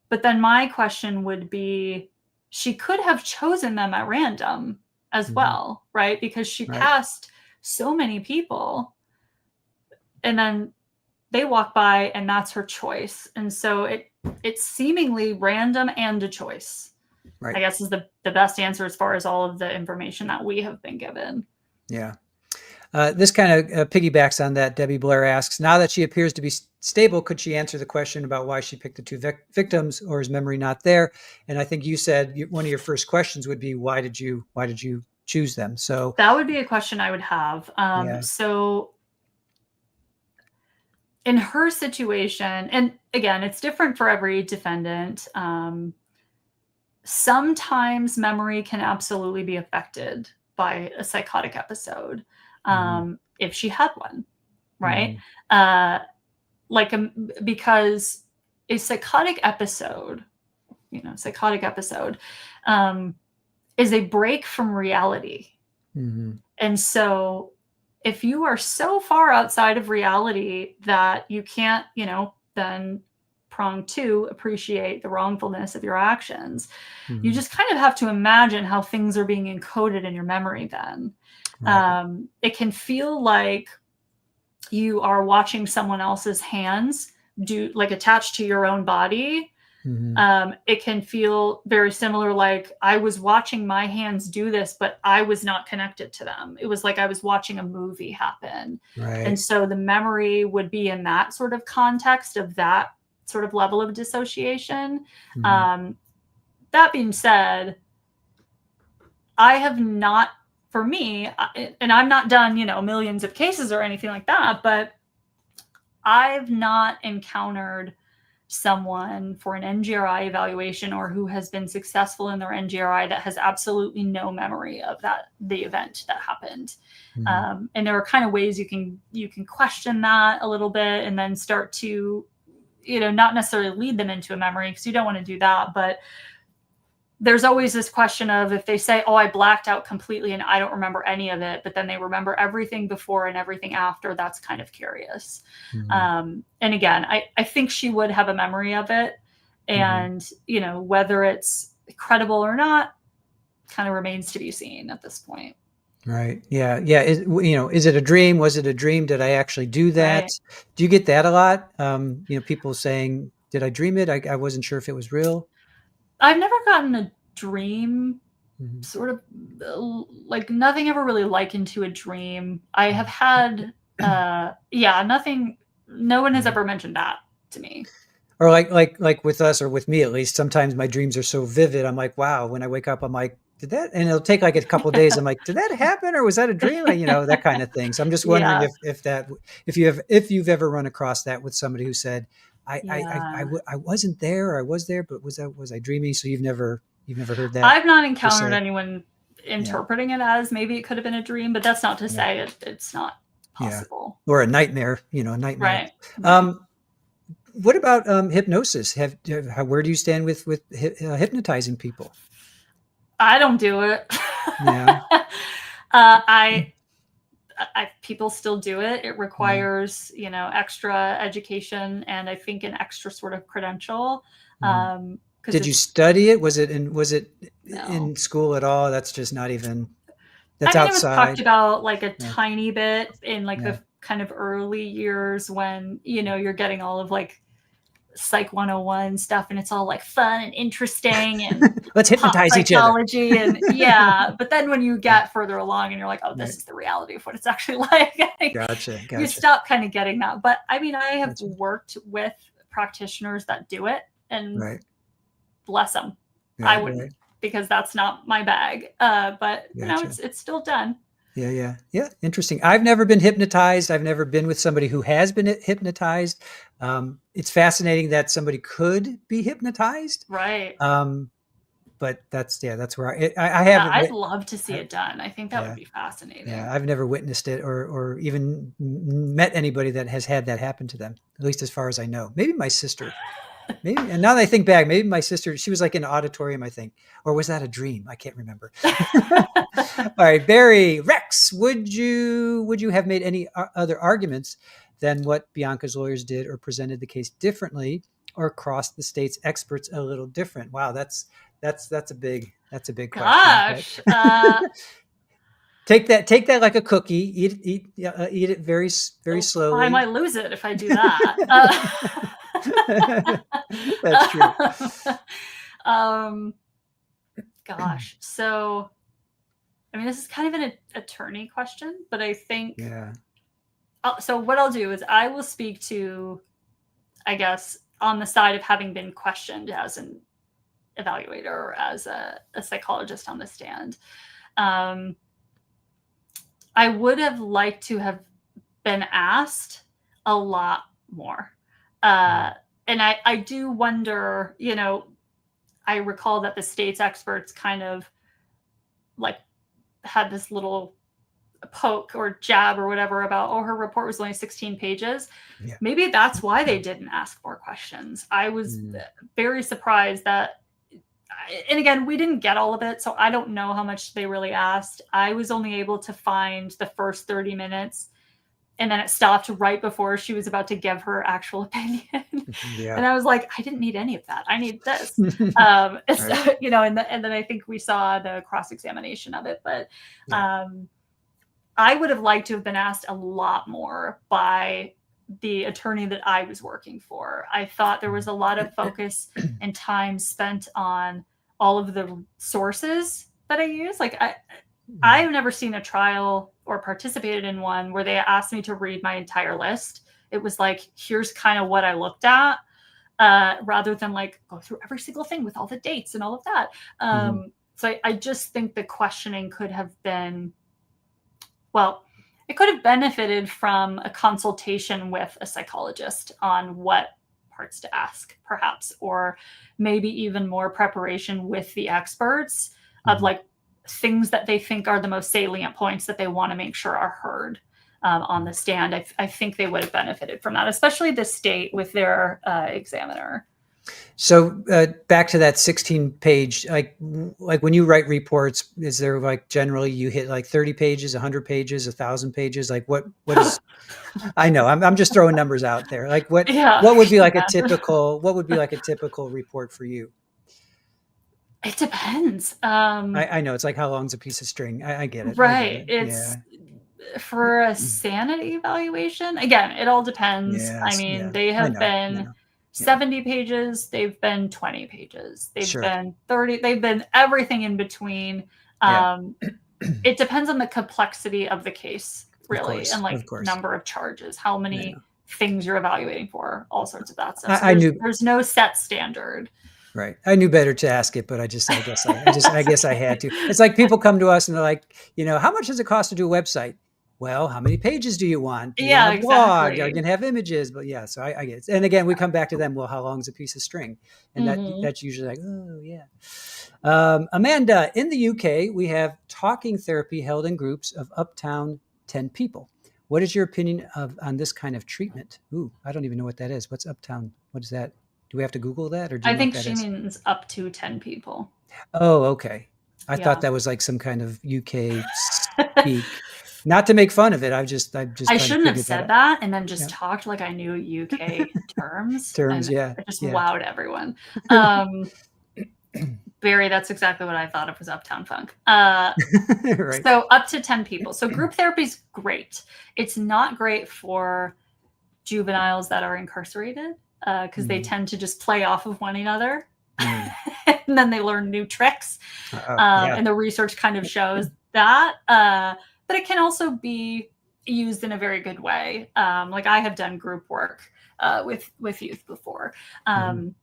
But then my question would be, she could have chosen them at random as well, right? Because she passed so many people, and then they walk by and that's her choice. And so it's seemingly random and a choice. I guess is the best answer as far as all of the information that we have been given. Yeah. This kind of piggybacks on that. Debbie Blair asks, now that she appears to be stable, could she answer the question about why she picked the two victims, or is memory not there? And I think you said one of your first questions would be, why did you choose them? So that would be a question I would have. So in her situation, and again, it's different for every defendant. sometimes memory can absolutely be affected by a psychotic episode, if she had one, right? Because a psychotic episode, is a break from reality. And so if you are so far outside of reality that you can't, then prong two, appreciate the wrongfulness of your actions, you just kind of have to imagine how things are being encoded in your memory then. It can feel like you are watching someone else's hands attached to your own body. It can feel very similar, like I was watching my hands do this, but I was not connected to them. It was like I was watching a movie happen. And so the memory would be in that sort of context of that sort of level of dissociation. That being said, I have not, for me, and I've not done, millions of cases or anything like that, but I've not encountered someone for an NGRI evaluation or who has been successful in their NGRI that has absolutely no memory of the event that happened. And there are kind of ways you can question that a little bit and then start to, not necessarily lead them into a memory, because you don't want to do that. But there's always this question of, if they say, oh, I blacked out completely and I don't remember any of it, but then they remember everything before and everything after, that's kind of curious. And again, I think she would have a memory of it. And, whether it's credible or not kind of remains to be seen at this point. Right. Yeah. Yeah. Is it a dream? Was it a dream? Did I actually do that? Right. Do you get that a lot? People saying, did I dream it? I wasn't sure if it was real. I've never gotten a dream sort of like nothing ever really likened to a dream. I have had, nothing. No one has ever mentioned that to me. Or like with us, or with me at least, sometimes my dreams are so vivid. I'm like, wow, when I wake up, I'm like, did that? And it'll take like a couple of days. I'm like, did that happen, or was that a dream? That kind of thing. So I'm just wondering if you've ever run across that with somebody who said, I wasn't there, or I was there, but was I dreaming? So you've never heard that? I've not encountered anyone interpreting it as maybe it could have been a dream, but that's not to say it's not possible. Or a nightmare, a nightmare. Right. What about hypnosis? Where do you stand with hypnotizing people? I don't do it. Yeah. People still do it. It requires, extra education and I think an extra sort of credential. Did you study it? Was it in school at all? That's just not even. That's outside. It was talked about like a tiny bit in like the kind of early years when you're getting all of like Psych 101 stuff and it's all like fun and interesting and let's hypnotize each other. And but then when you get further along and you're like, oh, this is the reality of what it's actually like. Gotcha. You stop kind of getting that. But I mean, I have worked with practitioners that do it, and bless them. I wouldn't, because that's not my bag. But it's still done. Yeah. Interesting. I've never been hypnotized. I've never been with somebody who has been hypnotized. It's fascinating that somebody could be hypnotized. Right. But that's where I haven't. I'd love to see it done. I think that would be fascinating. Yeah. I've never witnessed it or even met anybody that has had that happen to them, at least as far as I know. Maybe my sister. Maybe, and now that I think back, maybe my sister, she was like in an auditorium, I think, or was that a dream? I can't remember. All right, Barry, Rex, would you have made any other arguments than what Bionca's lawyers did, or presented the case differently, or crossed the state's experts a little different? Wow, that's a big question. Gosh. Take that like a cookie. Eat it very slowly. I might lose it if I do that. That's true. Gosh. So, I mean, this is kind of an attorney question, but I think. Yeah. So what I'll do is I will speak to, I guess, on the side of having been questioned as an evaluator or as a psychologist on the stand. I would have liked to have been asked a lot more. And I do wonder, I recall that the state's experts kind of like had this little poke or jab or whatever about, oh, her report was only 16 pages. Yeah. Maybe that's why they didn't ask more questions. I was very surprised that, and again, we didn't get all of it, so I don't know how much they really asked. I was only able to find the first 30 minutes, and then it stopped right before she was about to give her actual opinion. Yeah. And I was like, I didn't need any of that. I need this. Right. You know, and then I think we saw the cross-examination of it. But I would have liked to have been asked a lot more by the attorney that I was working for. I thought there was a lot of focus and time spent on all of the sources that I use. Like I've never seen a trial or participated in one where they asked me to read my entire list. It was like, here's kind of what I looked at, rather than like go through every single thing with all the dates and all of that. So I just think the questioning could have been, well, it could have benefited from a consultation with a psychologist on what parts to ask, perhaps, or maybe even more preparation with the experts of like things that they think are the most salient points that they want to make sure are heard on the stand. I think they would have benefited from that, especially the state with their examiner. So back to that 16-page, like when you write reports, is there like generally you hit like 30 pages, 100 pages, 1,000 pages? Like what is? I know I'm just throwing numbers out there. Like what would be like a typical report for you? It depends. I know it's like how long's a piece of string. I get it. Right. I get it. It's for a sanity evaluation. Again, it all depends. Yes, I mean, they have been 70 pages. They've been 20 pages. They've been 30. They've been everything in between. It depends on the complexity of the case, really, and like number of charges, how many things you're evaluating for, all sorts of that stuff. So there's no set standard. Right. I knew better to ask it, but I guess I had to. It's like people come to us and they're like, how much does it cost to do a website? Well, how many pages do you want? Do you want a blog? Are you going to have images? But so I get it. And again, we come back to them. Well, how long is a piece of string? And that's usually like, oh yeah. Amanda, in the UK, we have talking therapy held in groups of up to 10 people. What is your opinion on this kind of treatment? Ooh, I don't even know what that is. What's uptown? What is that? Do we have to Google that? Or do you I think she means up to 10 people. Oh, okay. I thought that was like some kind of UK speak. Not to make fun of it. I shouldn't have said that and then just talked like I knew UK terms. I just wowed everyone. Barry, that's exactly what I thought of was Uptown Funk. Right. So up to 10 people. So group therapy is great. It's not great for juveniles that are incarcerated because they tend to just play off of one another. And then they learn new tricks. And the research kind of shows that. But it can also be used in a very good way. Like I have done group work with youth before. And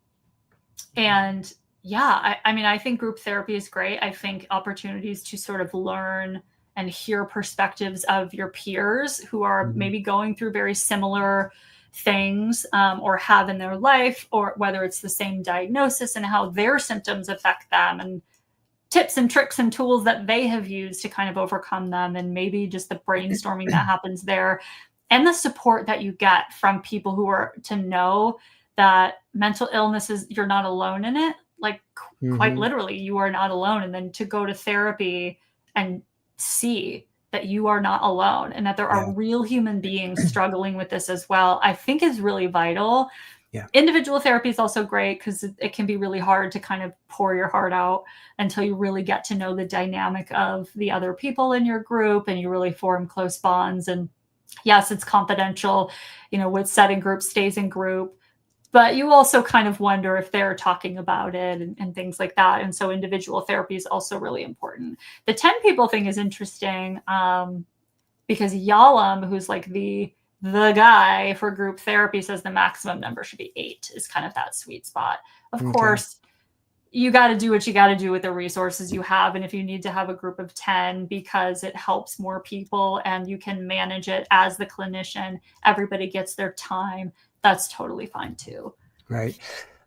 I mean, I think group therapy is great. I think opportunities to sort of learn and hear perspectives of your peers who are maybe going through very similar things or have in their life, or whether it's the same diagnosis and how their symptoms affect them, and tips and tricks and tools that they have used to kind of overcome them, and maybe just the brainstorming that happens there, and the support that you get from people who are to know that mental illness is, you're not alone in it. Like quite literally, you are not alone. And then to go to therapy and see that you are not alone and that there are real human beings struggling with this as well, I think is really vital. Individual therapy is also great because it can be really hard to kind of pour your heart out until you really get to know the dynamic of the other people in your group and you really form close bonds. And yes, it's confidential, what's said in group stays in group, but you also kind of wonder if they're talking about it and things like that. And so individual therapy is also really important. The 10 people thing is interesting because Yalam, who's like the guy for group therapy, says the maximum number should be 8 is kind of that sweet spot. Of course, you got to do what you got to do with the resources you have. And if you need to have a group of 10 because it helps more people and you can manage it as the clinician, everybody gets their time, that's totally fine too. Right.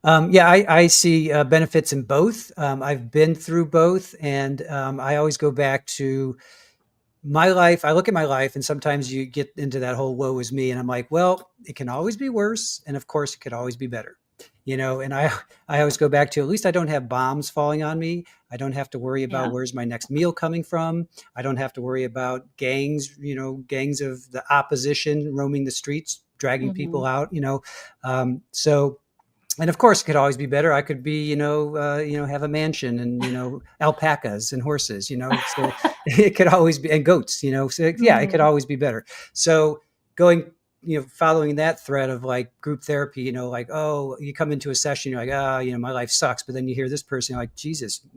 Yeah, I see benefits in both. I've been through both, and I always go back to my life. I look at my life, and sometimes you get into that whole woe is me, and I'm like, well, it can always be worse, and of course, it could always be better. And I always go back to, at least I don't have bombs falling on me. I don't have to worry about Yeah. where's my next meal coming from. I don't have to worry about gangs of the opposition roaming the streets, dragging people out. So, and of course, it could always be better. I could be, have a mansion and, alpacas and horses, so it could always be, and goats, so yeah, it could always be better. So going, following that thread of like group therapy, like, oh, you come into a session, you're like, my life sucks. But then you hear this person, you're like, Jesus,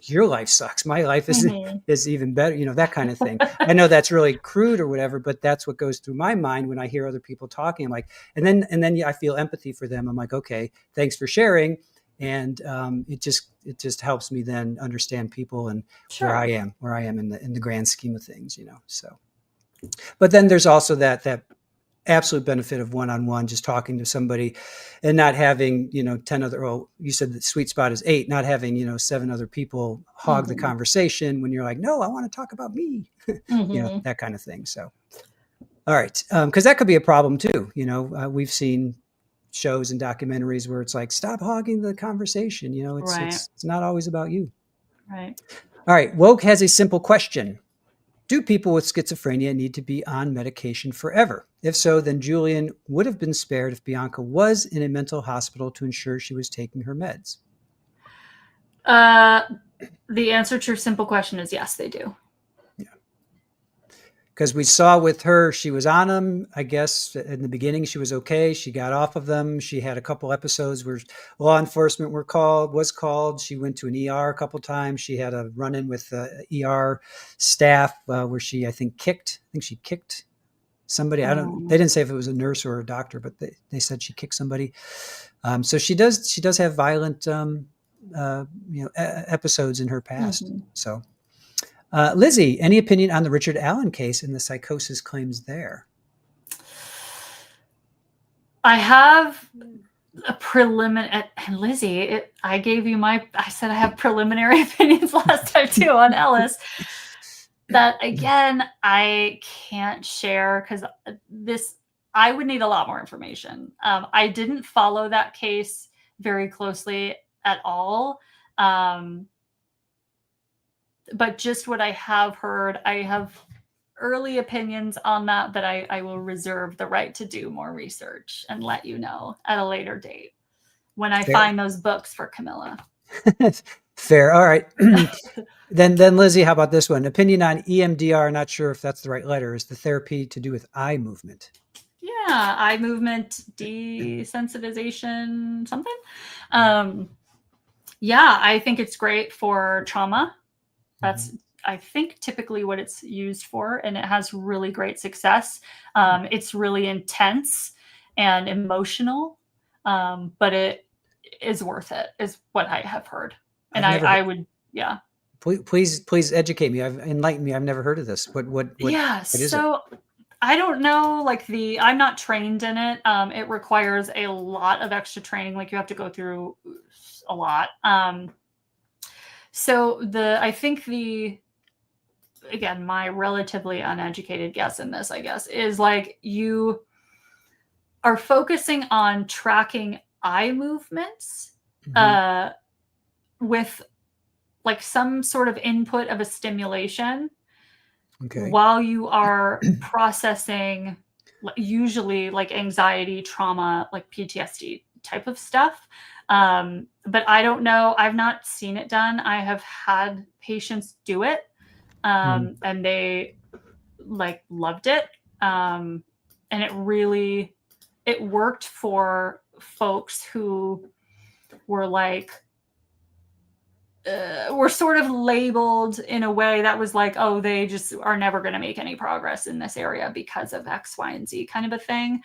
your life sucks. My life is even better, that kind of thing. I know that's really crude or whatever, but that's what goes through my mind when I hear other people talking. I'm like, and then I feel empathy for them. I'm like, okay, thanks for sharing. And it just helps me then understand people and where I am in the grand scheme of things, so. But then there's also that absolute benefit of one-on-one, just talking to somebody and not having, 10 other, you said the sweet spot is 8, not having, 7 other people hog the conversation when you're like, no, I want to talk about me, that kind of thing. So, all right. Cause that could be a problem too. We've seen shows and documentaries where it's like, stop hogging the conversation. It's not always about you. Right. All right. Woke has a simple question. Do people with schizophrenia need to be on medication forever? If so, then Julian would have been spared if Bionca was in a mental hospital to ensure she was taking her meds. The answer to your simple question is yes, they do. Yeah. Because we saw with her, she was on them. I guess in the beginning, she was okay. She got off of them. She had a couple episodes where law enforcement was called. She went to an ER a couple times. She had a run-in with the ER staff where she, I think she kicked somebody. They didn't say if it was a nurse or a doctor, but they said she kicked somebody. So she does have violent, episodes in her past. So. Lizzie, any opinion on the Richard Allen case and the psychosis claims there? I have a preliminary, Lizzie, I said I have preliminary opinions last time too on Ellis. That again, I can't share because I would need a lot more information. I didn't follow that case very closely at all. But just what I have heard, I have early opinions on that, but I will reserve the right to do more research and let you know at a later date when I find those books for Camilla. Fair. All right. Then Lizzie, how about this one? Opinion on EMDR, not sure if that's the right letter, is the therapy to do with eye movement. Yeah, eye movement, desensitization, something. Yeah, I think it's great for trauma. That's, I think, typically what it's used for, and it has really great success. It's really intense and emotional, but it is worth it, is what I have heard. And I would, yeah. Please educate me. Enlighten me. I've never heard of this. What is it? I don't know, I'm not trained in it. It requires a lot of extra training. Like you have to go through a lot. So again, my relatively uneducated guess in this, I guess, is like you are focusing on tracking eye movements with like some sort of input of a stimulation while you are processing usually like anxiety, trauma, like PTSD type of stuff. But I don't know. I've not seen it done. I have had patients do it, and they like loved it. And it worked for folks who were like, were sort of labeled in a way that was like, oh, they just are never going to make any progress in this area because of X, Y, and Z kind of a thing.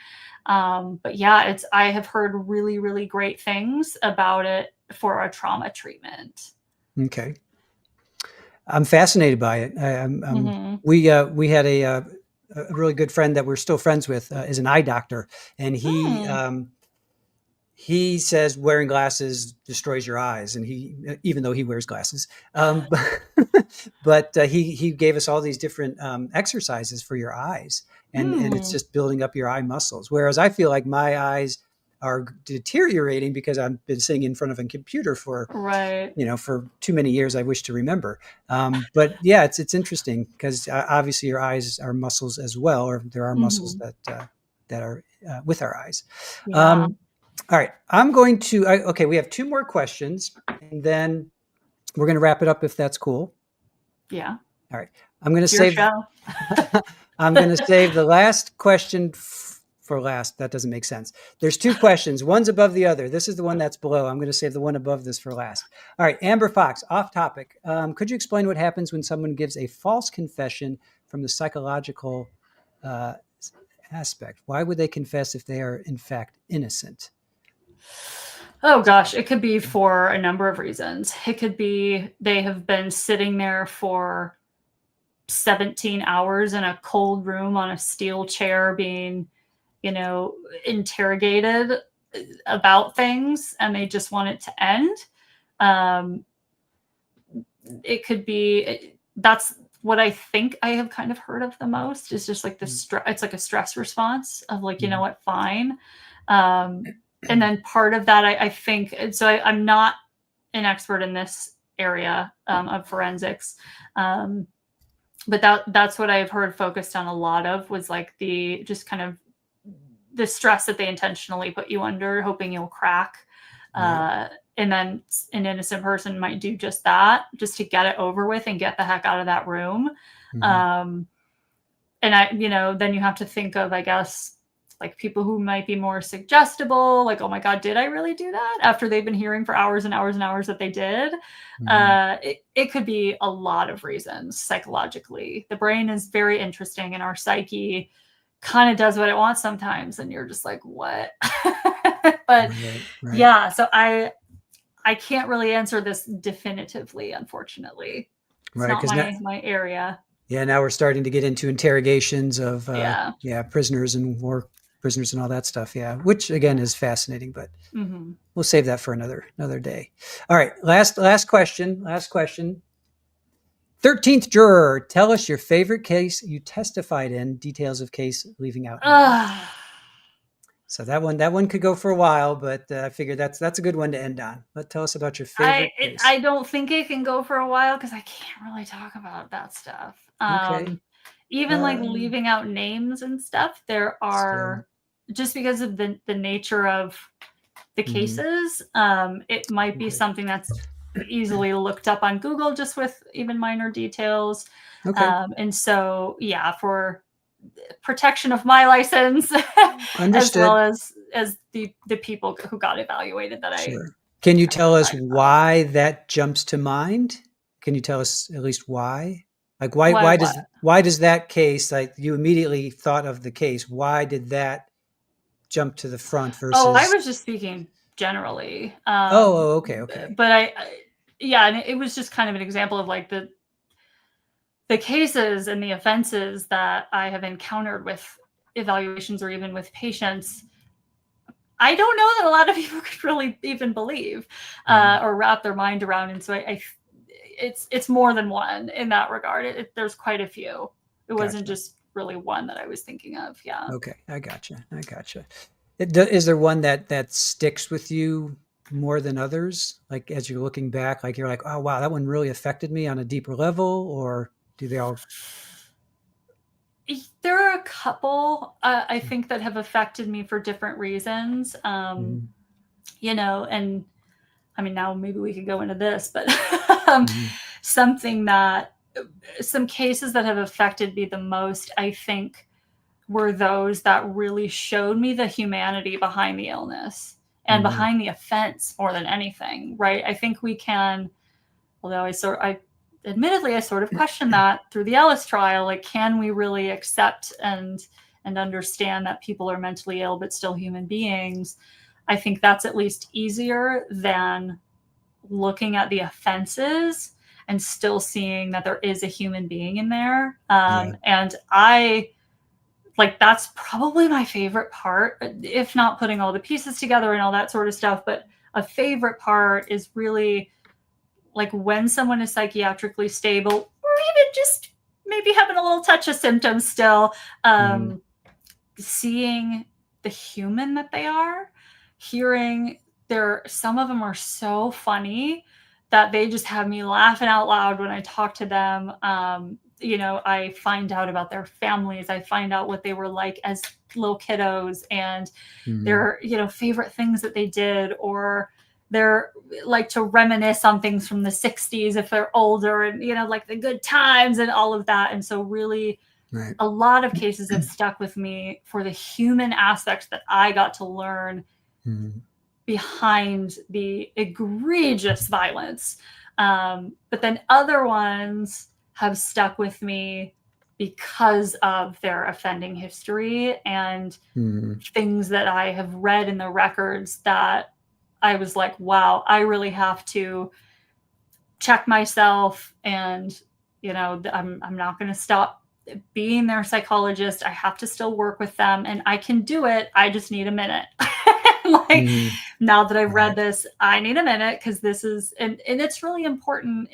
But yeah, I have heard really, really great things about it for a trauma treatment. Okay. I'm fascinated by it. We had a really good friend that we're still friends with, is an eye doctor, and he he says wearing glasses destroys your eyes, and even though he wears glasses, but he gave us all these different exercises for your eyes, and it's just building up your eye muscles. Whereas I feel like my eyes are deteriorating because I've been sitting in front of a computer for Right. for too many years. I wish to remember. But yeah, it's interesting because obviously your eyes are muscles as well, or there are muscles that are with our eyes. Yeah. All right, I'm going to. Okay, we have two more questions, and then we're going to wrap it up if that's cool. Yeah. All right, I'm going to It's your save. show. I'm going to save the last question for last. That doesn't make sense. There's two questions. One's above the other. This is the one that's below. I'm going to save the one above this for last. All right, Amber Fox, off topic. Could you explain what happens when someone gives a false confession from the psychological aspect? Why would they confess if they are in fact innocent? Oh gosh, it could be for a number of reasons. It could be they have been sitting there for 17 hours in a cold room on a steel chair being, interrogated about things, and they just want it to end. It could be, that's what I think I have kind of heard of the most, is just like it's like a stress response of like, you know what, fine. And then part of that, I think, so I'm not an expert in this area of forensics, but that's what I've heard focused on a lot of, was like the just kind of the stress that they intentionally put you under, hoping you'll crack. Right. And then an innocent person might do just that, just to get it over with and get the heck out of that room. And then you have to think of, I guess, like people who might be more suggestible, like, oh my God, did I really do that? After they've been hearing for hours and hours and hours that they did. It could be a lot of reasons psychologically. The brain is very interesting, and our psyche kind of does what it wants sometimes, and you're just like, what? But right. Yeah, so I can't really answer this definitively, unfortunately. It's not my area. Yeah, now we're starting to get into interrogations of prisoners and war prisoners and all that stuff. Yeah, which again is fascinating, but we'll save that for another day. All right, last question. 13th juror, tell us your favorite case you testified in. Details of case leaving out. So that one could go for a while, but I figured that's a good one to end on. But tell us about your favorite case. I don't think it can go for a while because I can't really talk about that stuff. Okay. Even like leaving out names and stuff, there are, just because of the nature of the cases, it might be something that's easily looked up on Google just with even minor details. Okay. And so, yeah, for protection of my license, as well as the people who got evaluated that sure. Can you tell us why that jumps to mind? Can you tell us at least why? Like why does that case, like you immediately thought of the case, why did that jump to the front versus? Oh, I was just speaking generally. Okay. But and it was just kind of an example of like the cases and the offenses that I have encountered with evaluations or even with patients. I don't know that a lot of people could really even believe or wrap their mind around. And so it's more than one in that regard. There's quite a few. It wasn't just really one that I was thinking of. Yeah. Okay. I gotcha. Is there one that sticks with you more than others? Like as you're looking back, like you're like, oh, wow, that one really affected me on a deeper level, or do they all? There are a couple, I think, that have affected me for different reasons. And I mean, now maybe we could go into this, but some cases that have affected me the most, I think, were those that really showed me the humanity behind the illness and behind the offense more than anything, right? I think we can, although admittedly, I sort of questioned that through the Ellis trial. Like, can we really accept and understand that people are mentally ill but still human beings? I think that's at least easier than looking at the offenses and still seeing that there is a human being in there. And like, that's probably my favorite part, if not putting all the pieces together and all that sort of stuff. But a favorite part is really like when someone is psychiatrically stable, or even just maybe having a little touch of symptoms still, seeing the human that they are, hearing some of them are so funny that they just have me laughing out loud when I talk to them. I find out about their families. I find out what they were like as little kiddos and their, favorite things that they did, or they're like to reminisce on things from the 60s if they're older, and, like the good times and all of that. And so really, Right. a lot of cases have stuck with me for the human aspects that I got to learn behind the egregious violence. But then other ones have stuck with me because of their offending history and things that I have read in the records that I was like, wow, I really have to check myself, and, I'm not going to stop being their psychologist. I have to still work with them, and I can do it. I just need a minute. Like, now that I've read this, I need a minute, because this is, and it's really important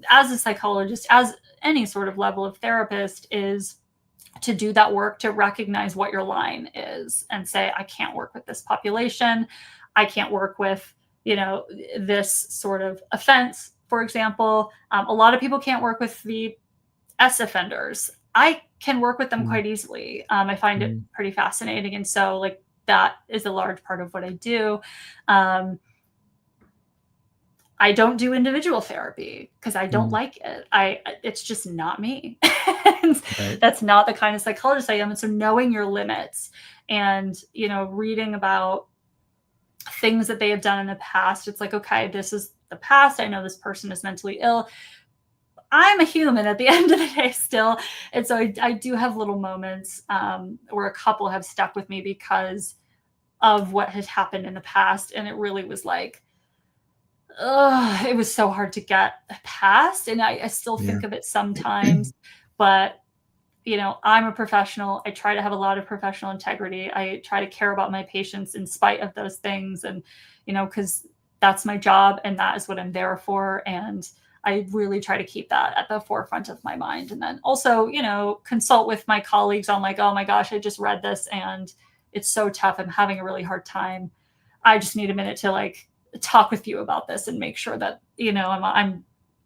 as a psychologist, as any sort of level of therapist, is to do that work, to recognize what your line is and say, I can't work with this population. I can't work with, this sort of offense, for example. A lot of people can't work with the S offenders. I can work with them quite easily. I find it pretty fascinating. And so, like, that is a large part of what I do. I don't do individual therapy because I don't like it. It's just not me. Right. That's not the kind of psychologist I am. And so knowing your limits and, reading about things that they have done in the past, it's like, okay, this is the past. I know this person is mentally ill. I'm a human at the end of the day still. And so I do have little moments where a couple have stuck with me because of what had happened in the past. And it really was like, it was so hard to get past. And I still think of it sometimes, but I'm a professional. I try to have a lot of professional integrity. I try to care about my patients in spite of those things. And, because that's my job and that is what I'm there for. And I really try to keep that at the forefront of my mind. And then also, consult with my colleagues on like, oh my gosh, I just read this and it's so tough. I'm having a really hard time. I just need a minute to like talk with you about this and make sure that, I'm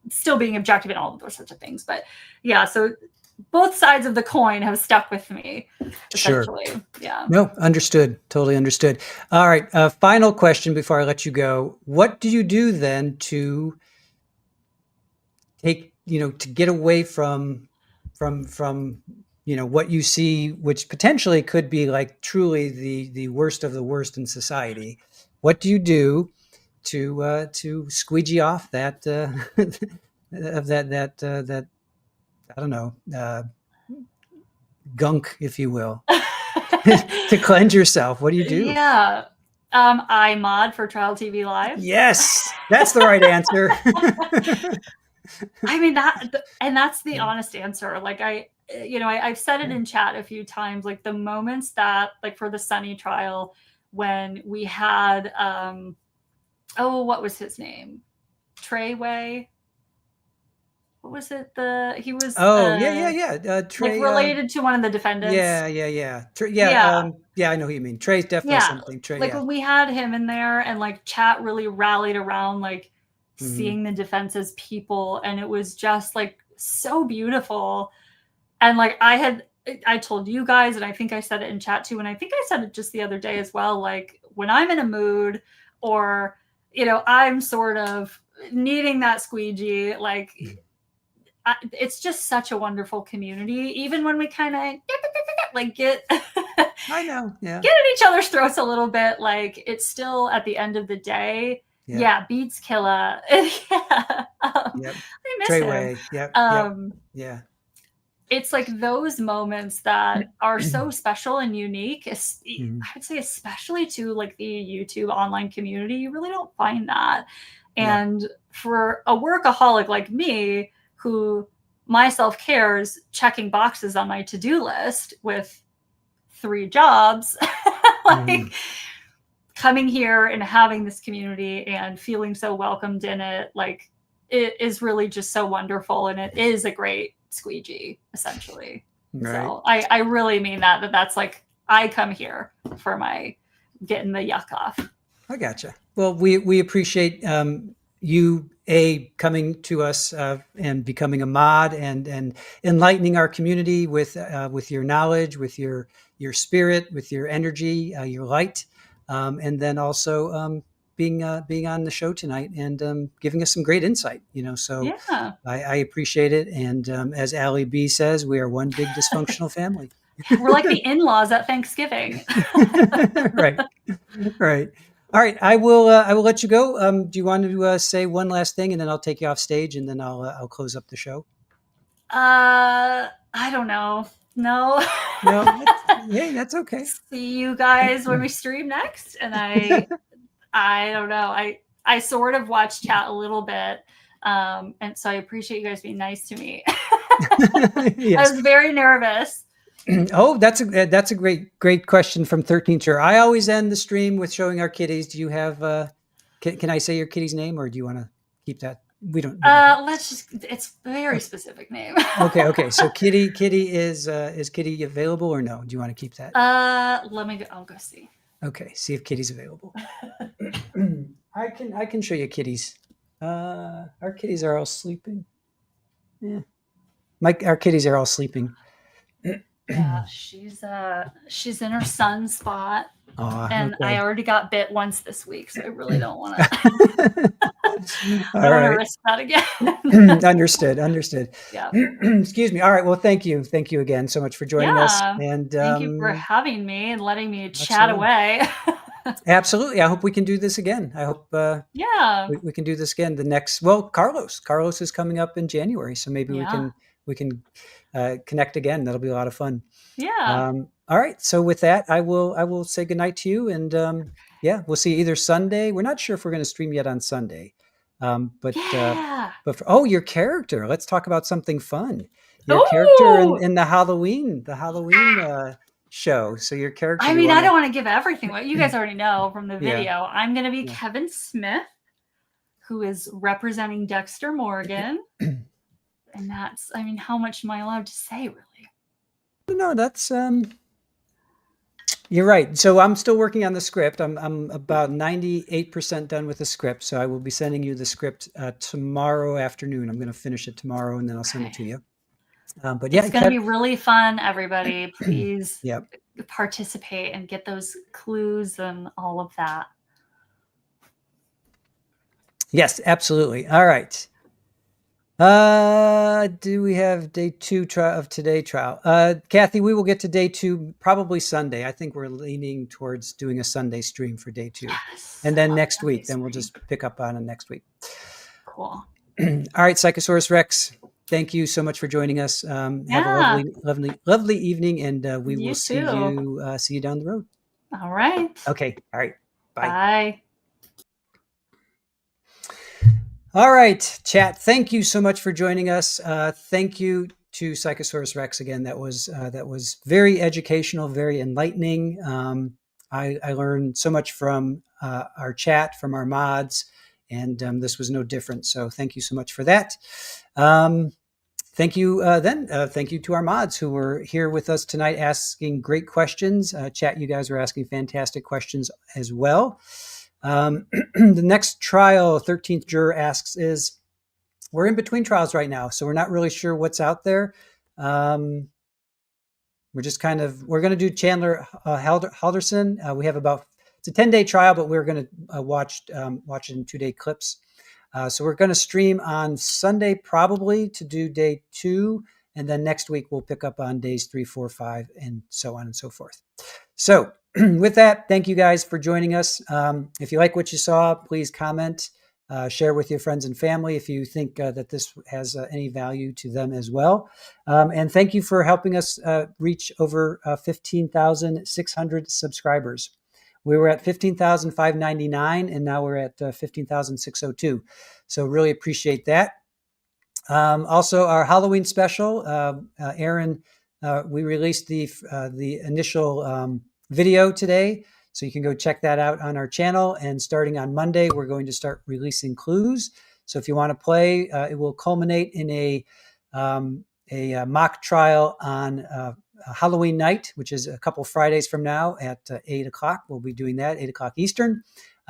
still being objective and all of those sorts of things. But yeah, so both sides of the coin have stuck with me, essentially. Sure. Yeah. No, understood. Totally understood. All right. Final question before I let you go. What do you do then to take, to get away from, what you see, which potentially could be like truly the worst of the worst in society? What do you do to squeegee off that, of that, I don't know, gunk, if you will, to cleanse yourself? What do you do? Yeah. I mod for Trial TV Live. Yes, that's the right answer. I mean, that's the honest answer. Like I've said it in chat a few times, like the moments that, like for the Sunny trial, when we had, what was his name? Treyway. What was it? He was Trey, like related to one of the defendants. I know who you mean. Trey's definitely something. Trey, like when we had him in there, and like chat really rallied around like seeing the defense as people, and it was just like so beautiful. And like I told you guys, and I think I said it in chat too, and I think I said it just the other day as well, like when I'm in a mood, or I'm sort of needing that squeegee, like it's just such a wonderful community, even when we kind of like get I know, get at each other's throats a little bit, like it's still at the end of the day, beats Killa. I miss Treyway. him. It's like those moments that are so special and unique. I would say especially to like the YouTube online community, you really don't find that. And for a workaholic like me, who my self-care is checking boxes on my to-do list with 3 jobs. Like coming here and having this community and feeling so welcomed in it, like it is really just so wonderful. And it is a great squeegee, essentially. Right. So I really mean that's like, I come here for my getting the yuck off. I gotcha. Well, we appreciate you coming to us and becoming a mod and enlightening our community with your knowledge, with your spirit, with your energy, your light, and then also being on the show tonight and giving us some great insight. So yeah. I appreciate it. And as Allie B says, we are one big dysfunctional family. We're like the in-laws at Thanksgiving. Right. All right. I will let you go. Do you want to say one last thing, and then I'll take you off stage, and then I'll close up the show? I don't know. No. Hey, that's okay. See you guys when we stream next. And I don't know. I sort of watch chat a little bit. And so I appreciate you guys being nice to me. Yes. I was very nervous. Oh, that's a great question from 13th Juror. I always end the stream with showing our kitties. Do you have can I say your kitty's name, or do you want to keep that? We don't. It's a very specific name. Okay. So Kitty is Kitty available or no? Do you want to keep that? Let me go. I'll go see. Okay, see if Kitty's available. I can show you kitties. Our kitties are all sleeping. Yeah, our kitties are all sleeping. Yeah, she's in her sun spot. And okay. I already got bit once this week, so I really don't want to. I don't want to risk that again. Understood. Yeah. Excuse me. All right. Well, thank you again so much for joining us. And thank you for having me and letting me chat away. Absolutely. I hope we can do this again. I hope. We can do this again. Carlos is coming up in January, so maybe we can connect again. That'll be a lot of fun. Yeah. All right. So with that, I will say goodnight to you, and we'll see you either Sunday. We're not sure if we're going to stream yet on Sunday, but your character. Let's talk about something fun. Your character in the Halloween show. So your character. I mean, I don't want to give everything away. You guys already know from the video. Yeah. I'm going to be Kevin Smith, who is representing Dexter Morgan. And that's, I mean, how much am I allowed to say, really? No, that's, you're right. So I'm still working on the script. I'm about 98% done with the script. So I will be sending you the script tomorrow afternoon. I'm going to finish it tomorrow and then I'll send it to you. But yeah, it's going to be really fun. Everybody, please participate and get those clues and all of that. Yes, absolutely. All right. Do we have day 2 of today trial? Kathy, we will get to day 2 probably Sunday. I think we're leaning towards doing a Sunday stream for day 2. Yes, and then next week, then we'll just pick up on it next week. Cool. All right, Psychosaurus thank you so much for joining us. Have a lovely evening, and we will see you down the road. All right. Okay. All right. Bye. Bye. All right, chat. Thank you so much for joining us. Thank you to PsychasaurusRex again. That was very educational, very enlightening. I learned so much from our chat, from our mods, and this was no different. So thank you so much for that. Thank you. Thank you to our mods who were here with us tonight, asking great questions. Chat, you guys were asking fantastic questions as well. The next trial, 13th Juror asks, we're in between trials right now, so we're not really sure what's out there. We're going to do Chandler Halderson. We have it's a 10-day trial, but we're going to watch it in 2-day clips. So we're going to stream on Sunday probably to do day 2. And then next week we'll pick up on days 3, 4, 5, and so on and so forth. So with that, thank you guys for joining us. If you like what you saw, please comment, share with your friends and family if you think that this has any value to them as well. And thank you for helping us reach over 15,600 subscribers. We were at 15,599, and now we're at 15,602. So really appreciate that. Also, our Halloween special, Aaron, we released the initial video today, so you can go check that out on our channel. And starting on Monday, we're going to start releasing clues. So if you want to play, it will culminate in a mock trial on Halloween night, which is a couple Fridays from now at 8 o'clock. We'll be doing that, 8 o'clock Eastern.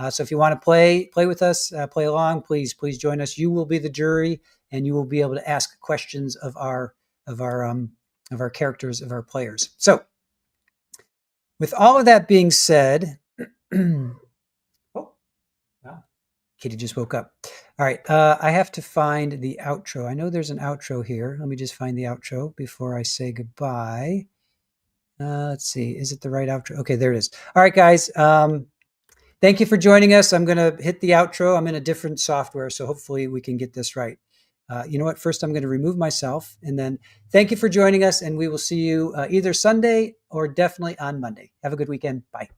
So if you want to play with us, play along, please join us. You will be the jury, and you will be able to ask questions of our characters, of our players. So with all of that being said, oh, wow, Kitty just woke up. All right, I have to find the outro. I know there's an outro here. Let me just find the outro before I say goodbye. Let's see, is it the right outro? Okay, there it is. All right, guys. Thank you for joining us. I'm going to hit the outro. I'm in a different software, so hopefully we can get this right. You know what? First, I'm going to remove myself, and then thank you for joining us, and we will see you either Sunday or definitely on Monday. Have a good weekend. Bye.